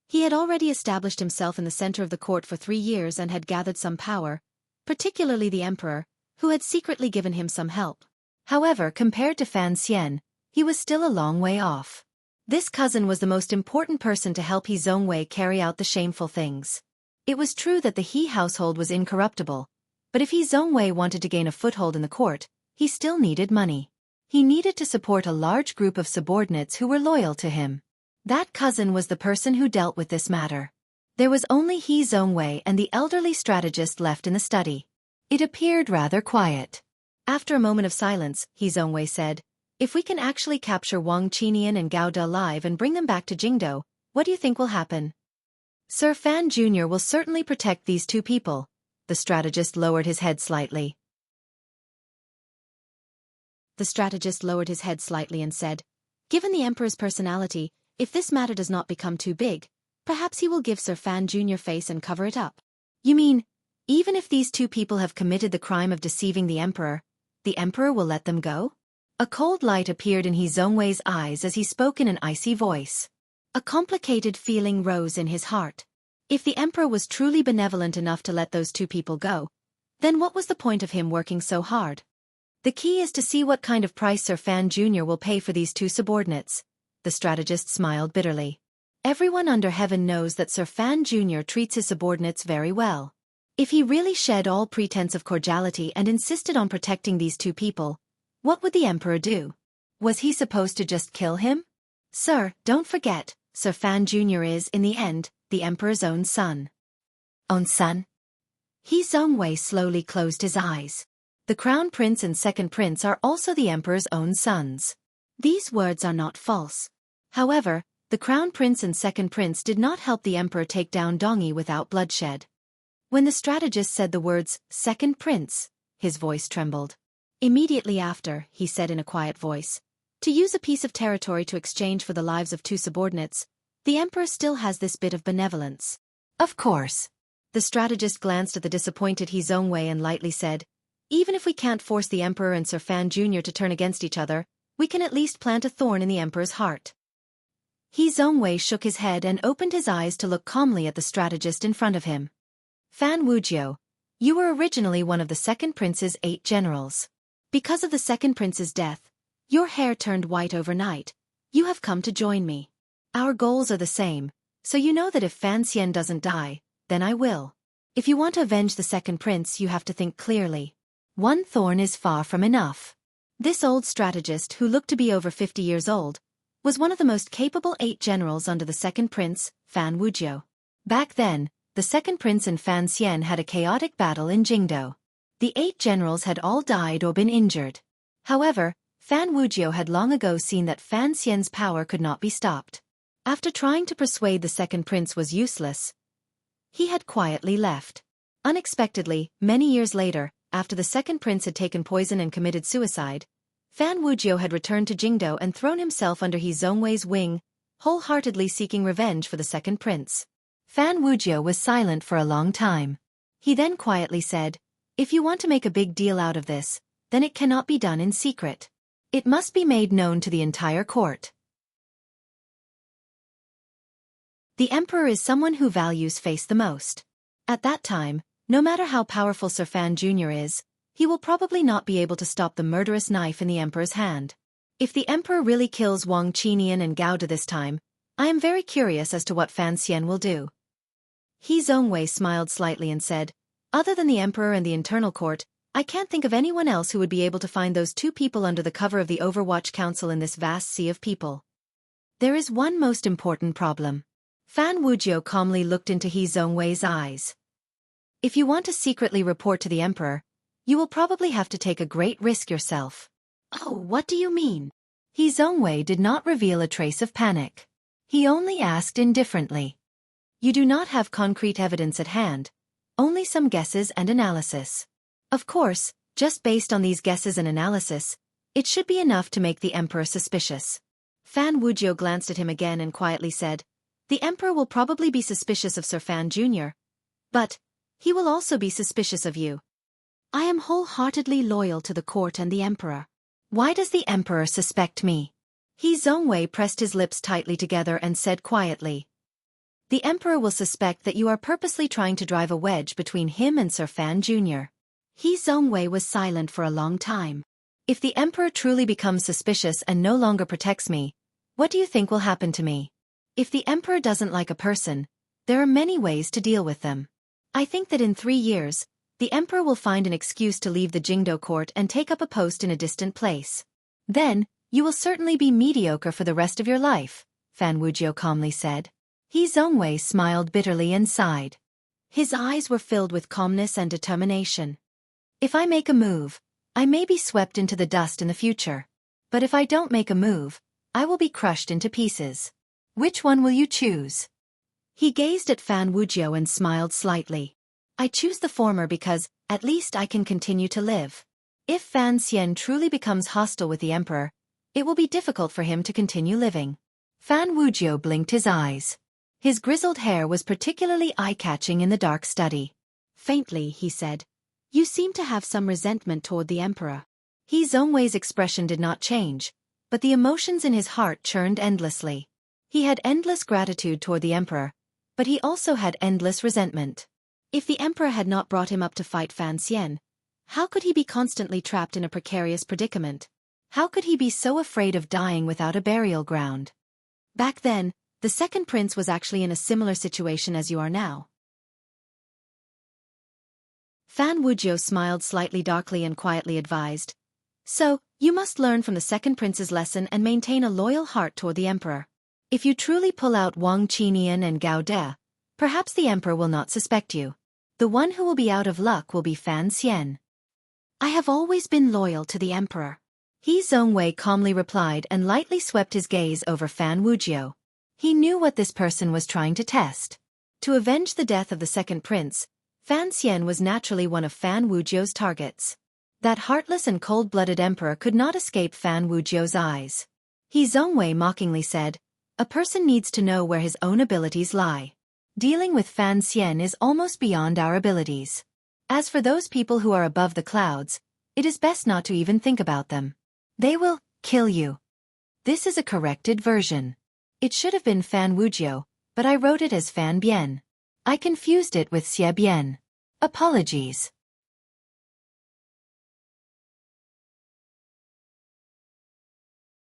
He had already established himself in the center of the court for 3 years and had gathered some power, particularly the emperor, who had secretly given him some help. However, compared to Fan Xian, he was still a long way off. This cousin was the most important person to help He Zongwei carry out the shameful things. It was true that the He household was incorruptible, but if He Zongwei wanted to gain a foothold in the court, he still needed money. He needed to support a large group of subordinates who were loyal to him. That cousin was the person who dealt with this matter. There was only He Zongwei and the elderly strategist left in the study. It appeared rather quiet. After a moment of silence, He Zongwei said, "If we can actually capture Wang Qinian and Gao De alive and bring them back to Jingdo, what do you think will happen?" "Sir Fan Jr. will certainly protect these two people." The strategist lowered his head slightly. The strategist lowered his head slightly and said, "Given the Emperor's personality, if this matter does not become too big, perhaps he will give Sir Fan Jr. face and cover it up." "You mean, even if these two people have committed the crime of deceiving the Emperor will let them go?" A cold light appeared in He Zongwei's eyes as he spoke in an icy voice. A complicated feeling rose in his heart. If the emperor was truly benevolent enough to let those two people go, then what was the point of him working so hard? The key is to see what kind of price Sir Fan Jr. will pay for these two subordinates. The strategist smiled bitterly. Everyone under heaven knows that Sir Fan Jr. treats his subordinates very well. If he really shed all pretense of cordiality and insisted on protecting these two people, what would the emperor do? Was he supposed to just kill him? Sir, don't forget, Sir Fan Jr. is, in the end, the emperor's own son. Own son? He Zhongwei slowly closed his eyes. The crown prince and second prince are also the emperor's own sons. These words are not false. However, the crown prince and second prince did not help the emperor take down Dongyi without bloodshed. When the strategist said the words, second prince, his voice trembled. Immediately after, he said in a quiet voice, to use a piece of territory to exchange for the lives of two subordinates, the emperor still has this bit of benevolence. Of course. The strategist glanced at the disappointed He Zhongwei and lightly said, even if we can't force the emperor and Sir Fan Jr. to turn against each other, we can at least plant a thorn in the emperor's heart. He Zhongwei shook his head and opened his eyes to look calmly at the strategist in front of him. Fan Wujiu, you were originally one of the second prince's 8 generals. Because of the second prince's death, your hair turned white overnight. You have come to join me. Our goals are the same, so you know that if Fan Xian doesn't die, then I will. If you want to avenge the second prince, you have to think clearly. One thorn is far from enough. This old strategist, who looked to be over 50 years old, was one of the most capable 8 generals under the second prince, Fan Wujiu. Back then, the second prince and Fan Xian had a chaotic battle in Jingdo. The 8 generals had all died or been injured. However, Fan Wujiu had long ago seen that Fan Xian's power could not be stopped. After trying to persuade the second prince was useless, he had quietly left. Unexpectedly, many years later, after the second prince had taken poison and committed suicide, Fan Wujiu had returned to Jingdo and thrown himself under He Zhongwei's wing, wholeheartedly seeking revenge for the second prince. Fan Wujiu was silent for a long time. He then quietly said, if you want to make a big deal out of this, then it cannot be done in secret. It must be made known to the entire court. The emperor is someone who values face the most. At that time, no matter how powerful Sir Fan Jr. is, he will probably not be able to stop the murderous knife in the emperor's hand. If the emperor really kills Wang Qinian and Gao Du this time, I am very curious as to what Fan Xian will do. He Zhongwei smiled slightly and said, other than the emperor and the internal court, I can't think of anyone else who would be able to find those two people under the cover of the Overwatch Council in this vast sea of people. There is one most important problem. Fan Wujiu calmly looked into He Zhongwei's eyes. If you want to secretly report to the emperor, you will probably have to take a great risk yourself. Oh, what do you mean? He Zhongwei did not reveal a trace of panic. He only asked indifferently. You do not have concrete evidence at hand, only some guesses and analysis. Of course, just based on these guesses and analysis, it should be enough to make the emperor suspicious. Fan Wujiu glanced at him again and quietly said, the emperor will probably be suspicious of Sir Fan Jr., but he will also be suspicious of you. I am wholeheartedly loyal to the court and the emperor. Why does the emperor suspect me? He Zhongwei pressed his lips tightly together and said quietly. The emperor will suspect that you are purposely trying to drive a wedge between him and Sir Fan Jr. He Zhongwei was silent for a long time. If the emperor truly becomes suspicious and no longer protects me, what do you think will happen to me? If the emperor doesn't like a person, there are many ways to deal with them. I think that in 3 years, the emperor will find an excuse to leave the Jingdo court and take up a post in a distant place. Then, you will certainly be mediocre for the rest of your life, Fan Wujiu calmly said. He Zhongwei smiled bitterly and sighed. His eyes were filled with calmness and determination. If I make a move, I may be swept into the dust in the future. But if I don't make a move, I will be crushed into pieces. Which one will you choose? He gazed at Fan Wujiu and smiled slightly. I choose the former because, at least I can continue to live. If Fan Xian truly becomes hostile with the emperor, it will be difficult for him to continue living. Fan Wujiu blinked his eyes. His grizzled hair was particularly eye-catching in the dark study. Faintly, he said, you seem to have some resentment toward the emperor. He Zhongwei's expression did not change, but the emotions in his heart churned endlessly. He had endless gratitude toward the emperor, but he also had endless resentment. If the emperor had not brought him up to fight Fan Xian, how could he be constantly trapped in a precarious predicament? How could he be so afraid of dying without a burial ground? Back then, the second prince was actually in a similar situation as you are now. Fan Wujiu smiled slightly darkly and quietly advised. So, you must learn from the second prince's lesson and maintain a loyal heart toward the emperor. If you truly pull out Wang Qinian and Gao De, perhaps the emperor will not suspect you. The one who will be out of luck will be Fan Xian. I have always been loyal to the emperor. He Zhongwei calmly replied and lightly swept his gaze over Fan Wujiu. He knew what this person was trying to test. To avenge the death of the second prince, Fan Xian was naturally one of Fan Wujiu's targets. That heartless and cold-blooded emperor could not escape Fan Wujiu's eyes. He Zhongwei mockingly said, "A person needs to know where his own abilities lie. Dealing with Fan Xian is almost beyond our abilities. As for those people who are above the clouds, it is best not to even think about them. They will kill you." This is a corrected version. It should have been Fan Wujiu, but I wrote it as Fan Bian. I confused it with Xie Bian. Apologies.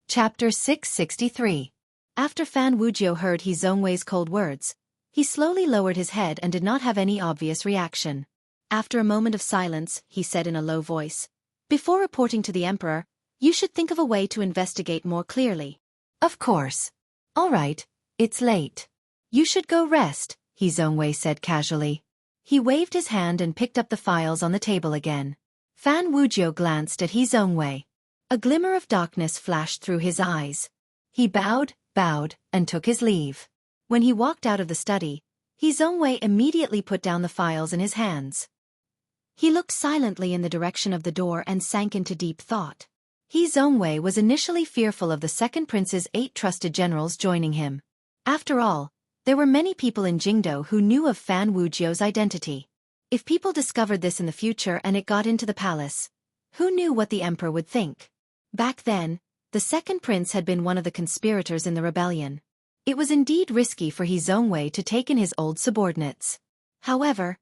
Chapter 663. After Fan Wujiu heard He Zhongwei's cold words, he slowly lowered his head and did not have any obvious reaction. After a moment of silence, he said in a low voice, "Before reporting to the emperor, you should think of a way to investigate more clearly." Of course. All right, it's late. You should go rest, He Zhongwei said casually. He waved his hand and picked up the files on the table again. Fan Wujiu glanced at He Zhongwei. A glimmer of darkness flashed through his eyes. He bowed, and took his leave. When he walked out of the study, He Zhongwei immediately put down the files in his hands. He looked silently in the direction of the door and sank into deep thought. He Zhongwei was initially fearful of the second prince's 8 trusted generals joining him. After all, there were many people in Jingdo who knew of Fan Wujiu's identity. If people discovered this in the future and it got into the palace, who knew what the emperor would think? Back then, the second prince had been one of the conspirators in the rebellion. It was indeed risky for He Zhongwei to take in his old subordinates. However,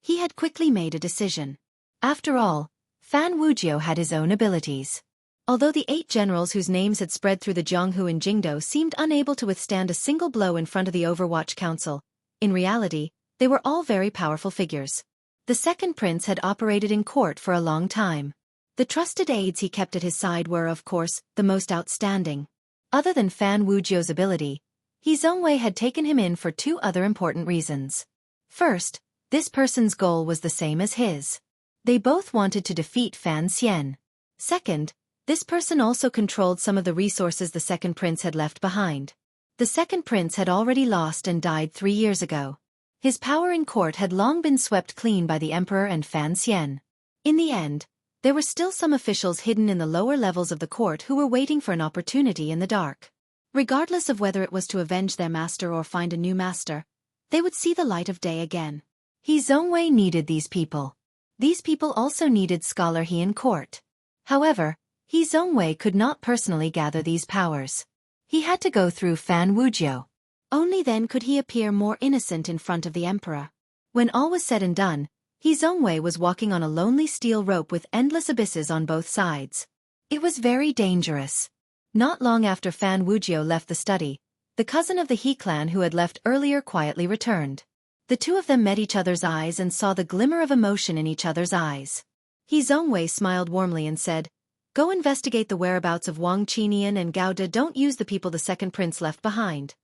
he had quickly made a decision. After all, Fan Wujiu had his own abilities. Although the 8 generals whose names had spread through the Jianghu and Jingdo seemed unable to withstand a single blow in front of the Overwatch Council, in reality, they were all very powerful figures. The second prince had operated in court for a long time. The trusted aides he kept at his side were, of course, the most outstanding. Other than Fan Wujiu's ability, He Zhongwei had taken him in for 2 other important reasons. First, this person's goal was the same as his. They both wanted to defeat Fan Xian. Second, this person also controlled some of the resources the second prince had left behind. The second prince had already lost and died 3 years ago. His power in court had long been swept clean by the emperor and Fan Xian. In the end, there were still some officials hidden in the lower levels of the court who were waiting for an opportunity in the dark. Regardless of whether it was to avenge their master or find a new master, they would see the light of day again. He Zhongwei needed these people. These people also needed Scholar He in court. However, He Zhongwei could not personally gather these powers. He had to go through Fan Wujiu. Only then could he appear more innocent in front of the emperor. When all was said and done, He Zhongwei was walking on a lonely steel rope with endless abysses on both sides. It was very dangerous. Not long after Fan Wujiu left the study, the cousin of the He clan who had left earlier quietly returned. The 2 of them met each other's eyes and saw the glimmer of emotion in each other's eyes. He Zhongwei smiled warmly and said, "Go investigate the whereabouts of Wang Qinian and Gao De. Don't use the people the second prince left behind."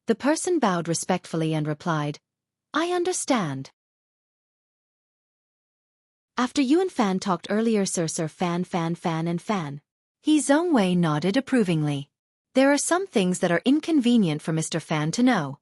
The person bowed respectfully and replied, "I understand." After you and Fan talked earlier, Sir Fan and Fan. He Zhongwei nodded approvingly. There are some things that are inconvenient for Mr. Fan to know.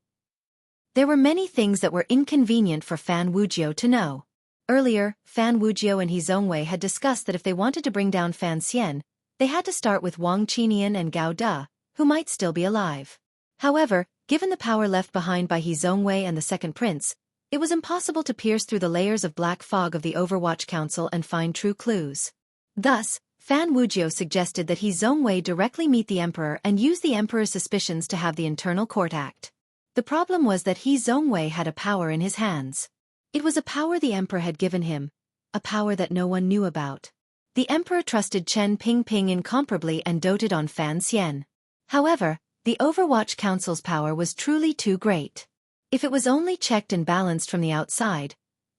There were many things that were inconvenient for Fan Wujiu to know. Earlier, Fan Wujiu and He Zhongwei had discussed that if they wanted to bring down Fan Xian, they had to start with Wang Qinian and Gao De, who might still be alive. However, given the power left behind by He Zhongwei and the second prince, it was impossible to pierce through the layers of black fog of the Overwatch Council and find true clues. Thus, Fan Wujiu suggested that He Zhongwei directly meet the emperor and use the emperor's suspicions to have the internal court act. The problem was that He Zongwei had a power in his hands. It was a power the emperor had given him, a power that no one knew about. The emperor trusted Chen Pingping incomparably and doted on Fan Xian. However, the Overwatch Council's power was truly too great. If it was only checked and balanced from the outside,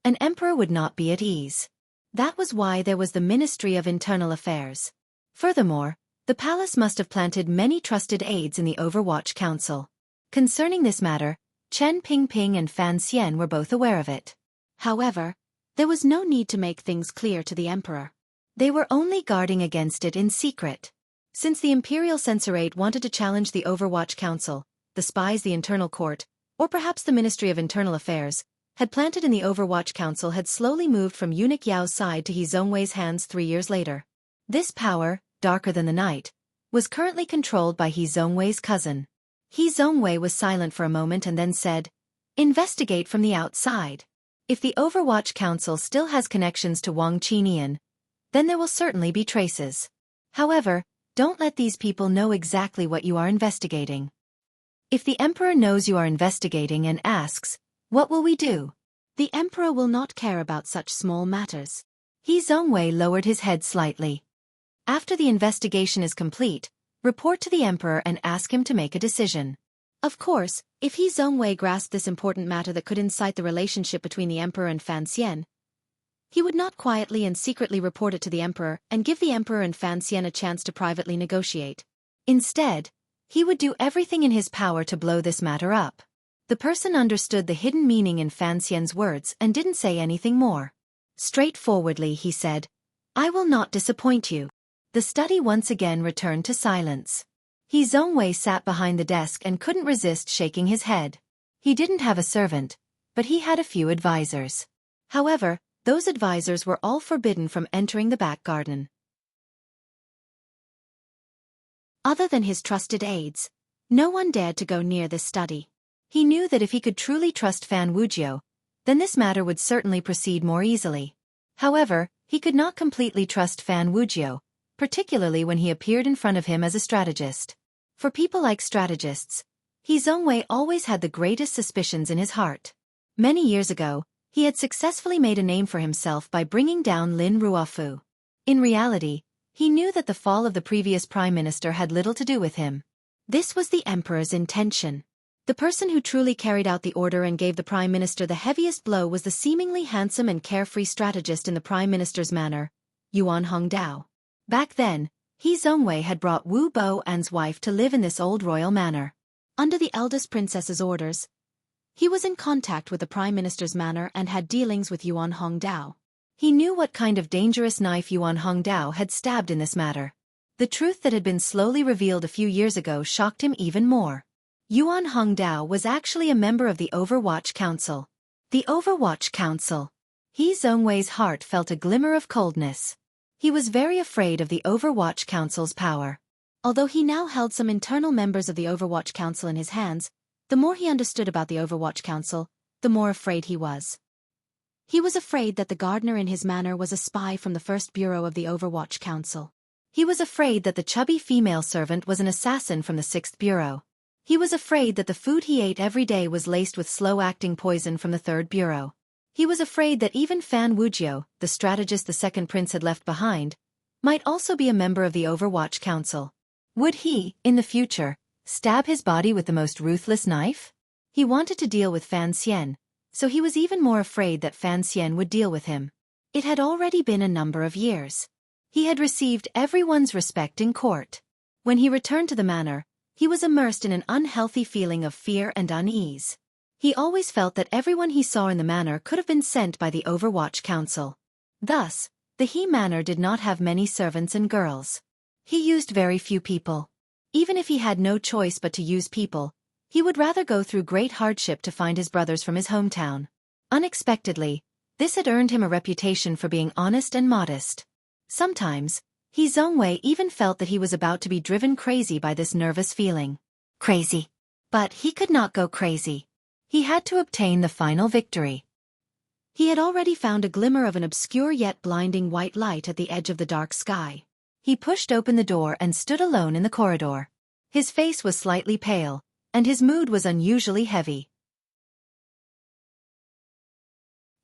an emperor would not be at ease. That was why there was the Ministry of Internal Affairs. Furthermore, the palace must have planted many trusted aides in the Overwatch Council. Concerning this matter, Chen Pingping and Fan Xian were both aware of it. However, there was no need to make things clear to the emperor. They were only guarding against it in secret. Since the Imperial Censorate wanted to challenge the Overwatch Council, the spies, the Internal Court, or perhaps the Ministry of Internal Affairs, had planted in the Overwatch Council had slowly moved from Eunuch Yao's side to He Zongwei's hands 3 years later. This power, darker than the night, was currently controlled by He Zongwei's cousin. He Zongwei was silent for a moment and then said, "Investigate from the outside. If the Overwatch Council still has connections to Wang Qinian, then there will certainly be traces. However, don't let these people know exactly what you are investigating. If the emperor knows you are investigating and asks, 'What will we do?' The emperor will not care about such small matters." He Zongwei lowered his head slightly. "After the investigation is complete, report to the emperor and ask him to make a decision." Of course, if He Zongwei grasped this important matter that could incite the relationship between the emperor and Fan Xian, he would not quietly and secretly report it to the emperor and give the emperor and Fan Xian a chance to privately negotiate. Instead, he would do everything in his power to blow this matter up. The person understood the hidden meaning in Fan Xian's words and didn't say anything more. Straightforwardly he said, "I will not disappoint you." The study once again returned to silence. He Zongwei sat behind the desk and couldn't resist shaking his head. He didn't have a servant, but he had a few advisors. However, those advisors were all forbidden from entering the back garden. Other than his trusted aides, no one dared to go near this study. He knew that if he could truly trust Fan Wujiu, then this matter would certainly proceed more easily. However, he could not completely trust Fan Wujiu, particularly when he appeared in front of him as a strategist. For people like strategists, He Zongwei always had the greatest suspicions in his heart. Many years ago, he had successfully made a name for himself by bringing down Lin Ruofu. In reality, he knew that the fall of the previous prime minister had little to do with him. This was the emperor's intention. The person who truly carried out the order and gave the prime minister the heaviest blow was the seemingly handsome and carefree strategist in the prime minister's manor, Yuan Hongdao. Back then, He Zongwei had brought Wu Boan's wife to live in this old royal manor. Under the eldest princess's orders, he was in contact with the prime minister's manor and had dealings with Yuan Hongdao. He knew what kind of dangerous knife Yuan Hongdao had stabbed in this matter. The truth that had been slowly revealed a few years ago shocked him even more. Yuan Hongdao was actually a member of the Overwatch Council. The Overwatch Council. He Zongwei's heart felt a glimmer of coldness. He was very afraid of the Overwatch Council's power. Although he now held some internal members of the Overwatch Council in his hands, the more he understood about the Overwatch Council, the more afraid he was. He was afraid that the gardener in his manor was a spy from the First Bureau of the Overwatch Council. He was afraid that the chubby female servant was an assassin from the Sixth Bureau. He was afraid that the food he ate every day was laced with slow-acting poison from the Third Bureau. He was afraid that even Fan Wujiu, the strategist the second prince had left behind, might also be a member of the Overwatch Council. Would he, in the future, stab his body with the most ruthless knife? He wanted to deal with Fan Xian, so he was even more afraid that Fan Xian would deal with him. It had already been a number of years. He had received everyone's respect in court. When he returned to the manor, he was immersed in an unhealthy feeling of fear and unease. He always felt that everyone he saw in the manor could have been sent by the Overwatch Council. Thus, the He Manor did not have many servants and girls. He used very few people. Even if he had no choice but to use people, he would rather go through great hardship to find his brothers from his hometown. Unexpectedly, this had earned him a reputation for being honest and modest. Sometimes, He Zongwei even felt that he was about to be driven crazy by this nervous feeling. Crazy. But he could not go crazy. He had to obtain the final victory. He had already found a glimmer of an obscure yet blinding white light at the edge of the dark sky. He pushed open the door and stood alone in the corridor. His face was slightly pale, and his mood was unusually heavy.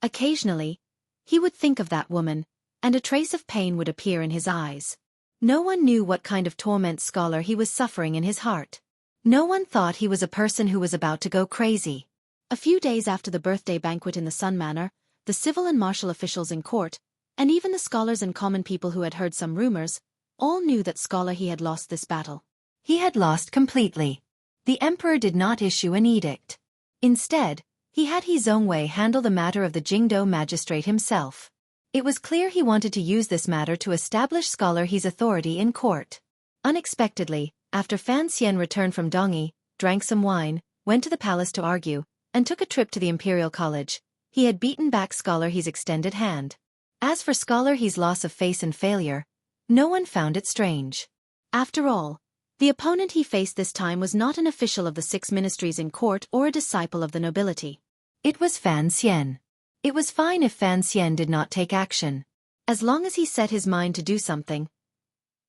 Occasionally, he would think of that woman, and a trace of pain would appear in his eyes. No one knew what kind of torment scholar he was suffering in his heart. No one thought he was a person who was about to go crazy. A few days after the birthday banquet in the Sun Manor, the civil and martial officials in court, and even the scholars and common people who had heard some rumors, all knew that Xueqi had lost this battle. He had lost completely. The emperor did not issue an edict. Instead, he had Xueqi handle the matter of the Jingdo magistrate himself. It was clear he wanted to use this matter to establish Xueqi's authority in court. Unexpectedly, after Fan Xian returned from Dongyi, drank some wine, went to the palace to argue, and took a trip to the Imperial College, he had beaten back Xueqi's extended hand. As for Xueqi's loss of face and failure, no one found it strange. After all, the opponent he faced this time was not an official of the 6 ministries in court or a disciple of the nobility. It was Fan Xian. It was fine if Fan Xian did not take action. As long as he set his mind to do something,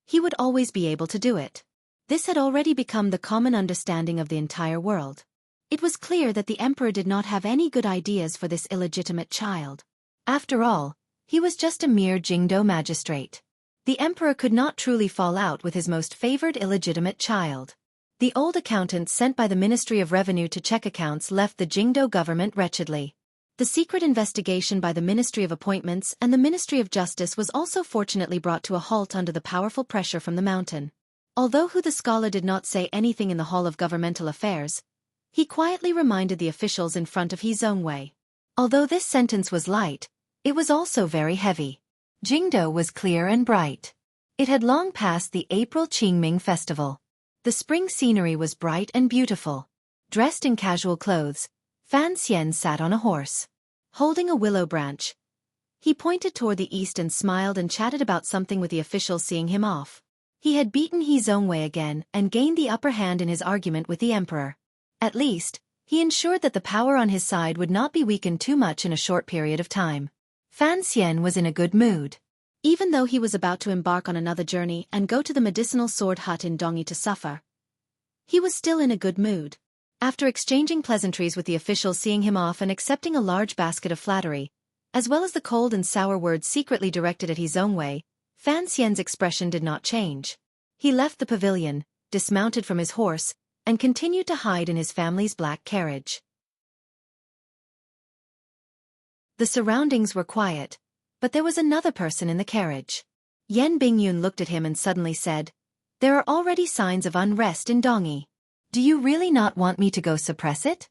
he would always be able to do it. This had already become the common understanding of the entire world. It was clear that the emperor did not have any good ideas for this illegitimate child. After all, he was just a mere Jingdo magistrate. The emperor could not truly fall out with his most favored illegitimate child. The old accountant sent by the Ministry of Revenue to check accounts left the Jingdo government wretchedly. The secret investigation by the Ministry of Appointments and the Ministry of Justice was also fortunately brought to a halt under the powerful pressure from the mountain. Although the scholar did not say anything in the Hall of Governmental Affairs, he quietly reminded the officials in front of Xueqi. Although this sentence was light, it was also very heavy. Jingdo was clear and bright. It had long passed the April Qingming festival. The spring scenery was bright and beautiful. Dressed in casual clothes, Fan Xian sat on a horse. Holding a willow branch, he pointed toward the east and smiled and chatted about something with the officials seeing him off. He had beaten Xueqi again and gained the upper hand in his argument with the emperor. At least, he ensured that the power on his side would not be weakened too much in a short period of time. Fan Xian was in a good mood. Even though he was about to embark on another journey and go to the medicinal sword hut in Dongyi to suffer, he was still in a good mood. After exchanging pleasantries with the officials seeing him off and accepting a large basket of flattery, as well as the cold and sour words secretly directed at Xueqi, Fan Xian's expression did not change. He left the pavilion, dismounted from his horse, and continued to hide in his family's black carriage. The surroundings were quiet, but there was another person in the carriage. Yan Bingyun looked at him and suddenly said, "There are already signs of unrest in Dongyi. Do you really not want me to go suppress it?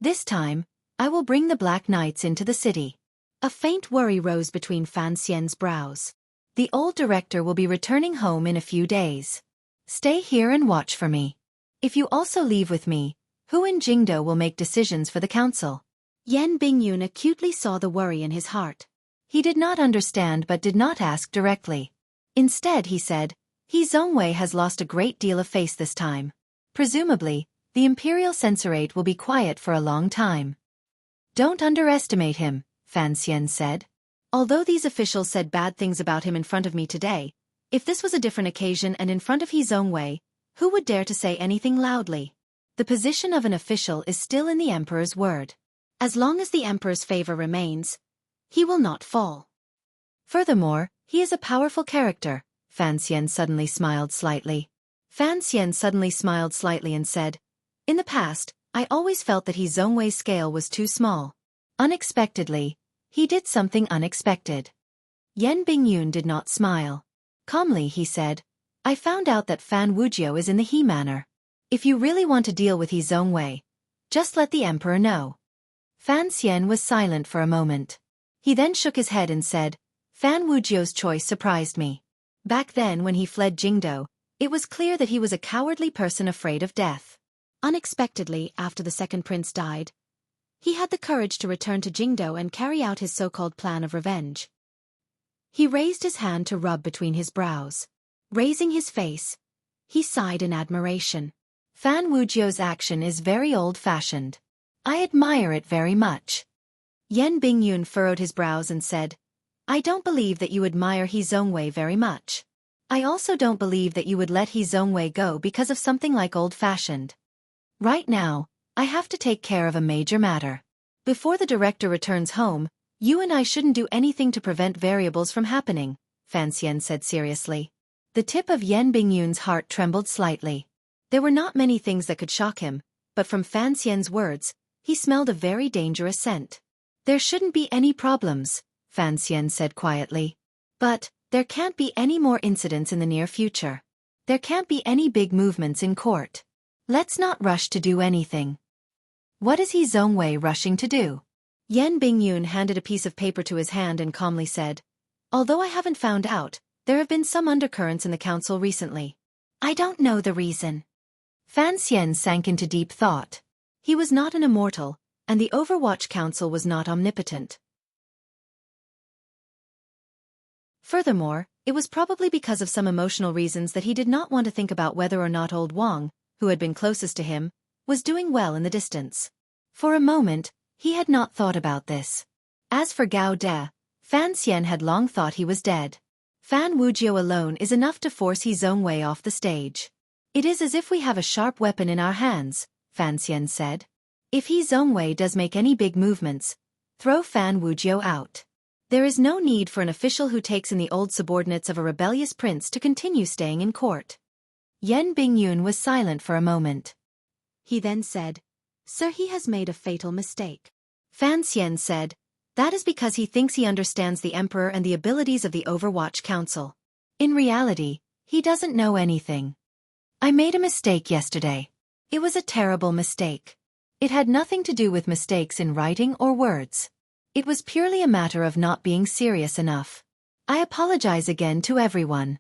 This time, I will bring the Black Knights into the city." A faint worry rose between Fan Xian's brows. "The old director will be returning home in a few days. Stay here and watch for me. If you also leave with me, who in Jingdo will make decisions for the council?" Yan Bingyun acutely saw the worry in his heart. He did not understand but did not ask directly. Instead he said, "Xueqi has lost a great deal of face this time. Presumably, the imperial censorate will be quiet for a long time." "Don't underestimate him," Fan Xian said. "Although these officials said bad things about him in front of me today, if this was a different occasion and in front of Xueqi, who would dare to say anything loudly? The position of an official is still in the emperor's word. As long as the emperor's favor remains, he will not fall. Furthermore, he is a powerful character." Fan Xian suddenly smiled slightly. Fan Xian suddenly smiled slightly and said, "In the past, I always felt that Xueqi's scale was too small. Unexpectedly, he did something unexpected." Yan Bingyun did not smile. Calmly he said, "I found out that Fan Wujiu is in the He Manor. If you really want to deal with Xueqi, just let the emperor know." Fan Xian was silent for a moment. He then shook his head and said, "Fan Wujiu's choice surprised me. Back then when he fled Jingdo, it was clear that he was a cowardly person afraid of death. Unexpectedly, after the second prince died, he had the courage to return to Jingdo and carry out his so-called plan of revenge." He raised his hand to rub between his brows. Raising his face, he sighed in admiration. "Fan Wujiu's action is very old-fashioned. I admire it very much." Yan Bingyun furrowed his brows and said, "I don't believe that you admire Xueqi very much. I also don't believe that you would let Xueqi go because of something like old-fashioned. Right now, I have to take care of a major matter. Before the director returns home, you and I shouldn't do anything to prevent variables from happening, Fan Xian said seriously. The tip of Yan Bingyun's heart trembled slightly. There were not many things that could shock him, but from Fan Xian's words, he smelled a very dangerous scent. There shouldn't be any problems, Fan Xian said quietly. But, there can't be any more incidents in the near future. There can't be any big movements in court. Let's not rush to do anything. What is he Zhongwei rushing to do? Yan Bingyun handed a piece of paper to his hand and calmly said, although I haven't found out, there have been some undercurrents in the council recently. I don't know the reason. Fan Xian sank into deep thought. He was not an immortal, and the Overwatch Council was not omnipotent. Furthermore, it was probably because of some emotional reasons that he did not want to think about whether or not old Wang, who had been closest to him, was doing well in the distance. For a moment, he had not thought about this. As for Gao De, Fan Xian had long thought he was dead. Fan Wujiu alone is enough to force He Zhongwei off the stage. It is as if we have a sharp weapon in our hands, Fan Xian said. If He Zhongwei does make any big movements, throw Fan Wujiu out. There is no need for an official who takes in the old subordinates of a rebellious prince to continue staying in court. Yan Bingyun was silent for a moment. He then said, Sir, he has made a fatal mistake. Fan Xian said, that is because he thinks he understands the Emperor and the abilities of the Overwatch Council. In reality, he doesn't know anything. I made a mistake yesterday. It was a terrible mistake. It had nothing to do with mistakes in writing or words. It was purely a matter of not being serious enough. I apologize again to everyone.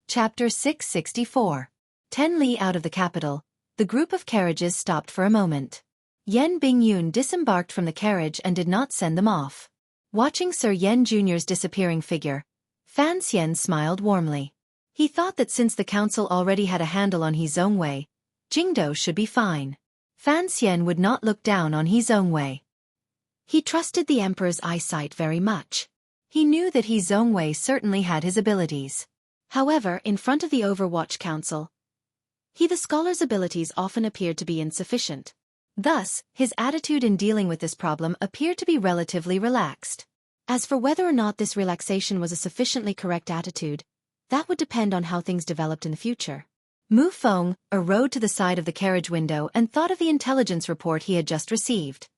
Chapter 664. 10 li out of the capital, the group of carriages stopped for a moment. Yan Bingyun disembarked from the carriage and did not send them off. Watching Sir Yan Jr.'s disappearing figure, Fan Xian smiled warmly. He thought that since the council already had a handle on He Zhongwei, Jingdo should be fine. Fan Xian would not look down on He Zhongwei. He trusted the Emperor's eyesight very much. He knew that He Zhongwei certainly had his abilities. However, in front of the Overwatch Council, the scholar's abilities often appeared to be insufficient. Thus, his attitude in dealing with this problem appeared to be relatively relaxed. As for whether or not this relaxation was a sufficiently correct attitude, that would depend on how things developed in the future. Mu Feng rode to the side of the carriage window and thought of the intelligence report he had just received.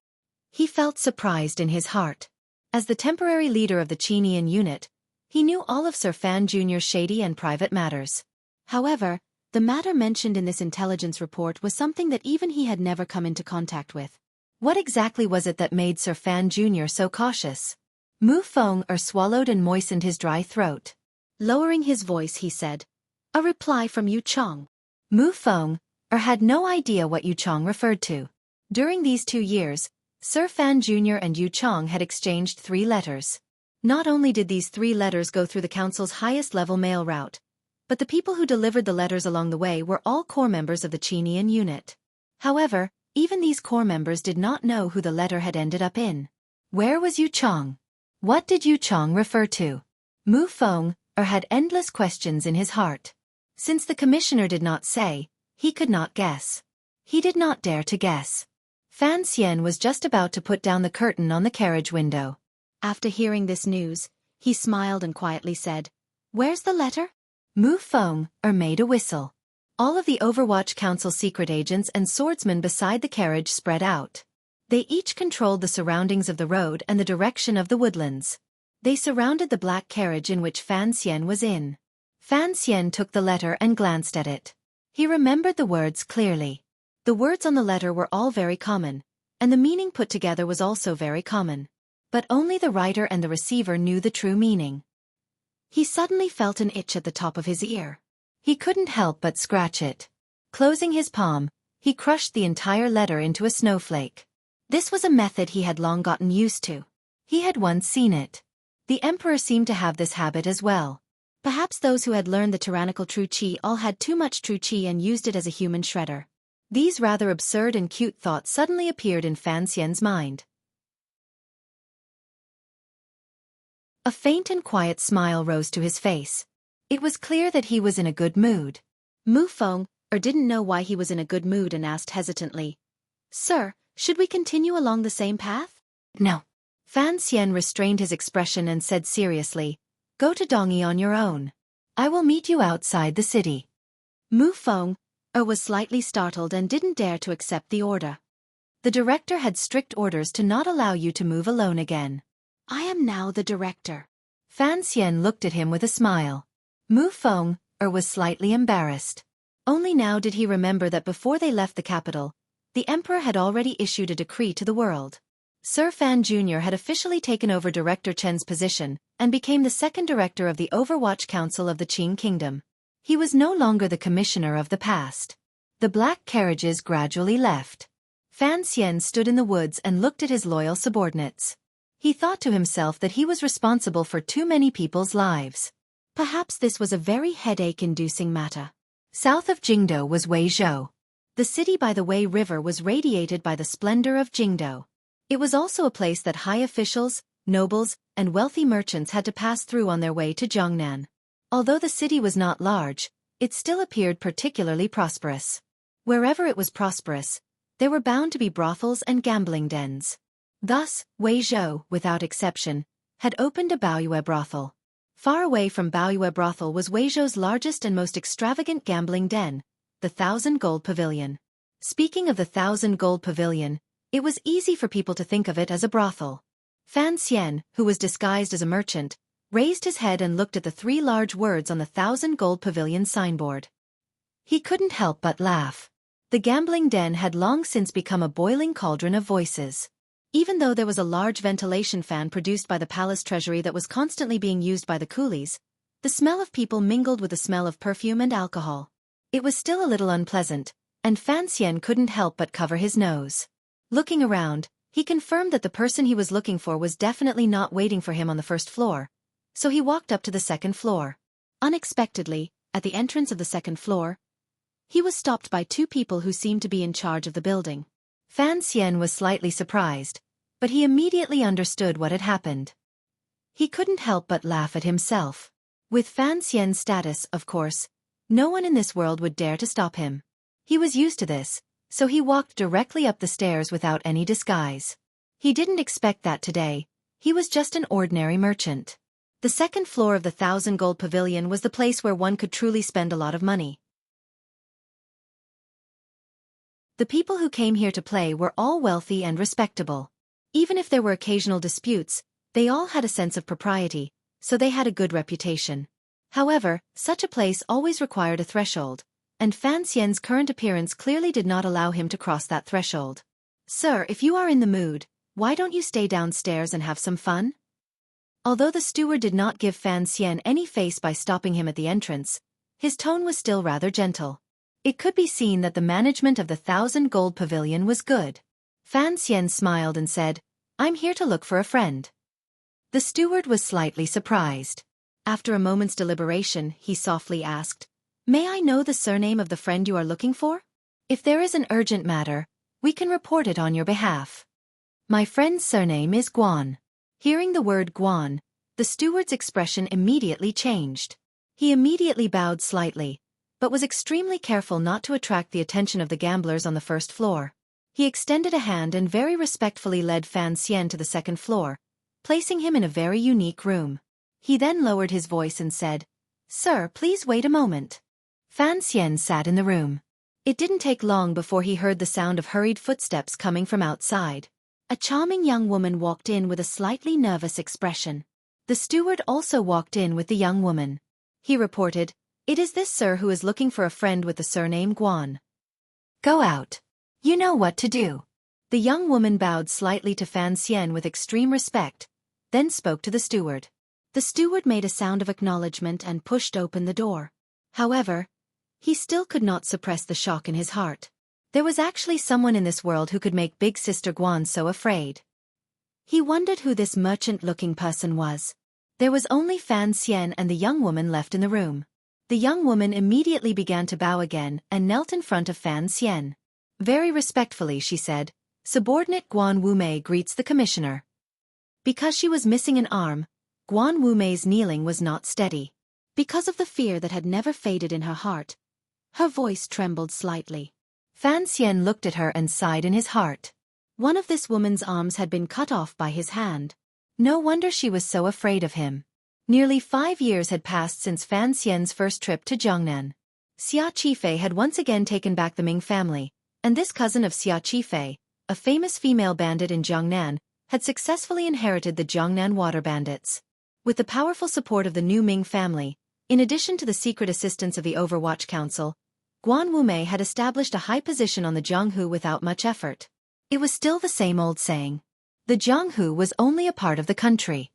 He felt surprised in his heart. As the temporary leader of the Qinian unit, he knew all of Sir Fan Jr.'s shady and private matters. However, the matter mentioned in this intelligence report was something that even he had never come into contact with. What exactly was it that made Sir Fan Jr. so cautious? Mu Feng swallowed and moistened his dry throat. Lowering his voice, he said, a reply from Yu Chong. Mu Feng had no idea what Yu Chong referred to. During these 2 years, Sir Fan Jr. and Yu Chong had exchanged 3 letters. Not only did these 3 letters go through the council's highest-level mail route, but the people who delivered the letters along the way were all core members of the Qinian unit. However, even these core members did not know who the letter had ended up in. Where was Yu Chong? What did Yu Chong refer to? Mu Feng had endless questions in his heart. Since the commissioner did not say, he could not guess. He did not dare to guess. Fan Xian was just about to put down the curtain on the carriage window. After hearing this news, he smiled and quietly said, Where's the letter? Mu Feng made a whistle. All of the Overwatch Council secret agents and swordsmen beside the carriage spread out. They each controlled the surroundings of the road and the direction of the woodlands. They surrounded the black carriage in which Fan Xian was in. Fan Xian took the letter and glanced at it. He remembered the words clearly. The words on the letter were all very common, and the meaning put together was also very common. But only the writer and the receiver knew the true meaning. He suddenly felt an itch at the top of his ear. He couldn't help but scratch it. Closing his palm, he crushed the entire letter into a snowflake. This was a method he had long gotten used to. He had once seen it. The Emperor seemed to have this habit as well. Perhaps those who had learned the tyrannical true qi all had too much true qi and used it as a human shredder. These rather absurd and cute thoughts suddenly appeared in Fan Xian's mind. A faint and quiet smile rose to his face. It was clear that he was in a good mood. Mu Feng didn't know why he was in a good mood and asked hesitantly, "Sir, should we continue along the same path?" No. Fan Xian restrained his expression and said seriously, "Go to Dongyi on your own. I will meet you outside the city." Mu Feng was slightly startled and didn't dare to accept the order. The director had strict orders to not allow you to move alone again. "I am now the director." Fan Xian looked at him with a smile. Mu Feng was slightly embarrassed. Only now did he remember that before they left the capital, the emperor had already issued a decree to the world. Sir Fan Jr. had officially taken over Director Chen's position and became the second director of the Overwatch Council of the Qing Kingdom. He was no longer the commissioner of the past. The black carriages gradually left. Fan Xian stood in the woods and looked at his loyal subordinates. He thought to himself that he was responsible for too many people's lives. Perhaps this was a very headache-inducing matter. South of Jingdo was Weizhou. The city by the Wei River was radiated by the splendor of Jingdo. It was also a place that high officials, nobles, and wealthy merchants had to pass through on their way to Jiangnan. Although the city was not large, it still appeared particularly prosperous. Wherever it was prosperous, there were bound to be brothels and gambling dens. Thus, Weizhou, without exception, had opened a Baoyue brothel. Far away from Baoyue brothel was Weizhou's largest and most extravagant gambling den, the 1,000 Gold Pavilion. Speaking of the 1,000 Gold Pavilion, it was easy for people to think of it as a brothel. Fan Xian, who was disguised as a merchant, raised his head and looked at the 3 large words on the 1,000 Gold Pavilion signboard. He couldn't help but laugh. The gambling den had long since become a boiling cauldron of voices. Even though there was a large ventilation fan produced by the palace treasury that was constantly being used by the coolies, the smell of people mingled with the smell of perfume and alcohol. It was still a little unpleasant, and Fan Xian couldn't help but cover his nose. Looking around, he confirmed that the person he was looking for was definitely not waiting for him on the first floor, so he walked up to the second floor. Unexpectedly, at the entrance of the second floor, he was stopped by 2 people who seemed to be in charge of the building. Fan Xian was slightly surprised, but he immediately understood what had happened. He couldn't help but laugh at himself. With Fan Xian's status, of course, no one in this world would dare to stop him. He was used to this, so he walked directly up the stairs without any disguise. He didn't expect that today. He was just an ordinary merchant. The second floor of the 1,000 Gold Pavilion was the place where one could truly spend a lot of money. The people who came here to play were all wealthy and respectable. Even if there were occasional disputes, they all had a sense of propriety, so they had a good reputation. However, such a place always required a threshold, and Fan Xian's current appearance clearly did not allow him to cross that threshold. "Sir, if you are in the mood, why don't you stay downstairs and have some fun?" Although the steward did not give Fan Xian any face by stopping him at the entrance, his tone was still rather gentle. It could be seen that the management of the 1,000 Gold Pavilion was good. Fan Xian smiled and said, "I'm here to look for a friend." The steward was slightly surprised. After a moment's deliberation, he softly asked, "May I know the surname of the friend you are looking for? If there is an urgent matter, we can report it on your behalf." "My friend's surname is Guan." Hearing the word Guan, the steward's expression immediately changed. He immediately bowed slightly, but was extremely careful not to attract the attention of the gamblers on the first floor. He extended a hand and very respectfully led Fan Xian to the second floor, placing him in a very unique room. He then lowered his voice and said, "Sir, please wait a moment." Fan Xian sat in the room. It didn't take long before he heard the sound of hurried footsteps coming from outside. A charming young woman walked in with a slightly nervous expression. The steward also walked in with the young woman. He reported, "It is this sir who is looking for a friend with the surname Guan." "Go out. You know what to do." The young woman bowed slightly to Fan Xian with extreme respect, then spoke to the steward. The steward made a sound of acknowledgement and pushed open the door. However, he still could not suppress the shock in his heart. There was actually someone in this world who could make Big Sister Guan so afraid. He wondered who this merchant-looking person was. There was only Fan Xian and the young woman left in the room. The young woman immediately began to bow again and knelt in front of Fan Xian. Very respectfully she said, "Subordinate Guan Wumei greets the commissioner." Because she was missing an arm, Guan Wumei's kneeling was not steady. Because of the fear that had never faded in her heart, her voice trembled slightly. Fan Xian looked at her and sighed in his heart. One of this woman's arms had been cut off by his hand. No wonder she was so afraid of him. Nearly 5 years had passed since Fan Xian's first trip to Jiangnan. Xia Qifei had once again taken back the Ming family, and this cousin of Xia Qifei, a famous female bandit in Jiangnan, had successfully inherited the Jiangnan water bandits. With the powerful support of the new Ming family, in addition to the secret assistance of the Overwatch Council, Guan Wumei had established a high position on the Jianghu without much effort. It was still the same old saying. The Jianghu was only a part of the country.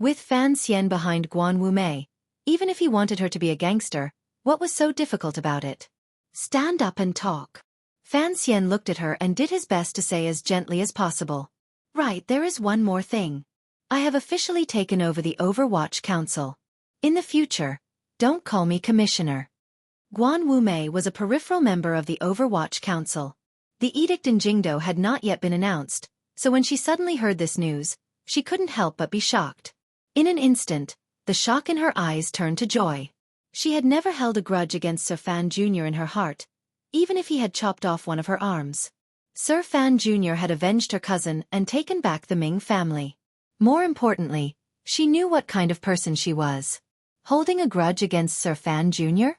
With Fan Xian behind Guan Wumei, even if he wanted her to be a gangster, what was so difficult about it? Stand up and talk. Fan Xian looked at her and did his best to say as gently as possible. Right, there is one more thing. I have officially taken over the Overwatch Council. In the future, don't call me Commissioner. Guan Wumei was a peripheral member of the Overwatch Council. The edict in Jingdo had not yet been announced, so when she suddenly heard this news, she couldn't help but be shocked. In an instant, the shock in her eyes turned to joy. She had never held a grudge against Sir Fan Jr. in her heart, even if he had chopped off one of her arms. Sir Fan Jr. had avenged her cousin and taken back the Ming family. More importantly, she knew what kind of person she was. Holding a grudge against Sir Fan Jr.?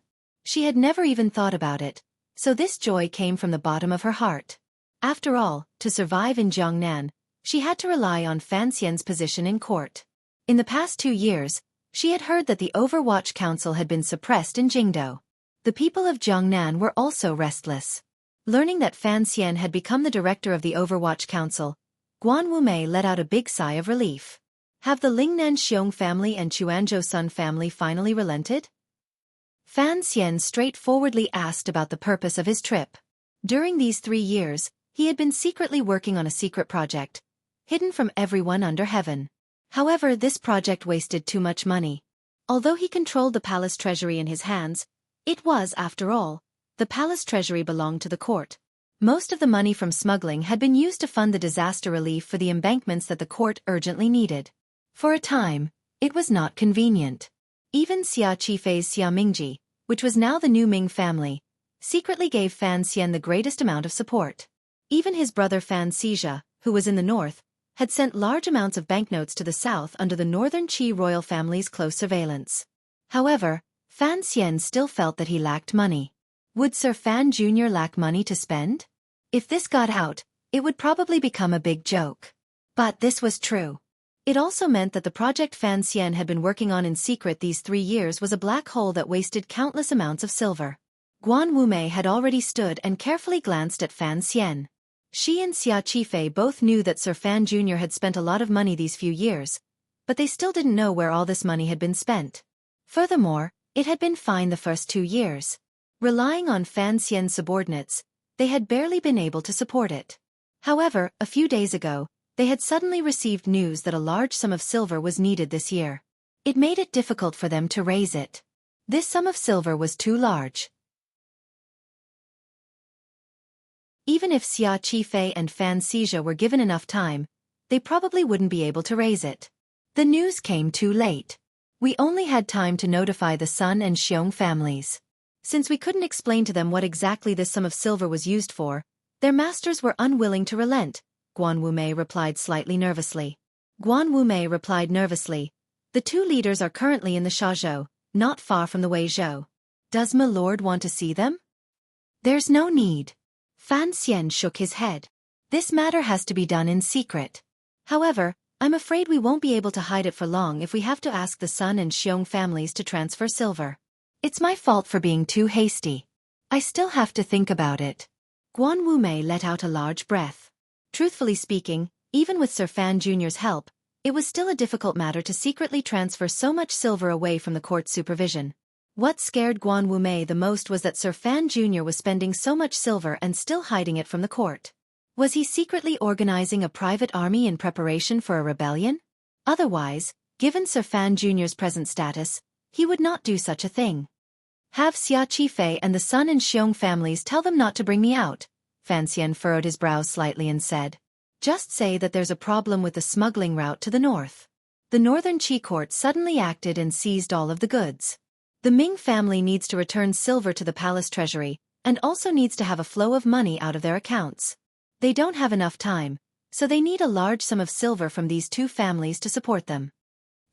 She had never even thought about it, so this joy came from the bottom of her heart. After all, to survive in Jiangnan, she had to rely on Fan Xian's position in court. In the past 2 years, she had heard that the Overwatch Council had been suppressed in Jingdo. The people of Jiangnan were also restless. Learning that Fan Xian had become the director of the Overwatch Council, Guan Wumei let out a big sigh of relief. Have the Lingnan Xiong family and Chuanzhou Sun family finally relented? Fan Xian straightforwardly asked about the purpose of his trip. During these 3 years, he had been secretly working on a secret project, hidden from everyone under heaven. However, this project wasted too much money. Although he controlled the palace treasury in his hands, it was, after all, the palace treasury belonged to the court. Most of the money from smuggling had been used to fund the disaster relief for the embankments that the court urgently needed. For a time, it was not convenient. Even Xia Qifei's Xia Mingji, which was now the new Ming family, secretly gave Fan Xian the greatest amount of support. Even his brother Fan Xizha, who was in the north, had sent large amounts of banknotes to the south under the northern Qi royal family's close surveillance. However, Fan Xian still felt that he lacked money. Would Sir Fan Jr. lack money to spend? If this got out, it would probably become a big joke. But this was true. It also meant that the project Fan Xian had been working on in secret these 3 years was a black hole that wasted countless amounts of silver. Guan Wumei had already stood and carefully glanced at Fan Xian. She and Xia Qifei both knew that Sir Fan Jr. had spent a lot of money these few years, but they still didn't know where all this money had been spent. Furthermore, it had been fine the first 2 years. Relying on Fan Xian's subordinates, they had barely been able to support it. However, a few days ago, they had suddenly received news that a large sum of silver was needed this year. It made it difficult for them to raise it. This sum of silver was too large. Even if Xia Qifei and Fan Xizha were given enough time, they probably wouldn't be able to raise it. The news came too late. We only had time to notify the Sun and Xiong families. Since we couldn't explain to them what exactly this sum of silver was used for, their masters were unwilling to relent, Guan Wumei replied slightly nervously. Guan Wumei replied nervously. The 2 leaders are currently in the Shazhou, not far from the Weizhou. Does my lord want to see them? There's no need. Fan Xian shook his head. This matter has to be done in secret. However, I'm afraid we won't be able to hide it for long if we have to ask the Sun and Xiong families to transfer silver. It's my fault for being too hasty. I still have to think about it. Guan Wumei let out a large breath. Truthfully speaking, even with Sir Fan Jr.'s help, it was still a difficult matter to secretly transfer so much silver away from the court's supervision. What scared Guan Wumei the most was that Sir Fan Jr. was spending so much silver and still hiding it from the court. Was he secretly organizing a private army in preparation for a rebellion? Otherwise, given Sir Fan Jr.'s present status, he would not do such a thing. Have Xia Qifei and the Sun and Xiong families tell them not to bring me out, Fan Xian furrowed his brows slightly and said. Just say that there's a problem with the smuggling route to the north. the northern Qi court suddenly acted and seized all of the goods. The Ming family needs to return silver to the palace treasury, and also needs to have a flow of money out of their accounts. They don't have enough time, so they need a large sum of silver from these two families to support them.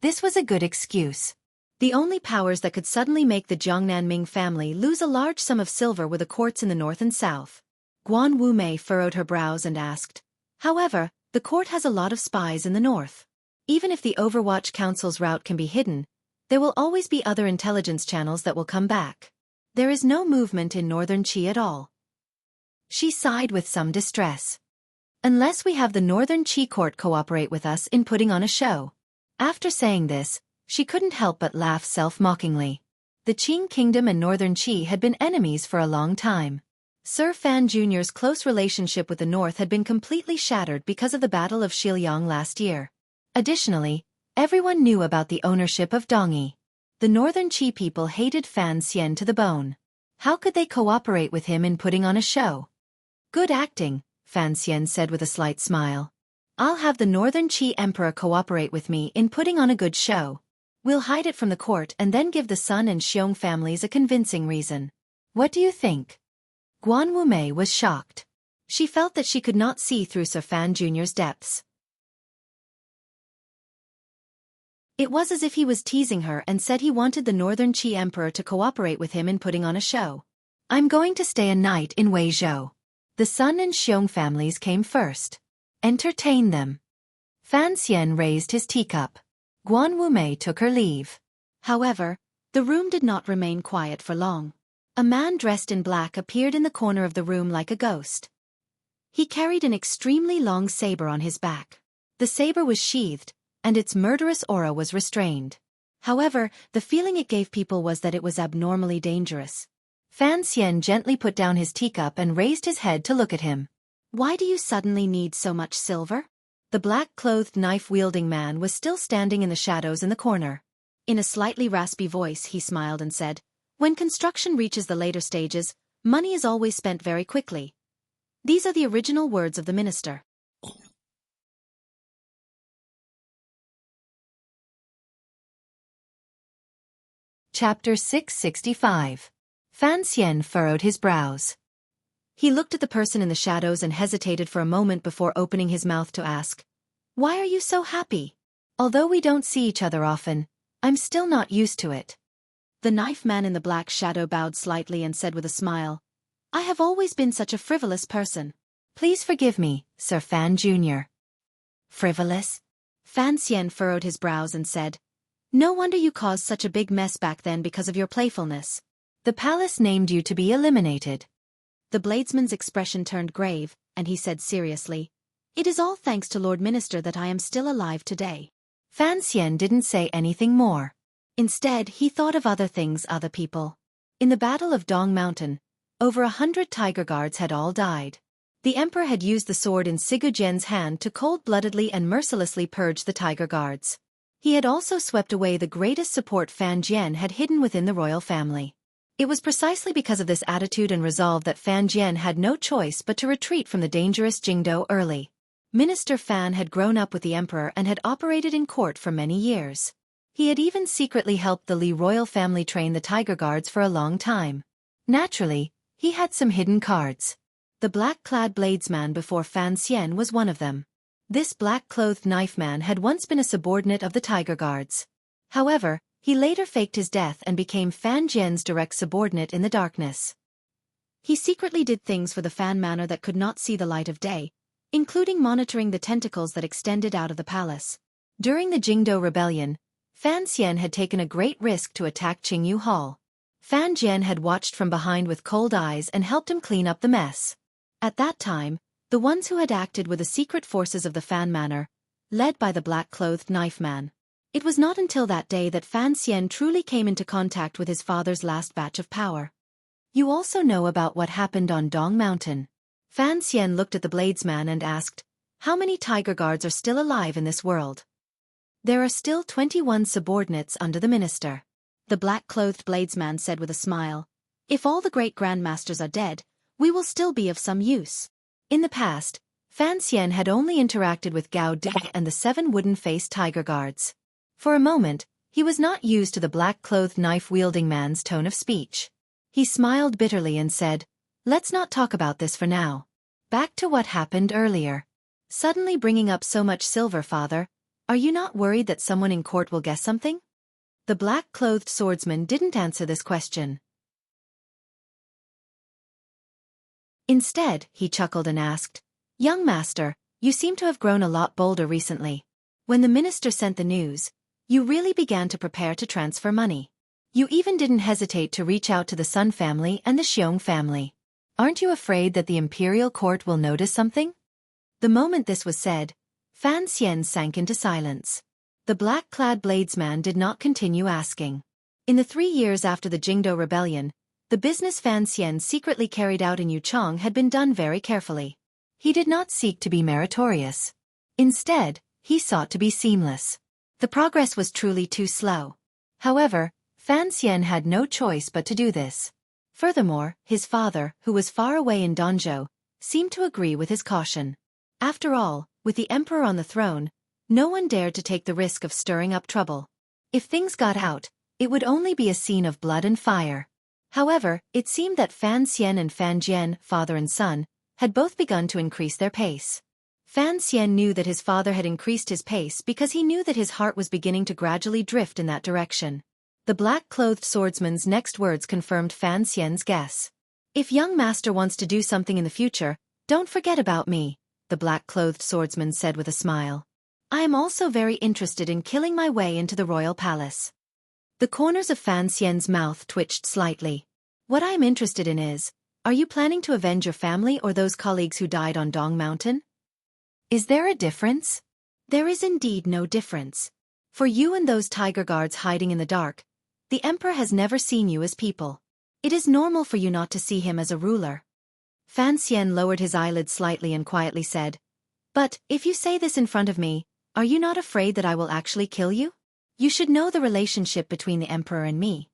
This was a good excuse. The only powers that could suddenly make the Jiangnan Ming family lose a large sum of silver were the courts in the north and south. Guan Wumei furrowed her brows and asked, "However, the court has a lot of spies in the north. Even if the Overwatch Council's route can be hidden, there will always be other intelligence channels that will come back. There is no movement in northern Qi at all." She sighed with some distress. "Unless we have the northern Qi court cooperate with us in putting on a show." After saying this, she couldn't help but laugh self-mockingly. The Qing kingdom and northern Qi had been enemies for a long time. Sir Fan Jr.'s close relationship with the north had been completely shattered because of the Battle of Shiliang last year. Additionally, everyone knew about the ownership of Dongyi. The northern Qi people hated Fan Xian to the bone. How could they cooperate with him in putting on a show? "Good acting," Fan Xian said with a slight smile. "I'll have the northern Qi emperor cooperate with me in putting on a good show. We'll hide it from the court and then give the Sun and Xiong families a convincing reason. What do you think?" Guan Wumei was shocked. She felt that she could not see through Sir Fan Jr.'s depths. It was as if he was teasing her and said he wanted the northern Qi emperor to cooperate with him in putting on a show. "I'm going to stay a night in Weizhou. The Sun and Xiong families came first. Entertain them." Fan Xian raised his teacup. Guan Wumei took her leave. However, the room did not remain quiet for long. A man dressed in black appeared in the corner of the room like a ghost. He carried an extremely long saber on his back. The saber was sheathed, and its murderous aura was restrained. However, the feeling it gave people was that it was abnormally dangerous. Fan Xian gently put down his teacup and raised his head to look at him. "Why do you suddenly need so much silver?" The black-clothed knife-wielding man was still standing in the shadows in the corner. In a slightly raspy voice he smiled and said, "When construction reaches the later stages, money is always spent very quickly." These are the original words of the minister. Chapter 665. Fan Xian furrowed his brows. He looked at the person in the shadows and hesitated for a moment before opening his mouth to ask, "Why are you so happy? Although we don't see each other often, I'm still not used to it." The knife man in the black shadow bowed slightly and said with a smile, "I have always been such a frivolous person. Please forgive me, Sir Fan Jr." "Frivolous?" Fan Xian furrowed his brows and said, "No wonder you caused such a big mess back then because of your playfulness. The palace named you to be eliminated." The bladesman's expression turned grave, and he said seriously, "It is all thanks to Lord Minister that I am still alive today." Fan Xian didn't say anything more. Instead, he thought of other things, other people. In the Battle of Dong Mountain, over 100 tiger guards had all died. The emperor had used the sword in Sigu Jian's hand to cold-bloodedly and mercilessly purge the tiger guards. He had also swept away the greatest support Fan Jian had hidden within the royal family. It was precisely because of this attitude and resolve that Fan Jian had no choice but to retreat from the dangerous Jingdo early. Minister Fan had grown up with the emperor and had operated in court for many years. He had even secretly helped the Li royal family train the tiger guards for a long time. Naturally, he had some hidden cards. The black-clad bladesman before Fan Xian was one of them. This black-clothed knife man had once been a subordinate of the tiger guards. However, he later faked his death and became Fan Jian's direct subordinate in the darkness. He secretly did things for the Fan Manor that could not see the light of day, including monitoring the tentacles that extended out of the palace. During the Jingdo Rebellion, Fan Xian had taken a great risk to attack Qingyu Hall. Fan Jian had watched from behind with cold eyes and helped him clean up the mess. At that time, the ones who had acted were the secret forces of the Fan Manor, led by the black-clothed knife man. It was not until that day that Fan Xian truly came into contact with his father's last batch of power. "You also know about what happened on Dong Mountain." Fan Xian looked at the bladesman and asked, "How many tiger guards are still alive in this world?" "There are still 21 subordinates under the minister." The black-clothed bladesman said with a smile, "If all the great grandmasters are dead, we will still be of some use." In the past, Fan Xian had only interacted with Gao Di and the 7 wooden-faced tiger guards. For a moment, he was not used to the black-clothed knife-wielding man's tone of speech. He smiled bitterly and said, "Let's not talk about this for now. Back to what happened earlier. Suddenly bringing up so much silver, father. Are you not worried that someone in court will guess something?" The black-clothed swordsman didn't answer this question. Instead, he chuckled and asked, "Young master, you seem to have grown a lot bolder recently. When the minister sent the news, you really began to prepare to transfer money. You even didn't hesitate to reach out to the Sun family and the Xiong family. Aren't you afraid that the imperial court will notice something?" The moment this was said, Fan Xian sank into silence. The black-clad bladesman did not continue asking. In the 3 years after the Jingdo rebellion, the business Fan Xian secretly carried out in Yuchang had been done very carefully. He did not seek to be meritorious. Instead, he sought to be seamless. The progress was truly too slow. However, Fan Xian had no choice but to do this. Furthermore, his father, who was far away in Danzhou, seemed to agree with his caution. After all, with the emperor on the throne, no one dared to take the risk of stirring up trouble. If things got out, it would only be a scene of blood and fire. However, it seemed that Fan Xian and Fan Jian, father and son, had both begun to increase their pace. Fan Xian knew that his father had increased his pace because he knew that his heart was beginning to gradually drift in that direction. The black-clothed swordsman's next words confirmed Fan Xian's guess. "If young master wants to do something in the future, don't forget about me," the black-clothed swordsman said with a smile. "I am also very interested in killing my way into the royal palace." The corners of Fan Xian's mouth twitched slightly. "What I am interested in is, are you planning to avenge your family or those colleagues who died on Dong Mountain? Is there a difference?" "There is indeed no difference. For you and those tiger guards hiding in the dark, the emperor has never seen you as people. It is normal for you not to see him as a ruler." Fan Xian lowered his eyelids slightly and quietly said, "But, if you say this in front of me, are you not afraid that I will actually kill you? You should know the relationship between the emperor and me."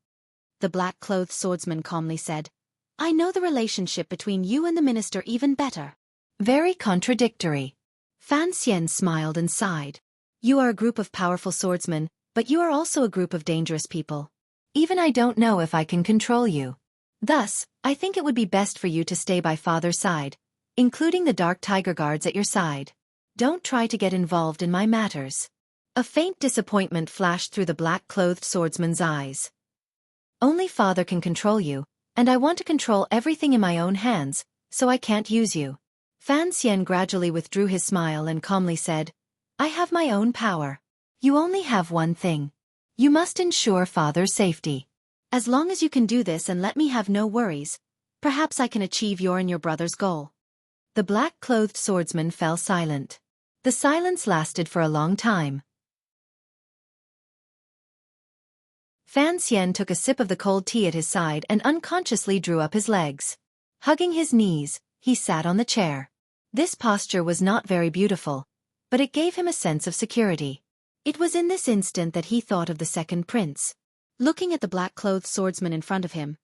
The black-clothed swordsman calmly said, "I know the relationship between you and the minister even better." Very contradictory. Fan Xian smiled and sighed. "You are a group of powerful swordsmen, but you are also a group of dangerous people. Even I don't know if I can control you. Thus, I think it would be best for you to stay by father's side, including the dark tiger guards at your side. Don't try to get involved in my matters." A faint disappointment flashed through the black-clothed swordsman's eyes. "Only father can control you, and I want to control everything in my own hands, so I can't use you." Fan Xian gradually withdrew his smile and calmly said, "I have my own power. You only have one thing. You must ensure father's safety. As long as you can do this and let me have no worries, perhaps I can achieve your and your brother's goal." The black-clothed swordsman fell silent. The silence lasted for a long time. Fan Xian took a sip of the cold tea at his side and unconsciously drew up his legs. Hugging his knees, he sat on the chair. This posture was not very beautiful, but it gave him a sense of security. It was in this instant that he thought of the second prince. Looking at the black-clothed swordsman in front of him,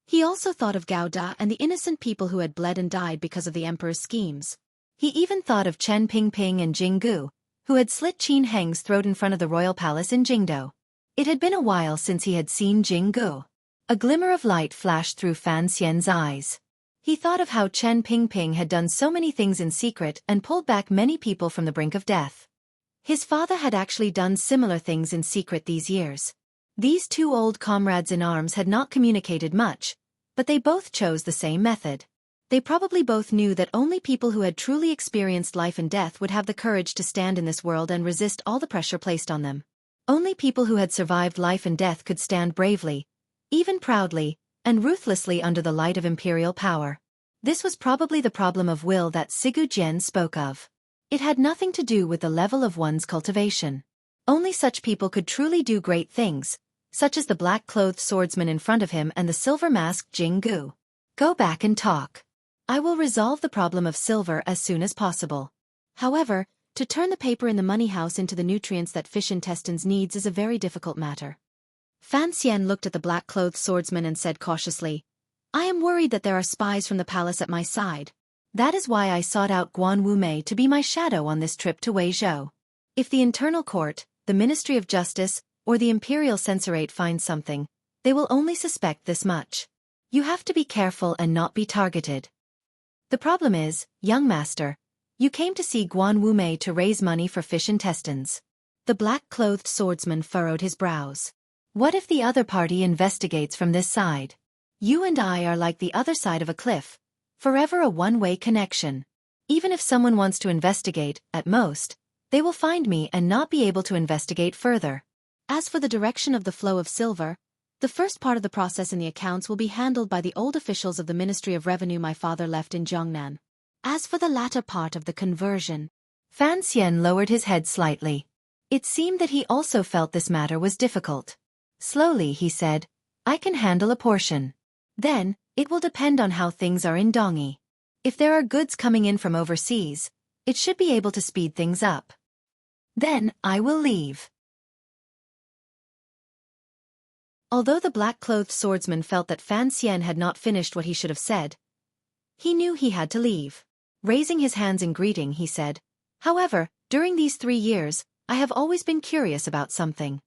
he also thought of Gao Da and the innocent people who had bled and died because of the emperor's schemes. He even thought of Chen Pingping and Jing Gu, who had slit Qin Heng's throat in front of the royal palace in Jingdo. It had been a while since he had seen Jing Gu. A glimmer of light flashed through Fan Xian's eyes. He thought of how Chen Pingping had done so many things in secret and pulled back many people from the brink of death. His father had actually done similar things in secret these years. These two old comrades in arms had not communicated much, but they both chose the same method. They probably both knew that only people who had truly experienced life and death would have the courage to stand in this world and resist all the pressure placed on them. Only people who had survived life and death could stand bravely, even proudly, and ruthlessly under the light of imperial power. This was probably the problem of will that Sigu Jian spoke of. It had nothing to do with the level of one's cultivation. Only such people could truly do great things, such as the black-clothed swordsman in front of him and the silver-masked Jing Gu. Go back and talk. I will resolve the problem of silver as soon as possible. However, to turn the paper in the money house into the nutrients that fish intestines needs is a very difficult matter. Fan Xian looked at the black-clothed swordsman and said cautiously, "I am worried that there are spies from the palace at my side. That is why I sought out Guan Wu Mei to be my shadow on this trip to Weizhou. If the internal court, the Ministry of Justice, or the Imperial Censorate finds something, they will only suspect this much. You have to be careful and not be targeted. The problem is, young master, you came to see Guan Wumei to raise money for fish intestines. The black-clothed swordsman furrowed his brows. What if the other party investigates from this side? You and I are like the other side of a cliff, forever a one-way connection. Even if someone wants to investigate, at most, they will find me and not be able to investigate further. As for the direction of the flow of silver, the first part of the process in the accounts will be handled by the old officials of the Ministry of Revenue my father left in Jiangnan. As for the latter part of the conversion, Fan Xian lowered his head slightly. It seemed that he also felt this matter was difficult. Slowly he said, I can handle a portion. Then, it will depend on how things are in Dongyi. If there are goods coming in from overseas, it should be able to speed things up. Then, I will leave. Although the black-clothed swordsman felt that Fan Xian had not finished what he should have said, he knew he had to leave. Raising his hands in greeting, he said, However, during these 3 years, I have always been curious about something.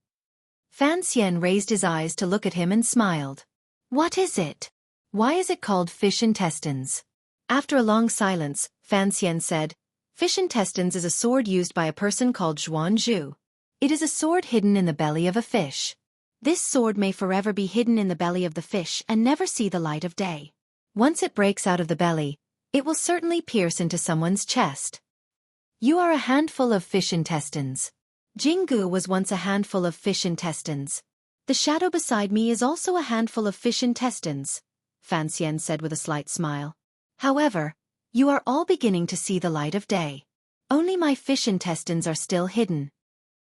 Fan Xian raised his eyes to look at him and smiled. What is it? Why is it called fish intestines? After a long silence, Fan Xian said, Fish intestines is a sword used by a person called Zhuan Zhu. It is a sword hidden in the belly of a fish. This sword may forever be hidden in the belly of the fish and never see the light of day. Once it breaks out of the belly, it will certainly pierce into someone's chest. You are a handful of fish intestines. Jinggu was once a handful of fish intestines. The shadow beside me is also a handful of fish intestines, Fan Xian said with a slight smile. However, you are all beginning to see the light of day. Only my fish intestines are still hidden.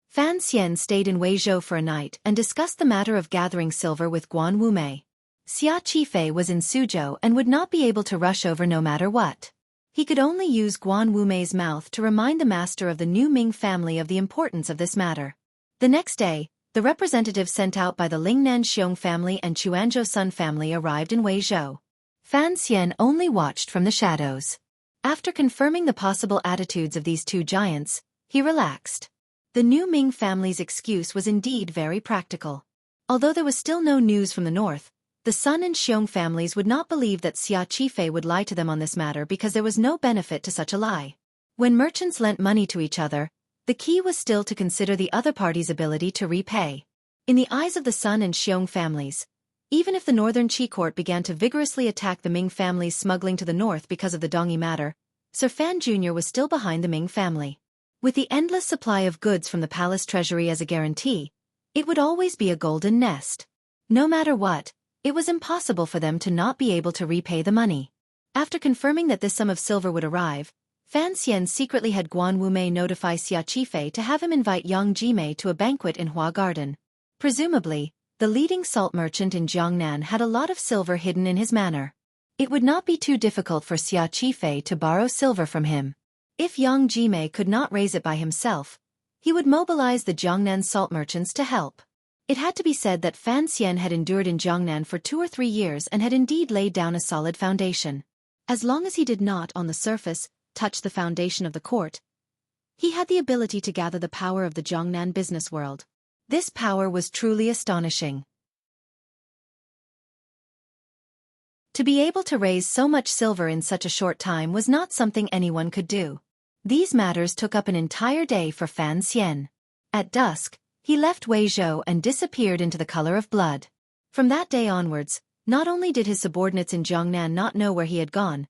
Fan Xian stayed in Weizhou for a night and discussed the matter of gathering silver with Guan Wumei. Xueqi was in Suzhou and would not be able to rush over no matter what. He could only use Guan Wumei's mouth to remind the master of the new Ming family of the importance of this matter. The next day, the representatives sent out by the Lingnan Xiong family and Chuanzhou Sun family arrived in Weizhou. Fan Xian only watched from the shadows. After confirming the possible attitudes of these two giants, he relaxed. The new Ming family's excuse was indeed very practical. Although there was still no news from the north, the Sun and Xiong families would not believe that Xueqi would lie to them on this matter because there was no benefit to such a lie. When merchants lent money to each other, the key was still to consider the other party's ability to repay. In the eyes of the Sun and Xiong families, even if the northern Qi court began to vigorously attack the Ming family's smuggling to the north because of the Dongyi matter, Sir Fan Jr. was still behind the Ming family. With the endless supply of goods from the palace treasury as a guarantee, it would always be a golden nest. No matter what, it was impossible for them to not be able to repay the money. After confirming that this sum of silver would arrive, Fan Xian secretly had Guan Wumei notify Xueqi to have him invite Yang Jimei to a banquet in Hua Garden. Presumably, the leading salt merchant in Jiangnan had a lot of silver hidden in his manor. It would not be too difficult for Xueqi to borrow silver from him. If Yang Jimei could not raise it by himself, he would mobilize the Jiangnan salt merchants to help. It had to be said that Fan Xian had endured in Jiangnan for 2 or 3 years and had indeed laid down a solid foundation. As long as he did not, on the surface, touch the foundation of the court, he had the ability to gather the power of the Jiangnan business world. This power was truly astonishing. To be able to raise so much silver in such a short time was not something anyone could do. These matters took up an entire day for Fan Xian. At dusk, he left Weizhou and disappeared into the color of blood. From that day onwards, not only did his subordinates in Jiangnan not know where he had gone,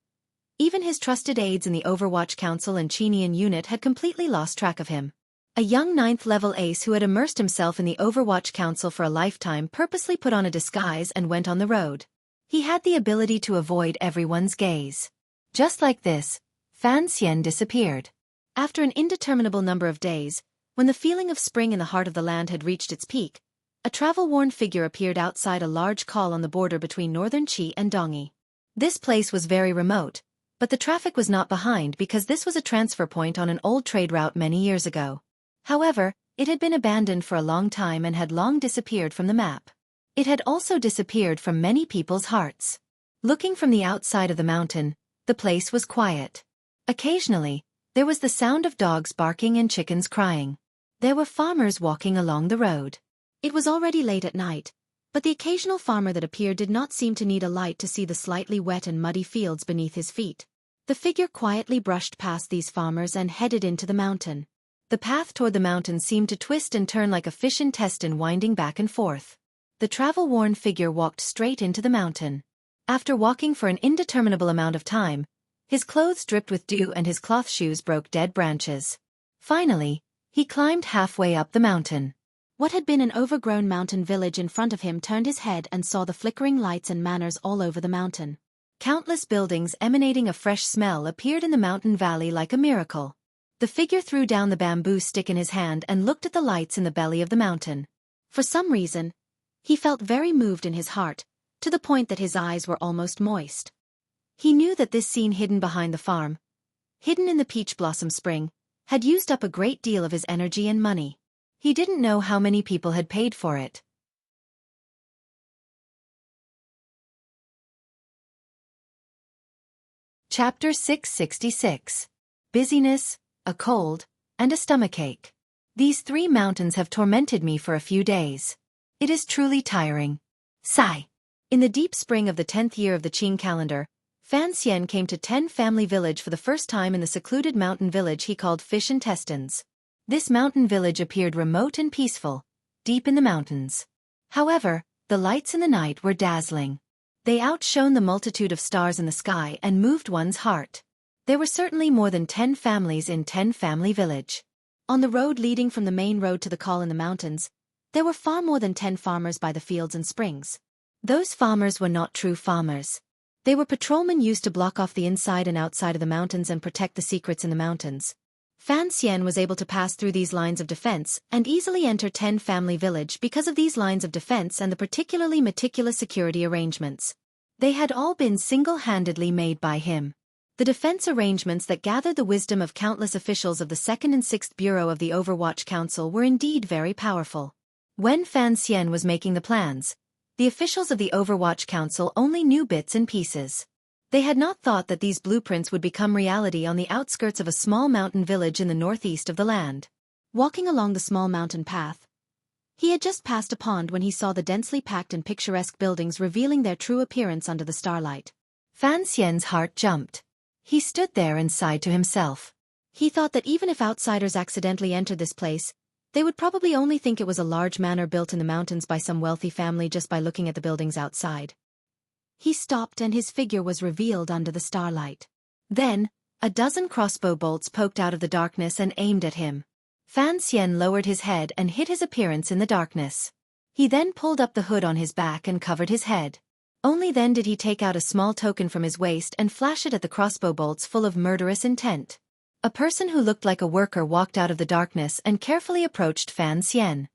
even his trusted aides in the Overwatch Council and Qinian unit had completely lost track of him. A young 9th-level ace who had immersed himself in the Overwatch Council for a lifetime purposely put on a disguise and went on the road. He had the ability to avoid everyone's gaze. Just like this, Fan Xian disappeared. After an indeterminable number of days, when the feeling of spring in the heart of the land had reached its peak, a travel-worn figure appeared outside a large call on the border between northern Qi and Dongyi. This place was very remote, but the traffic was not behind because this was a transfer point on an old trade route many years ago. However, it had been abandoned for a long time and had long disappeared from the map. It had also disappeared from many people's hearts. Looking from the outside of the mountain, the place was quiet. Occasionally, there was the sound of dogs barking and chickens crying. There were farmers walking along the road. It was already late at night, but the occasional farmer that appeared did not seem to need a light to see the slightly wet and muddy fields beneath his feet. The figure quietly brushed past these farmers and headed into the mountain. The path toward the mountain seemed to twist and turn like a fish intestine winding back and forth. The travel-worn figure walked straight into the mountain. After walking for an indeterminable amount of time, his clothes dripped with dew and his cloth shoes broke dead branches. Finally, he climbed halfway up the mountain. What had been an overgrown mountain village in front of him turned his head and saw the flickering lights and manners all over the mountain. Countless buildings emanating a fresh smell appeared in the mountain valley like a miracle. The figure threw down the bamboo stick in his hand and looked at the lights in the belly of the mountain. For some reason, he felt very moved in his heart, to the point that his eyes were almost moist. He knew that this scene hidden behind the farm, hidden in the peach blossom spring, had used up a great deal of his energy and money. He didn't know how many people had paid for it. Chapter 666. Busyness, a cold, and a stomachache. These 3 mountains have tormented me for a few days. It is truly tiring. Sigh. In the deep spring of the 10th year of the Qing calendar, Fan Xian came to 10 Family Village for the first time in the secluded mountain village he called Fish Intestines. This mountain village appeared remote and peaceful, deep in the mountains. However, the lights in the night were dazzling. They outshone the multitude of stars in the sky and moved one's heart. There were certainly more than 10 families in 10 Family Village. On the road leading from the main road to the call in the mountains, there were far more than 10 farmers by the fields and springs. Those farmers were not true farmers. They were patrolmen used to block off the inside and outside of the mountains and protect the secrets in the mountains. Fan Xian was able to pass through these lines of defense and easily enter 10 Family Village because of these lines of defense and the particularly meticulous security arrangements. They had all been single-handedly made by him. The defense arrangements that gathered the wisdom of countless officials of the 2nd and 6th Bureau of the Overwatch Council were indeed very powerful. When Fan Xian was making the plans, the officials of the Overwatch Council only knew bits and pieces. They had not thought that these blueprints would become reality on the outskirts of a small mountain village in the northeast of the land. Walking along the small mountain path, he had just passed a pond when he saw the densely packed and picturesque buildings revealing their true appearance under the starlight. Fan Xian's heart jumped. He stood there and sighed to himself. He thought that even if outsiders accidentally entered this place, they would probably only think it was a large manor built in the mountains by some wealthy family just by looking at the buildings outside. He stopped and his figure was revealed under the starlight. Then, a dozen crossbow bolts poked out of the darkness and aimed at him. Fan Xian lowered his head and hid his appearance in the darkness. He then pulled up the hood on his back and covered his head. Only then did he take out a small token from his waist and flash it at the crossbow bolts full of murderous intent. A person who looked like a worker walked out of the darkness and carefully approached Fan Xian.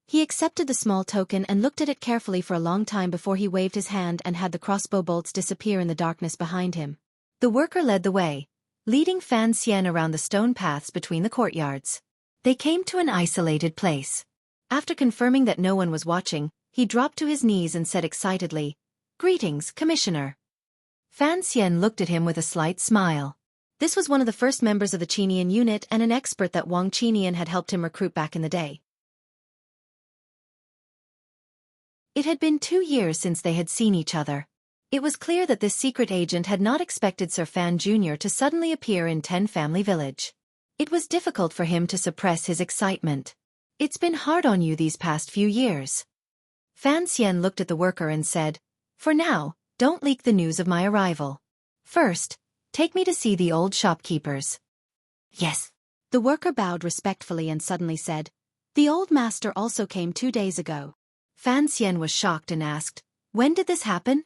He accepted the small token and looked at it carefully for a long time before he waved his hand and had the crossbow bolts disappear in the darkness behind him. The worker led the way, leading Fan Xian around the stone paths between the courtyards. They came to an isolated place. After confirming that no one was watching, he dropped to his knees and said excitedly, "Greetings, Commissioner." Fan Xian looked at him with a slight smile. This was one of the first members of the Qinian unit and an expert that Wang Qinian had helped him recruit back in the day. It had been 2 years since they had seen each other. It was clear that this secret agent had not expected Sir Fan Jr. to suddenly appear in 10 Family Village. It was difficult for him to suppress his excitement. "It's been hard on you these past few years." Fan Xian looked at the worker and said, "For now, don't leak the news of my arrival. First, take me to see the old shopkeepers." "Yes." The worker bowed respectfully and suddenly said, "The old master also came 2 days ago." Fan Xian was shocked and asked, "When did this happen?"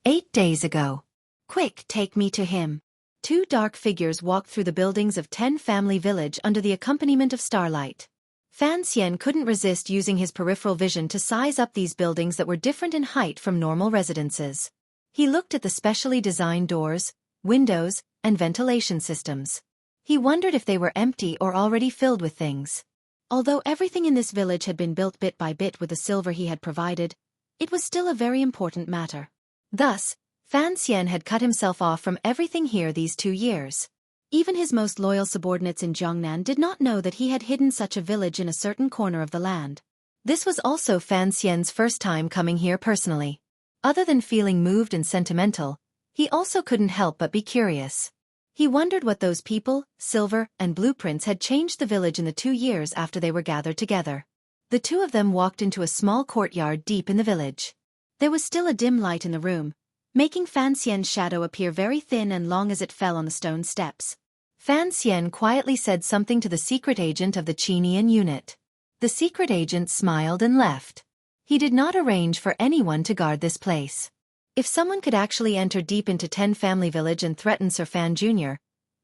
8 days ago. "Quick, take me to him." 2 dark figures walked through the buildings of 10 Family Village under the accompaniment of starlight. Fan Xian couldn't resist using his peripheral vision to size up these buildings that were different in height from normal residences. He looked at the specially designed doors, windows, and ventilation systems. He wondered if they were empty or already filled with things. Although everything in this village had been built bit by bit with the silver he had provided, it was still a very important matter. Thus, Fan Xian had cut himself off from everything here these 2 years. Even his most loyal subordinates in Jiangnan did not know that he had hidden such a village in a certain corner of the land. This was also Fan Xian's first time coming here personally. Other than feeling moved and sentimental, he also couldn't help but be curious. He wondered what those people, silver, and blueprints had changed the village in the 2 years after they were gathered together. The two of them walked into a small courtyard deep in the village. There was still a dim light in the room, making Fan Xian's shadow appear very thin and long as it fell on the stone steps. Fan Xian quietly said something to the secret agent of the Qinian unit. The secret agent smiled and left. He did not arrange for anyone to guard this place. If someone could actually enter deep into 10 Family Village and threaten Sir Fan Jr.,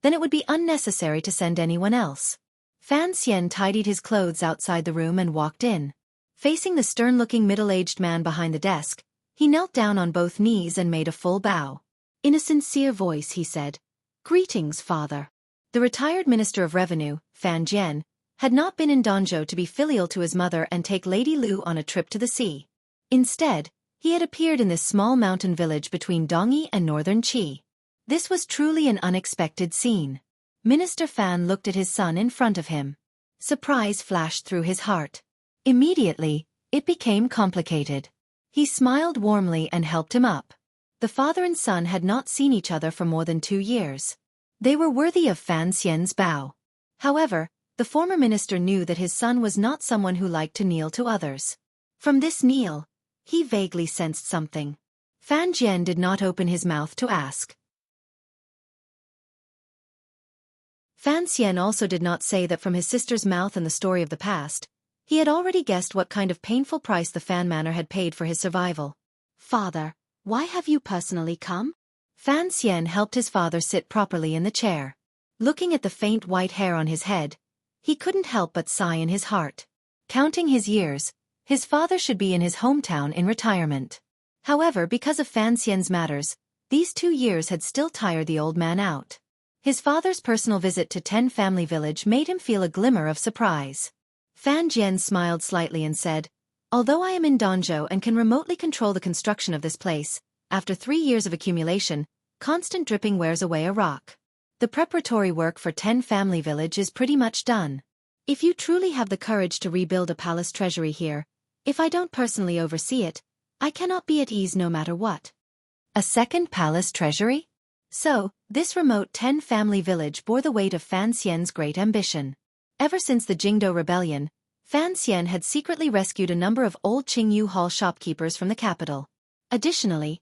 then it would be unnecessary to send anyone else. Fan Xian tidied his clothes outside the room and walked in. Facing the stern-looking middle-aged man behind the desk, he knelt down on both knees and made a full bow. In a sincere voice he said, "Greetings, father." The retired Minister of Revenue, Fan Jian, had not been in Danzhou to be filial to his mother and take Lady Lu on a trip to the sea. Instead, he had appeared in this small mountain village between Dongyi and northern Qi. This was truly an unexpected scene. Minister Fan looked at his son in front of him. Surprise flashed through his heart. Immediately, it became complicated. He smiled warmly and helped him up. The father and son had not seen each other for more than 2 years. They were worthy of Fan Xian's bow. However, the former minister knew that his son was not someone who liked to kneel to others. From this kneel, he vaguely sensed something. Fan Jian did not open his mouth to ask. Fan Xian also did not say that from his sister's mouth and the story of the past, he had already guessed what kind of painful price the Fan Manor had paid for his survival. "Father, why have you personally come?" Fan Xian helped his father sit properly in the chair. Looking at the faint white hair on his head, he couldn't help but sigh in his heart. Counting his years, his father should be in his hometown in retirement. However, because of Fan Xian's matters, these 2 years had still tired the old man out. His father's personal visit to 10 Family Village made him feel a glimmer of surprise. Fan Jian smiled slightly and said, "Although I am in Danzhou and can remotely control the construction of this place, after 3 years of accumulation, constant dripping wears away a rock. The preparatory work for 10 Family Village is pretty much done. If you truly have the courage to rebuild a palace treasury here, if I don't personally oversee it, I cannot be at ease no matter what." A second palace treasury? So, this remote 10 Family Village bore the weight of Fan Xian's great ambition. Ever since the Jingdou Rebellion, Fan Xian had secretly rescued a number of old Qingyu Hall shopkeepers from the capital. Additionally,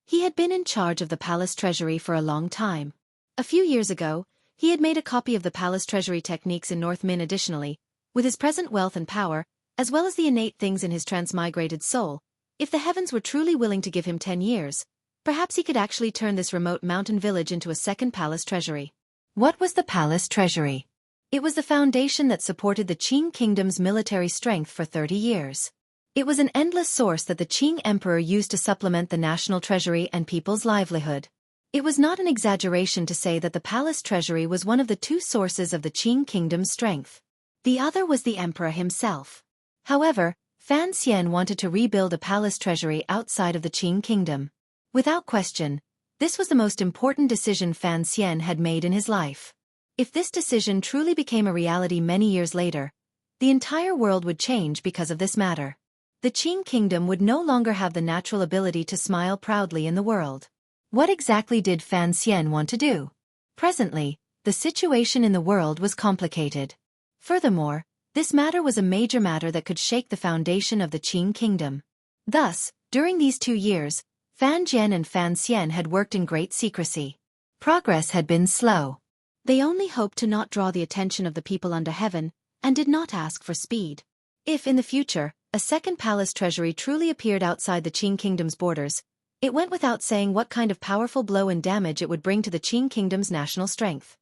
he had been in charge of the palace treasury for a long time. A few years ago, he had made a copy of the palace treasury techniques in North Min. Additionally, with his present wealth and power, as well as the innate things in his transmigrated soul, if the heavens were truly willing to give him 10 years, perhaps he could actually turn this remote mountain village into a second palace treasury. What was the palace treasury? It was the foundation that supported the Qing kingdom's military strength for 30 years. It was an endless source that the Qing emperor used to supplement the national treasury and people's livelihood. It was not an exaggeration to say that the palace treasury was one of the 2 sources of the Qing kingdom's strength. The other was the emperor himself. However, Fan Xian wanted to rebuild a palace treasury outside of the Qing kingdom. Without question, this was the most important decision Fan Xian had made in his life. If this decision truly became a reality many years later, the entire world would change because of this matter. The Qing kingdom would no longer have the natural ability to smile proudly in the world. What exactly did Fan Xian want to do? Presently, the situation in the world was complicated. Furthermore, this matter was a major matter that could shake the foundation of the Qing kingdom. Thus, during these 2 years, Fan Jian and Fan Xian had worked in great secrecy. Progress had been slow. They only hoped to not draw the attention of the people under heaven, and did not ask for speed. If in the future, a second palace treasury truly appeared outside the Qing kingdom's borders, it went without saying what kind of powerful blow and damage it would bring to the Qing kingdom's national strength.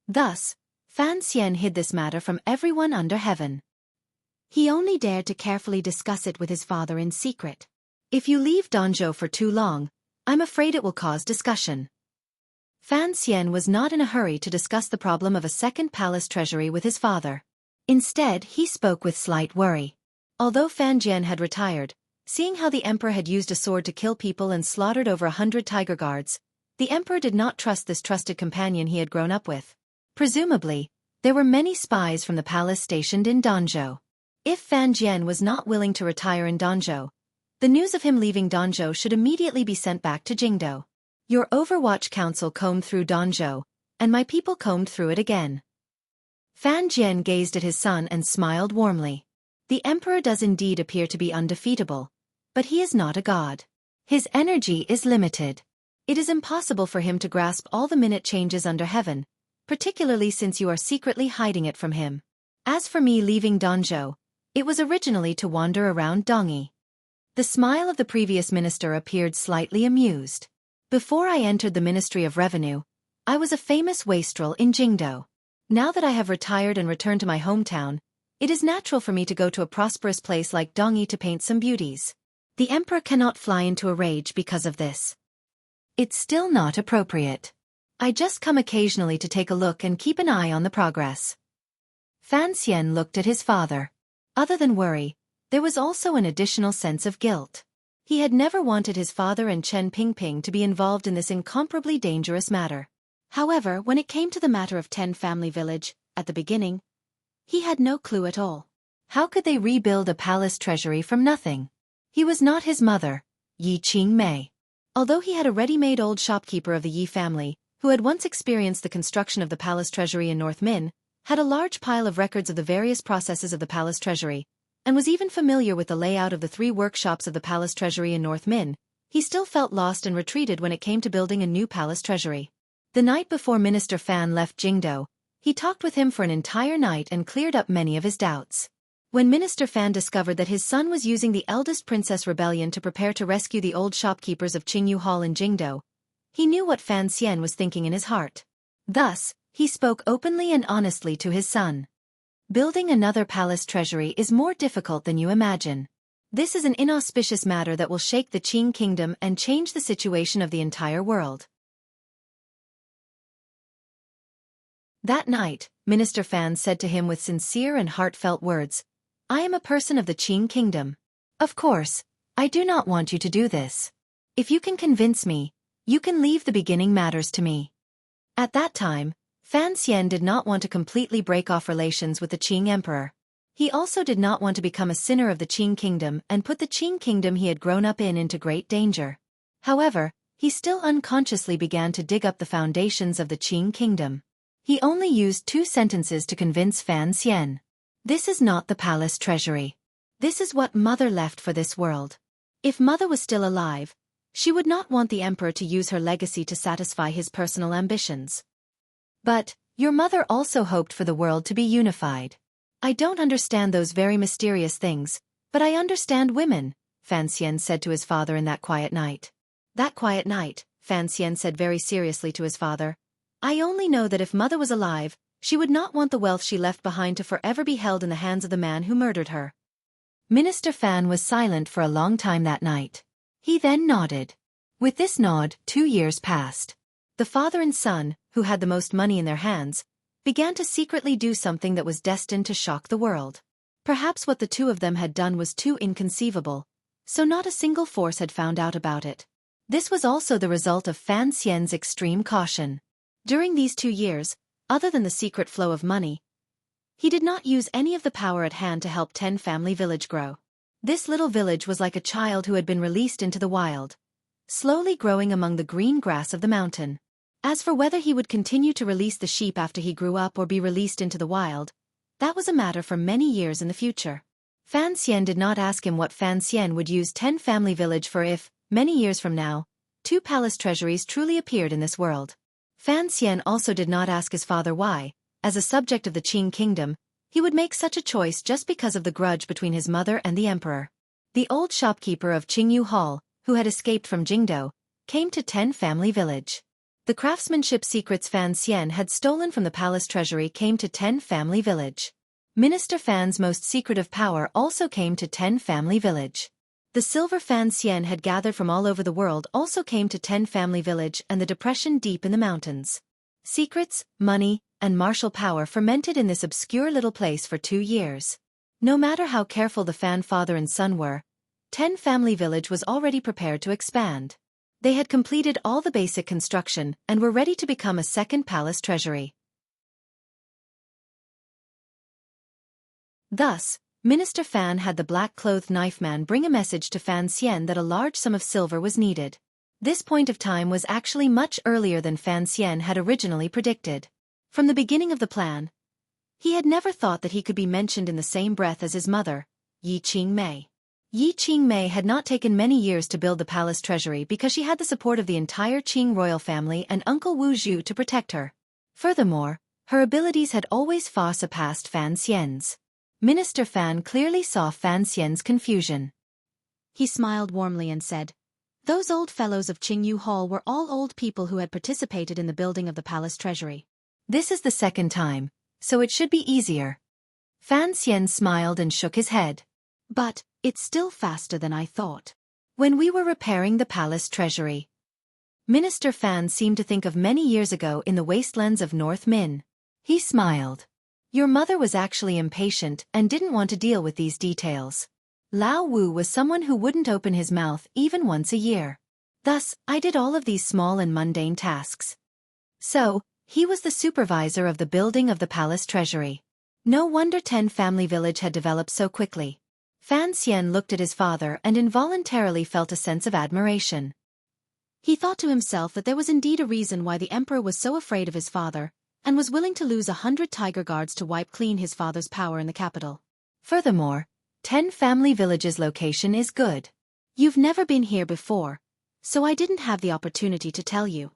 Thus, Fan Xian hid this matter from everyone under heaven. He only dared to carefully discuss it with his father in secret. If you leave Danzhou for too long, I'm afraid it will cause discussion. Fan Xian was not in a hurry to discuss the problem of a second palace treasury with his father. Instead, he spoke with slight worry. Although Fan Jian had retired, seeing how the emperor had used a sword to kill people and slaughtered over 100 tiger guards, The emperor did not trust this trusted companion he had grown up with. Presumably, there were many spies from the palace stationed in Danzhou. If Fan Jian was not willing to retire in Danzhou, the news of him leaving Danzhou should immediately be sent back to Jingdou. Your Overwatch Council combed through Danzhou, and my people combed through it again. Fan Jian gazed at his son and smiled warmly. The emperor does indeed appear to be undefeatable, but he is not a god. His energy is limited. It is impossible for him to grasp all the minute changes under heaven, particularly since you are secretly hiding it from him. As for me leaving Danzhou, it was originally to wander around Dongyi. The smile of the previous minister appeared slightly amused. Before I entered the Ministry of Revenue, I was a famous wastrel in Jingdou. Now that I have retired and returned to my hometown, it is natural for me to go to a prosperous place like Dongyi to paint some beauties. The emperor cannot fly into a rage because of this. It's still not appropriate. I just come occasionally to take a look and keep an eye on the progress. Fan Xian looked at his father. Other than worry, there was also an additional sense of guilt. He had never wanted his father and Chen Pingping to be involved in this incomparably dangerous matter. However, when it came to the matter of 10 Family Village, at the beginning, he had no clue at all. How could they rebuild a palace treasury from nothing? He was not his mother, Yi Qingmei. Although he had a ready-made old shopkeeper of the Yi family, who had once experienced the construction of the palace treasury in North Min, had a large pile of records of the various processes of the palace treasury, and was even familiar with the layout of the 3 workshops of the palace treasury in North Min, he still felt lost and retreated when it came to building a new palace treasury. The night before Minister Fan left Jingdou, he talked with him for an entire night and cleared up many of his doubts. When Minister Fan discovered that his son was using the eldest princess rebellion to prepare to rescue the old shopkeepers of Qingyu Hall in Jingdou, he knew what Fan Xian was thinking in his heart. Thus, he spoke openly and honestly to his son. Building another palace treasury is more difficult than you imagine. This is an inauspicious matter that will shake the Qing kingdom and change the situation of the entire world. That night, Minister Fan said to him with sincere and heartfelt words, "I am a person of the Qing kingdom. Of course, I do not want you to do this. If you can convince me, you can leave the beginning matters to me." At that time, Fan Xian did not want to completely break off relations with the Qing emperor. He also did not want to become a sinner of the Qing kingdom and put the Qing kingdom he had grown up in into great danger. However, he still unconsciously began to dig up the foundations of the Qing kingdom. He only used 2 sentences to convince Fan Xian. This is not the palace treasury. This is what Mother left for this world. If Mother was still alive, she would not want the emperor to use her legacy to satisfy his personal ambitions. But, your mother also hoped for the world to be unified. I don't understand those very mysterious things, but I understand women, Fan Xian said to his father in that quiet night. That quiet night, Fan Xian said very seriously to his father, I only know that if Mother was alive, she would not want the wealth she left behind to forever be held in the hands of the man who murdered her. Minister Fan was silent for a long time that night. He then nodded. With this nod, 2 years passed. The father and son, who had the most money in their hands, began to secretly do something that was destined to shock the world. Perhaps what the 2 of them had done was too inconceivable, so not a single force had found out about it. This was also the result of Fan Xian's extreme caution. During these 2 years, other than the secret flow of money, he did not use any of the power at hand to help 10 Family Village grow. This little village was like a child who had been released into the wild, slowly growing among the green grass of the mountain. As for whether he would continue to release the sheep after he grew up or be released into the wild, that was a matter for many years in the future. Fan Xian did not ask him what Fan Xian would use 10 Family Village for if, many years from now, 2 palace treasuries truly appeared in this world. Fan Xian also did not ask his father why, as a subject of the Qing kingdom, he would make such a choice just because of the grudge between his mother and the emperor. The old shopkeeper of Qingyu Hall, who had escaped from Jingdou, came to 10 Family Village. The craftsmanship secrets Fan Xian had stolen from the palace treasury came to 10 Family Village. Minister Fan's most secretive power also came to 10 Family Village. The silver Fan Xian had gathered from all over the world also came to 10 Family Village and the depression deep in the mountains. Secrets, money, and martial power fermented in this obscure little place for 2 years. No matter how careful the Fan father and son were, 10 Family Village was already prepared to expand. They had completed all the basic construction and were ready to become a second palace treasury. Thus, Minister Fan had the black-clothed knife man bring a message to Fan Xian that a large sum of silver was needed. This point of time was actually much earlier than Fan Xian had originally predicted. From the beginning of the plan, he had never thought that he could be mentioned in the same breath as his mother, Yi Qingmei. Yi Qingmei had not taken many years to build the palace treasury because she had the support of the entire Qing royal family and Uncle Wu Zhu to protect her. Furthermore, her abilities had always far surpassed Fan Xian's. Minister Fan clearly saw Fan Xian's confusion. He smiled warmly and said, "Those old fellows of Qingyu Hall were all old people who had participated in the building of the palace treasury. This is the second time, so it should be easier." Fan Xian smiled and shook his head. "But, it's still faster than I thought." When we were repairing the palace treasury, Minister Fan seemed to think of many years ago in the wastelands of North Min. He smiled. "Your mother was actually impatient and didn't want to deal with these details. Lao Wu was someone who wouldn't open his mouth even once a year. Thus, I did all of these small and mundane tasks." So, he was the supervisor of the building of the palace treasury. No wonder 10 family village had developed so quickly. Fan Xian looked at his father and involuntarily felt a sense of admiration. He thought to himself that there was indeed a reason why the emperor was so afraid of his father, and was willing to lose 100 tiger guards to wipe clean his father's power in the capital. Furthermore, 10 family villages location is good. You've never been here before, so I didn't have the opportunity to tell you.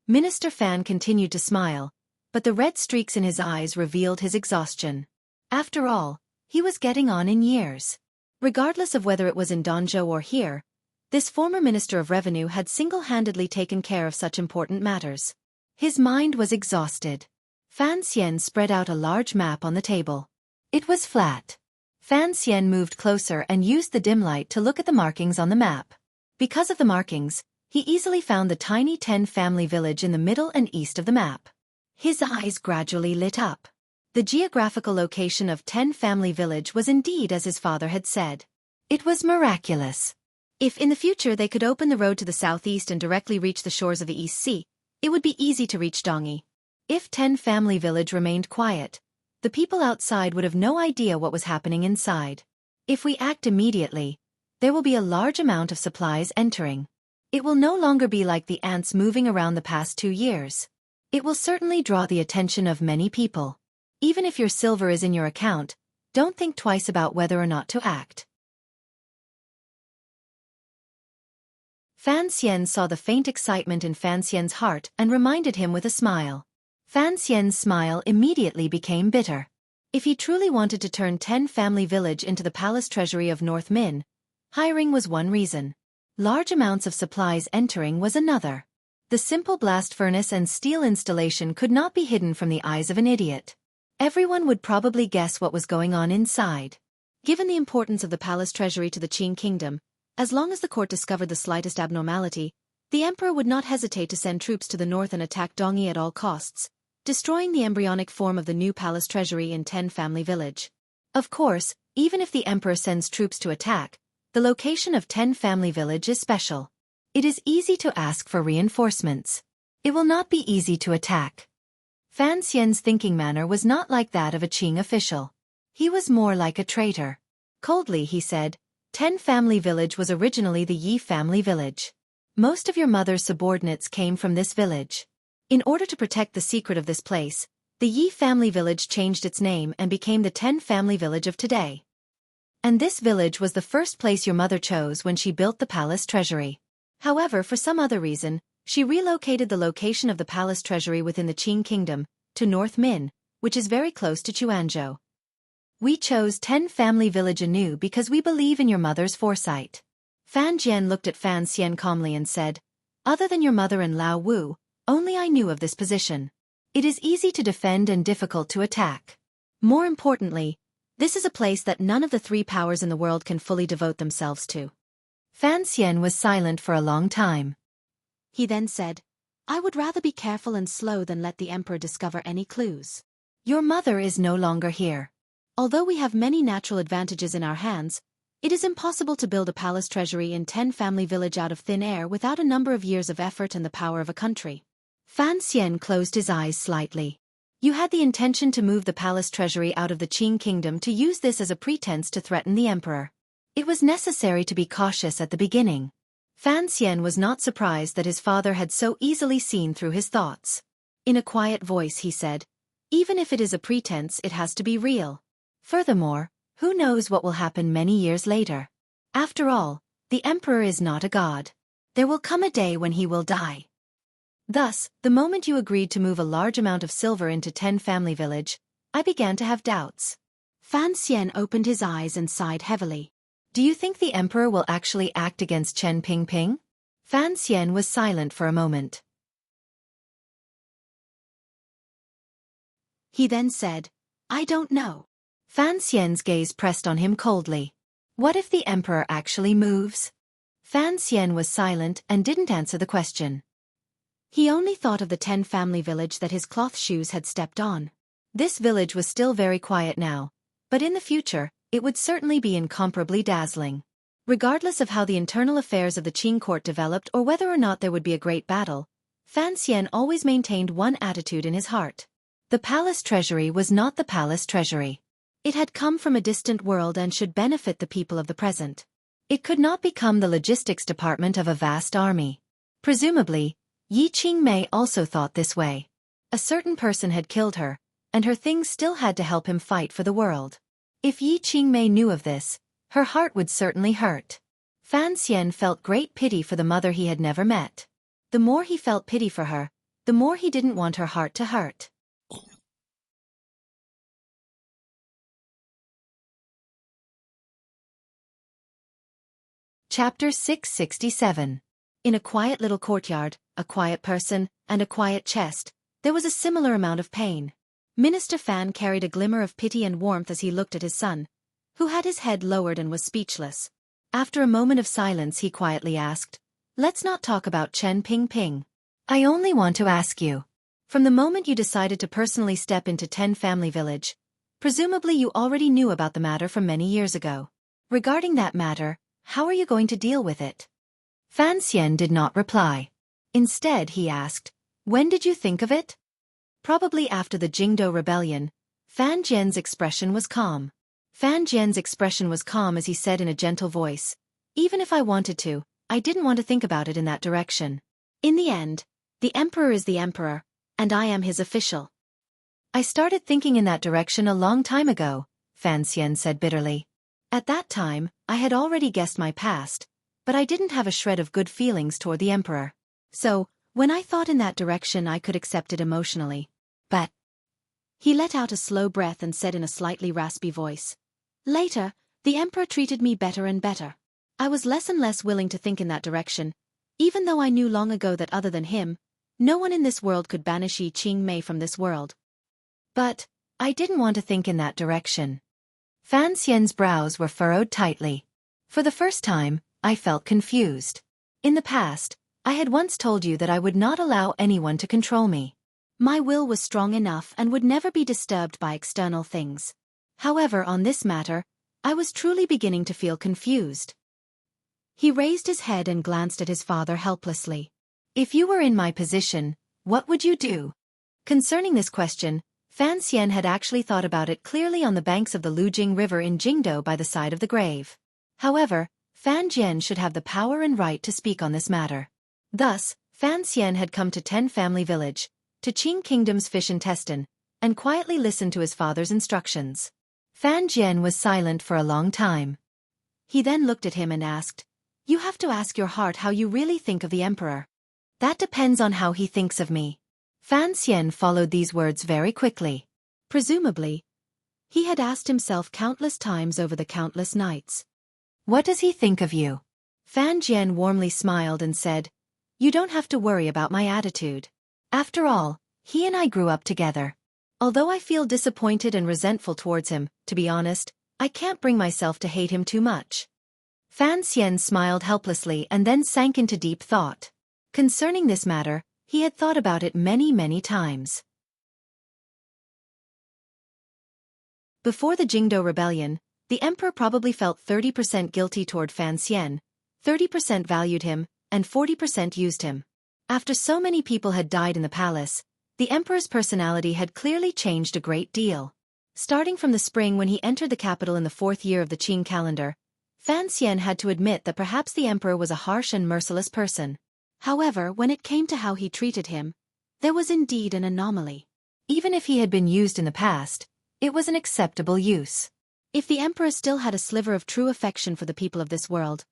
Minister Fan continued to smile, but the red streaks in his eyes revealed his exhaustion. After all, he was getting on in years. Regardless of whether it was in Danzhou or here, this former Minister of Revenue had single-handedly taken care of such important matters. His mind was exhausted. Fan Xian spread out a large map on the table. It was flat. Fan Xian moved closer and used the dim light to look at the markings on the map. Because of the markings, he easily found the tiny 10 family village in the middle and east of the map. His eyes gradually lit up. The geographical location of 10 family village was indeed as his father had said. It was miraculous. If in the future they could open the road to the southeast and directly reach the shores of the East Sea, it would be easy to reach Dongyi. If 10 family village remained quiet, the people outside would have no idea what was happening inside. If we act immediately, there will be a large amount of supplies entering. It will no longer be like the ants moving around the past 2 years. It will certainly draw the attention of many people. Even if your silver is in your account, don't think twice about whether or not to act. Fan Xian saw the faint excitement in Fan Xian's heart and reminded him with a smile. Fan Xian's smile immediately became bitter. If he truly wanted to turn 10 family village into the palace treasury of North Min, hiring was one reason. Large amounts of supplies entering was another. The simple blast furnace and steel installation could not be hidden from the eyes of an idiot. Everyone would probably guess what was going on inside. Given the importance of the palace treasury to the Qing kingdom, as long as the court discovered the slightest abnormality, the emperor would not hesitate to send troops to the north and attack Dongyi at all costs, destroying the embryonic form of the new palace treasury in 10 family village. Of course, even if the emperor sends troops to attack, the location of 10 family village is special. It is easy to ask for reinforcements. It will not be easy to attack. Fan Xian's thinking manner was not like that of a Qing official. He was more like a traitor. Coldly he said, 10 family village was originally the Yi family village. Most of your mother's subordinates came from this village. In order to protect the secret of this place, the Yi family village changed its name and became the 10 family village of today. And this village was the first place your mother chose when she built the palace treasury. However, for some other reason, she relocated the location of the palace treasury within the Qing kingdom to North Min, which is very close to Quanzhou. We chose 10 family village anew because we believe in your mother's foresight. Fan Jian looked at Fan Xian calmly and said, other than your mother and Lao Wu, only I knew of this position. It is easy to defend and difficult to attack. More importantly, this is a place that none of the 3 powers in the world can fully devote themselves to. Fan Xian was silent for a long time. He then said, I would rather be careful and slow than let the emperor discover any clues. Your mother is no longer here. Although we have many natural advantages in our hands, It is impossible to build a palace treasury in 10-family village out of thin air without a number of years of effort and the power of a country. Fan Xian closed his eyes slightly. You had the intention to move the palace treasury out of the Qing kingdom to use this as a pretense to threaten the emperor. It was necessary to be cautious at the beginning. Fan Xian was not surprised that his father had so easily seen through his thoughts. In a quiet voice he said, "Even if it is a pretense, it has to be real. Furthermore, who knows what will happen many years later? After all, the emperor is not a god. There will come a day when he will die." Thus, the moment you agreed to move a large amount of silver into 10-family village, I began to have doubts. Fan Xian opened his eyes and sighed heavily. Do you think the emperor will actually act against Chen Pingping? Fan Xian was silent for a moment. He then said, "I don't know." Fan Xian's gaze pressed on him coldly. What if the emperor actually moves? Fan Xian was silent and didn't answer the question. He only thought of the 10-family village that his cloth shoes had stepped on. This village was still very quiet now, but in the future, it would certainly be incomparably dazzling. Regardless of how the internal affairs of the Qing court developed or whether or not there would be a great battle, Fan Xian always maintained one attitude in his heart. The palace treasury was not the palace treasury. It had come from a distant world and should benefit the people of the present. It could not become the logistics department of a vast army. Presumably, Yi Qingmei also thought this way. A certain person had killed her, and her things still had to help him fight for the world. If Yi Qingmei knew of this, her heart would certainly hurt. Fan Xian felt great pity for the mother he had never met. The more he felt pity for her, the more he didn't want her heart to hurt. Chapter 667. In a quiet little courtyard, a quiet person, and a quiet chest, there was a similar amount of pain. Minister Fan carried a glimmer of pity and warmth as he looked at his son, who had his head lowered and was speechless. After a moment of silence he quietly asked, "Let's not talk about Chen Pingping. I only want to ask you. From the moment you decided to personally step into 10-family village, presumably you already knew about the matter from many years ago. Regarding that matter, how are you going to deal with it?" Fan Xian did not reply. Instead he asked, "When did you think of it?" Probably after the Jingdo rebellion. Fan Jian's expression was calm. Fan Jian's expression was calm as he said in a gentle voice, "Even if I wanted to, I didn't want to think about it in that direction. In the end, the emperor is the emperor, and I am his official." "I started thinking in that direction a long time ago," Fan Xian said bitterly. "At that time, I had already guessed my past, but I didn't have a shred of good feelings toward the emperor. So, when I thought in that direction I could accept it emotionally. But..." He let out a slow breath and said in a slightly raspy voice, "Later, the emperor treated me better and better. I was less and less willing to think in that direction, even though I knew long ago that other than him, no one in this world could banish Yi Qingmei from this world. But, I didn't want to think in that direction." Fan Xian's brows were furrowed tightly. "For the first time, I felt confused. In the past, I had once told you that I would not allow anyone to control me. My will was strong enough and would never be disturbed by external things. However, on this matter, I was truly beginning to feel confused." He raised his head and glanced at his father helplessly. "If you were in my position, what would you do?" Concerning this question, Fan Xian had actually thought about it clearly on the banks of the Lujing River in Jingdo by the side of the grave. However, Fan Jian should have the power and right to speak on this matter. Thus, Fan Xian had come to 10-family village, to Qing Kingdom's fish intestine, and quietly listened to his father's instructions. Fan Jian was silent for a long time. He then looked at him and asked, "You have to ask your heart how you really think of the emperor. That depends on how he thinks of me." Fan Xian followed these words very quickly. Presumably, he had asked himself countless times over the countless nights. "What does he think of you?" Fan Jian warmly smiled and said, "You don't have to worry about my attitude. After all, he and I grew up together. Although I feel disappointed and resentful towards him, to be honest, I can't bring myself to hate him too much." Fan Xian smiled helplessly and then sank into deep thought. Concerning this matter, he had thought about it many times. Before the Jingdo rebellion, The emperor probably felt 30% guilty toward Fan Xian, 30% valued him, and 40% used him. After so many people had died in the palace, the emperor's personality had clearly changed a great deal. Starting from the spring when he entered the capital in the 4th year of the Qing calendar, Fan Xian had to admit that perhaps the emperor was a harsh and merciless person. However, when it came to how he treated him, there was indeed an anomaly. Even if he had been used in the past, it was an acceptable use. If the emperor still had a sliver of true affection for the people of this world,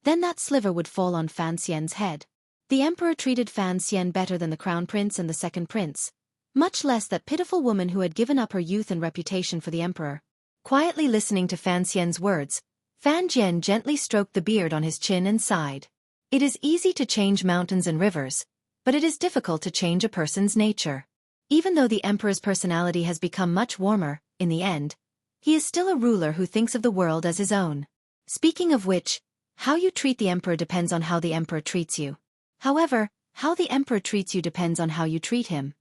then that sliver would fall on Fan Xian's head. The emperor treated Fan Xian better than the crown prince and the second prince, much less that pitiful woman who had given up her youth and reputation for the emperor. Quietly listening to Fan Xian's words, Fan Jian gently stroked the beard on his chin and sighed. It is easy to change mountains and rivers, but it is difficult to change a person's nature. Even though the emperor's personality has become much warmer, in the end, he is still a ruler who thinks of the world as his own. Speaking of which, how you treat the emperor depends on how the emperor treats you. However, how the emperor treats you depends on how you treat him.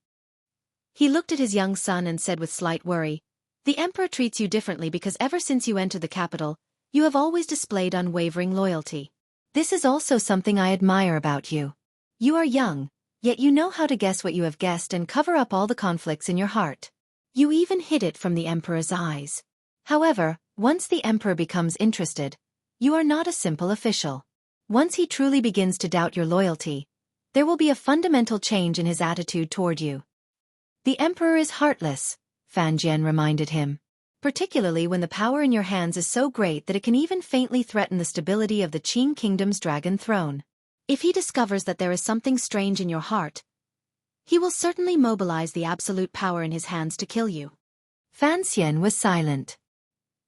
He looked at his young son and said with slight worry, "The emperor treats you differently because ever since you entered the capital, you have always displayed unwavering loyalty. This is also something I admire about you. You are young, yet you know how to guess what you have guessed and cover up all the conflicts in your heart. You even hid it from the emperor's eyes. However, once the emperor becomes interested, you are not a simple official. Once he truly begins to doubt your loyalty, there will be a fundamental change in his attitude toward you." "The emperor is heartless," Fan Jian reminded him. "Particularly when the power in your hands is so great that it can even faintly threaten the stability of the Qing kingdom's dragon throne. If he discovers that there is something strange in your heart, he will certainly mobilize the absolute power in his hands to kill you." Fan Xian was silent.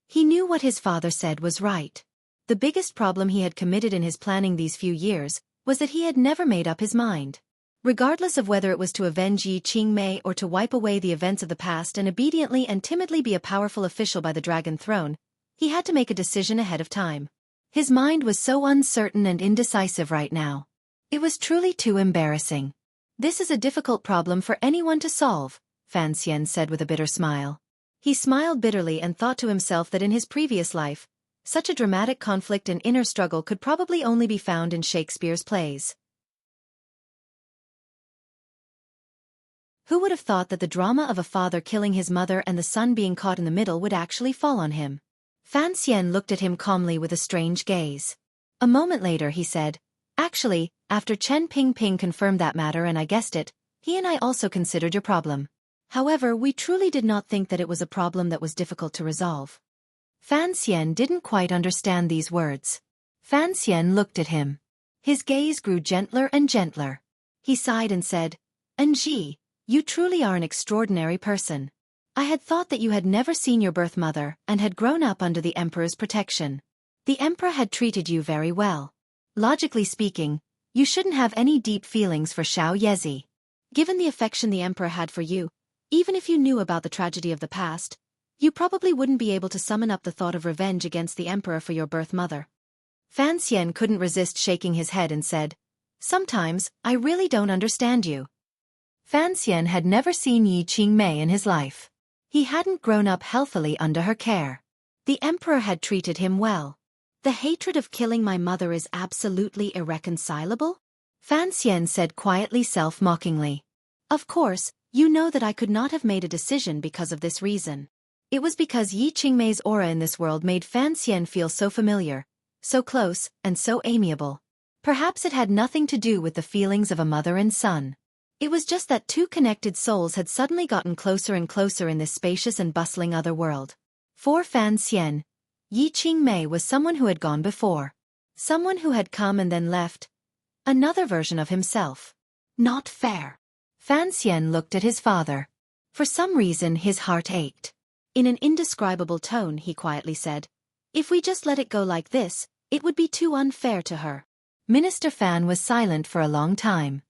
He knew what his father said was right. The biggest problem he had committed in his planning these few years was that he had never made up his mind. Regardless of whether it was to avenge Yi Qingmei or to wipe away the events of the past and obediently and timidly be a powerful official by the dragon throne, he had to make a decision ahead of time. His mind was so uncertain and indecisive right now. It was truly too embarrassing. "This is a difficult problem for anyone to solve," Fan Xian said with a bitter smile. He smiled bitterly and thought to himself that in his previous life, such a dramatic conflict and inner struggle could probably only be found in Shakespeare's plays. Who would have thought that the drama of a father killing his mother and the son being caught in the middle would actually fall on him? Fan Xian looked at him calmly with a strange gaze. A moment later he said, "Actually, after Chen Pingping confirmed that matter and I guessed it, he and I also considered your problem. However, we truly did not think that it was a problem that was difficult to resolve." Fan Xian didn't quite understand these words. Fan Xian looked at him. His gaze grew gentler and gentler. He sighed and said, "Enji, you truly are an extraordinary person. I had thought that you had never seen your birth mother and had grown up under the emperor's protection. The emperor had treated you very well. Logically speaking, you shouldn't have any deep feelings for Xiao Yezi. Given the affection the emperor had for you, even if you knew about the tragedy of the past, you probably wouldn't be able to summon up the thought of revenge against the emperor for your birth mother." Fan Xian couldn't resist shaking his head and said, "Sometimes, I really don't understand you." Fan Xian had never seen Yi Qingmei in his life. He hadn't grown up healthily under her care. The emperor had treated him well. "The hatred of killing my mother is absolutely irreconcilable?" Fan Xian said quietly self-mockingly. "Of course, you know that I could not have made a decision because of this reason." It was because Yi Qingmei's aura in this world made Fan Xian feel so familiar, so close, and so amiable. Perhaps it had nothing to do with the feelings of a mother and son. It was just that two connected souls had suddenly gotten closer and closer in this spacious and bustling other world. For Fan Xian, Yi Qingmei was someone who had gone before. Someone who had come and then left. Another version of himself. Not fair. Fan Xian looked at his father. For some reason his heart ached. In an indescribable tone he quietly said, "If we just let it go like this, it would be too unfair to her." Minister Fan was silent for a long time.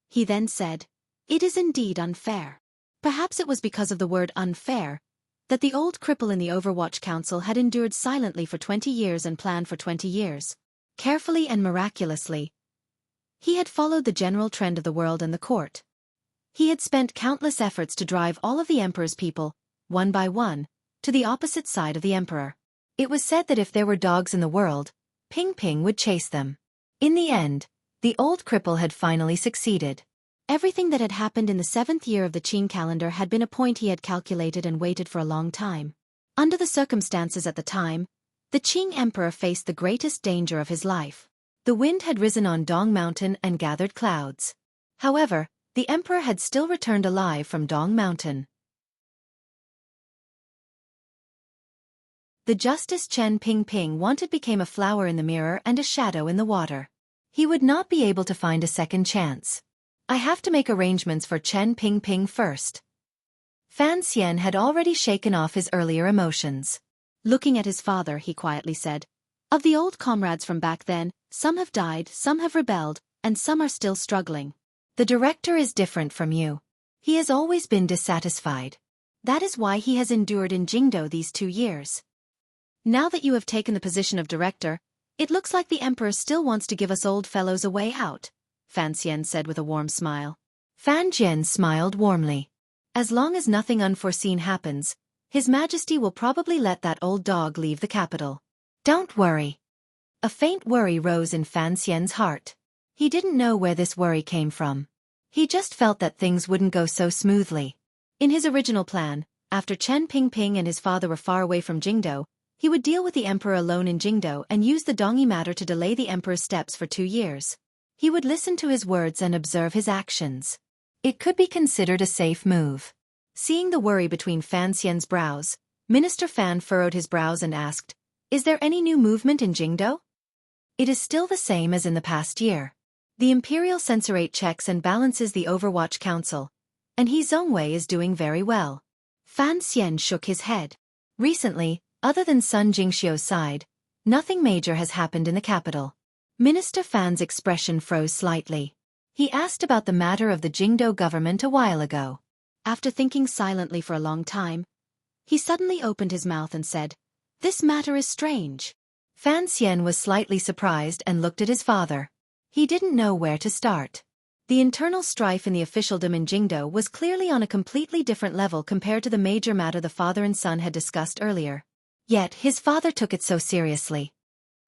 He then said, "It is indeed unfair." Perhaps it was because of the word unfair that the old cripple in the Overwatch Council had endured silently for 20 years and planned for 20 years. Carefully and miraculously, he had followed the general trend of the world and the court. He had spent countless efforts to drive all of the emperor's people, one by one, to the opposite side of the emperor. It was said that if there were dogs in the world, Ping Ping would chase them. In the end, the old cripple had finally succeeded. Everything that had happened in the 7th year of the Qing calendar had been a point he had calculated and waited for a long time. Under the circumstances at the time, the Qing emperor faced the greatest danger of his life. The wind had risen on Dong Mountain and gathered clouds. However, the emperor had still returned alive from Dong Mountain. The Justice Chen Ping Ping wanted became a flower in the mirror and a shadow in the water. He would not be able to find a second chance. I have to make arrangements for Chen Ping Ping first. Fan Xian had already shaken off his earlier emotions. Looking at his father, he quietly said, "Of the old comrades from back then, some have died, some have rebelled, and some are still struggling. The director is different from you. He has always been dissatisfied. That is why he has endured in Jingdo these 2 years. Now that you have taken the position of director, it looks like the emperor still wants to give us old fellows a way out," Fan Xian said with a warm smile. Fan Jian smiled warmly. As long as nothing unforeseen happens, His Majesty will probably let that old dog leave the capital. Don't worry. A faint worry rose in Fan Xian's heart. He didn't know where this worry came from. He just felt that things wouldn't go so smoothly. In his original plan, after Chen Ping Ping and his father were far away from Jingdo, he would deal with the emperor alone in Jingdo and use the Dongyi matter to delay the emperor's steps for 2 years. He would listen to his words and observe his actions. It could be considered a safe move. Seeing the worry between Fan Xian's brows, Minister Fan furrowed his brows and asked, "Is there any new movement in Jingdo?" "It is still the same as in the past year. The Imperial Censorate checks and balances the Overwatch Council, and He Zongwei is doing very well." Fan Xian shook his head. Recently, other than Sun Jingxiu's side, nothing major has happened in the capital. Minister Fan's expression froze slightly. He asked about the matter of the Jingdo government a while ago. After thinking silently for a long time, he suddenly opened his mouth and said, "This matter is strange." Fan Xian was slightly surprised and looked at his father. He didn't know where to start. The internal strife in the officialdom in Jingdo was clearly on a completely different level compared to the major matter the father and son had discussed earlier. Yet his father took it so seriously.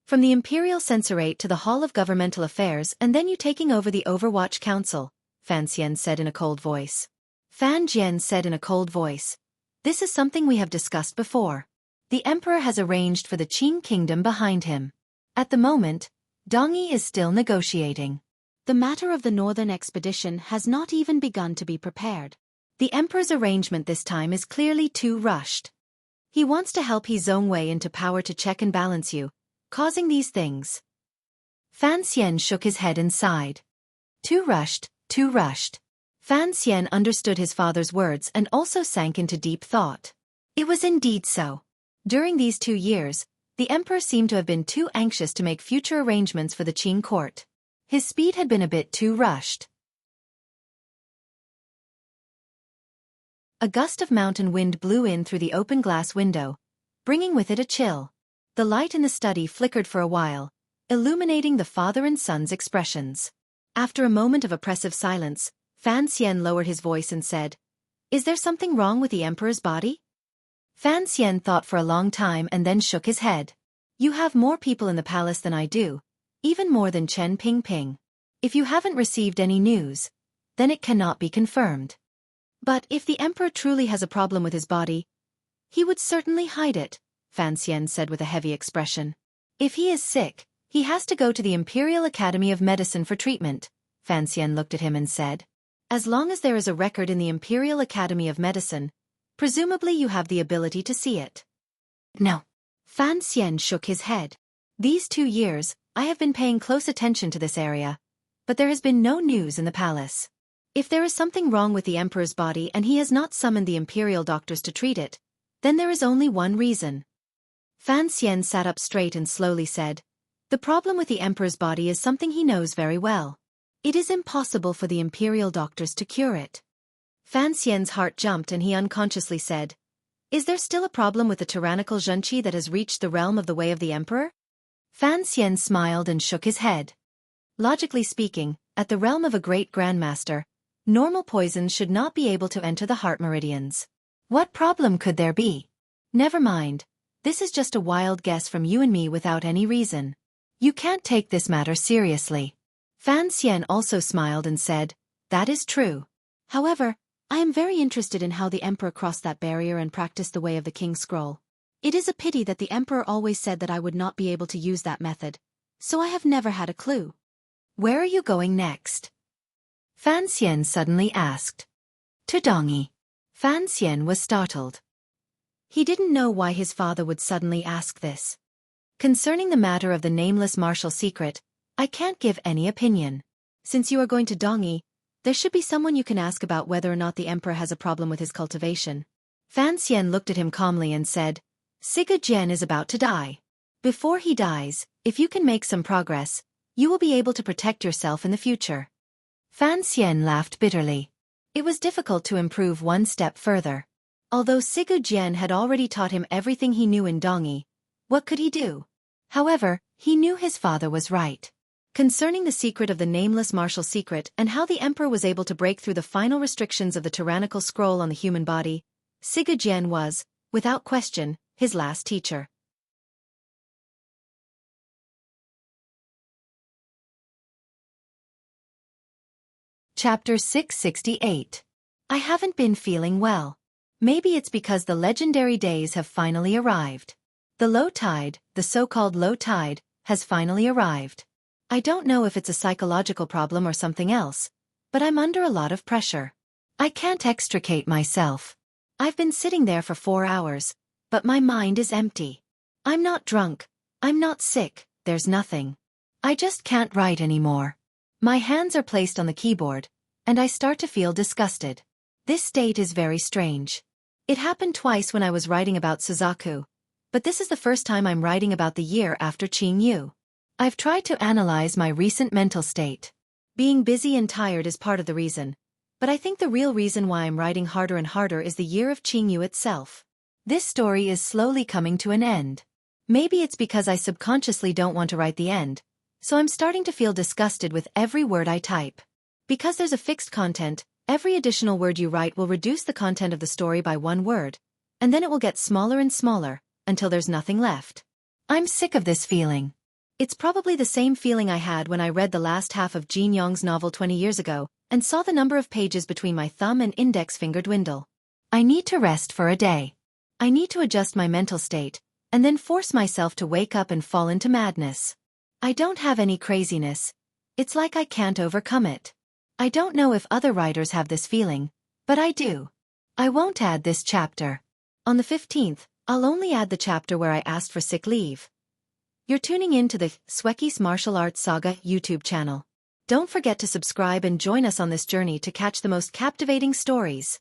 From the Imperial Censorate to the Hall of Governmental Affairs and then you taking over the Overwatch Council, Fan Xian said in a cold voice. Fan Jian said in a cold voice, "This is something we have discussed before. The emperor has arranged for the Qing kingdom behind him. At the moment, Dongyi is still negotiating. The matter of the northern expedition has not even begun to be prepared. The emperor's arrangement this time is clearly too rushed. He wants to help He Zongwei into power to check and balance you, causing these things." Fan Xian shook his head and sighed. Too rushed, too rushed. Fan Xian understood his father's words and also sank into deep thought. It was indeed so. During these 2 years, the emperor seemed to have been too anxious to make future arrangements for the Qing court. His speed had been a bit too rushed. A gust of mountain wind blew in through the open glass window, bringing with it a chill. The light in the study flickered for a while, illuminating the father and son's expressions. After a moment of oppressive silence, Fan Xian lowered his voice and said, "Is there something wrong with the emperor's body?" Fan Xian thought for a long time and then shook his head. "You have more people in the palace than I do, even more than Chen Ping Ping. If you haven't received any news, then it cannot be confirmed. But if the emperor truly has a problem with his body, he would certainly hide it," Fan Xian said with a heavy expression. "If he is sick, he has to go to the Imperial Academy of Medicine for treatment." Fan Xian looked at him and said, "As long as there is a record in the Imperial Academy of Medicine, presumably you have the ability to see it." "No." Fan Xian shook his head. "These 2 years, I have been paying close attention to this area, but there has been no news in the palace. If there is something wrong with the emperor's body and he has not summoned the imperial doctors to treat it, then there is only one reason." Fan Xian sat up straight and slowly said, "The problem with the emperor's body is something he knows very well. It is impossible for the imperial doctors to cure it." Fan Xian's heart jumped and he unconsciously said, "Is there still a problem with the tyrannical Xueqi that has reached the realm of the way of the emperor?" Fan Xian smiled and shook his head. "Logically speaking, at the realm of a great grandmaster, normal poisons should not be able to enter the heart meridians. What problem could there be? Never mind. This is just a wild guess from you and me without any reason. You can't take this matter seriously. Fan Xian also smiled and said, that is true. However, I am very interested in how the emperor crossed that barrier and practiced the way of the king's scroll. It is a pity that the emperor always said that I would not be able to use that method, so I have never had a clue. Where are you going next? Fan Xian suddenly asked. To Dongyi. Fan Xian was startled. He didn't know why his father would suddenly ask this. Concerning the matter of the nameless martial secret, I can't give any opinion. Since you are going to Dongyi, there should be someone you can ask about whether or not the emperor has a problem with his cultivation. Fan Xian looked at him calmly and said, Siga Jian is about to die. Before he dies, if you can make some progress, you will be able to protect yourself in the future. Fan Xian laughed bitterly. It was difficult to improve one step further. Although Sigu Jian had already taught him everything he knew in Dongyi, what could he do? However, he knew his father was right. Concerning the secret of the nameless martial secret and how the emperor was able to break through the final restrictions of the tyrannical scroll on the human body, Sigu Jian was, without question, his last teacher. Chapter 668. I haven't been feeling well. Maybe it's because the legendary days have finally arrived. The low tide, the so-called low tide, has finally arrived. I don't know if it's a psychological problem or something else, but I'm under a lot of pressure. I can't extricate myself. I've been sitting there for 4 hours, but my mind is empty. I'm not drunk, I'm not sick, there's nothing. I just can't write anymore. My hands are placed on the keyboard, and I start to feel disgusted. This state is very strange. It happened twice when I was writing about Suzaku, but this is the first time I'm writing about the year after Qingyu. I've tried to analyze my recent mental state. Being busy and tired is part of the reason, but I think the real reason why I'm writing harder and harder is the year of Qingyu itself. This story is slowly coming to an end. Maybe it's because I subconsciously don't want to write the end, so I'm starting to feel disgusted with every word I type. Because there's a fixed content, every additional word you write will reduce the content of the story by 1 word, and then it will get smaller and smaller, until there's nothing left. I'm sick of this feeling. It's probably the same feeling I had when I read the last half of Jin Yong's novel 20 years ago, and saw the number of pages between my thumb and index finger dwindle. I need to rest for a day. I need to adjust my mental state, and then force myself to wake up and fall into madness. I don't have any craziness. It's like I can't overcome it. I don't know if other writers have this feeling, but I do. I won't add this chapter. On the 15th, I'll only add the chapter where I asked for sick leave. You're tuning in to the Xueqi's Martial Arts Saga YouTube channel. Don't forget to subscribe and join us on this journey to catch the most captivating stories.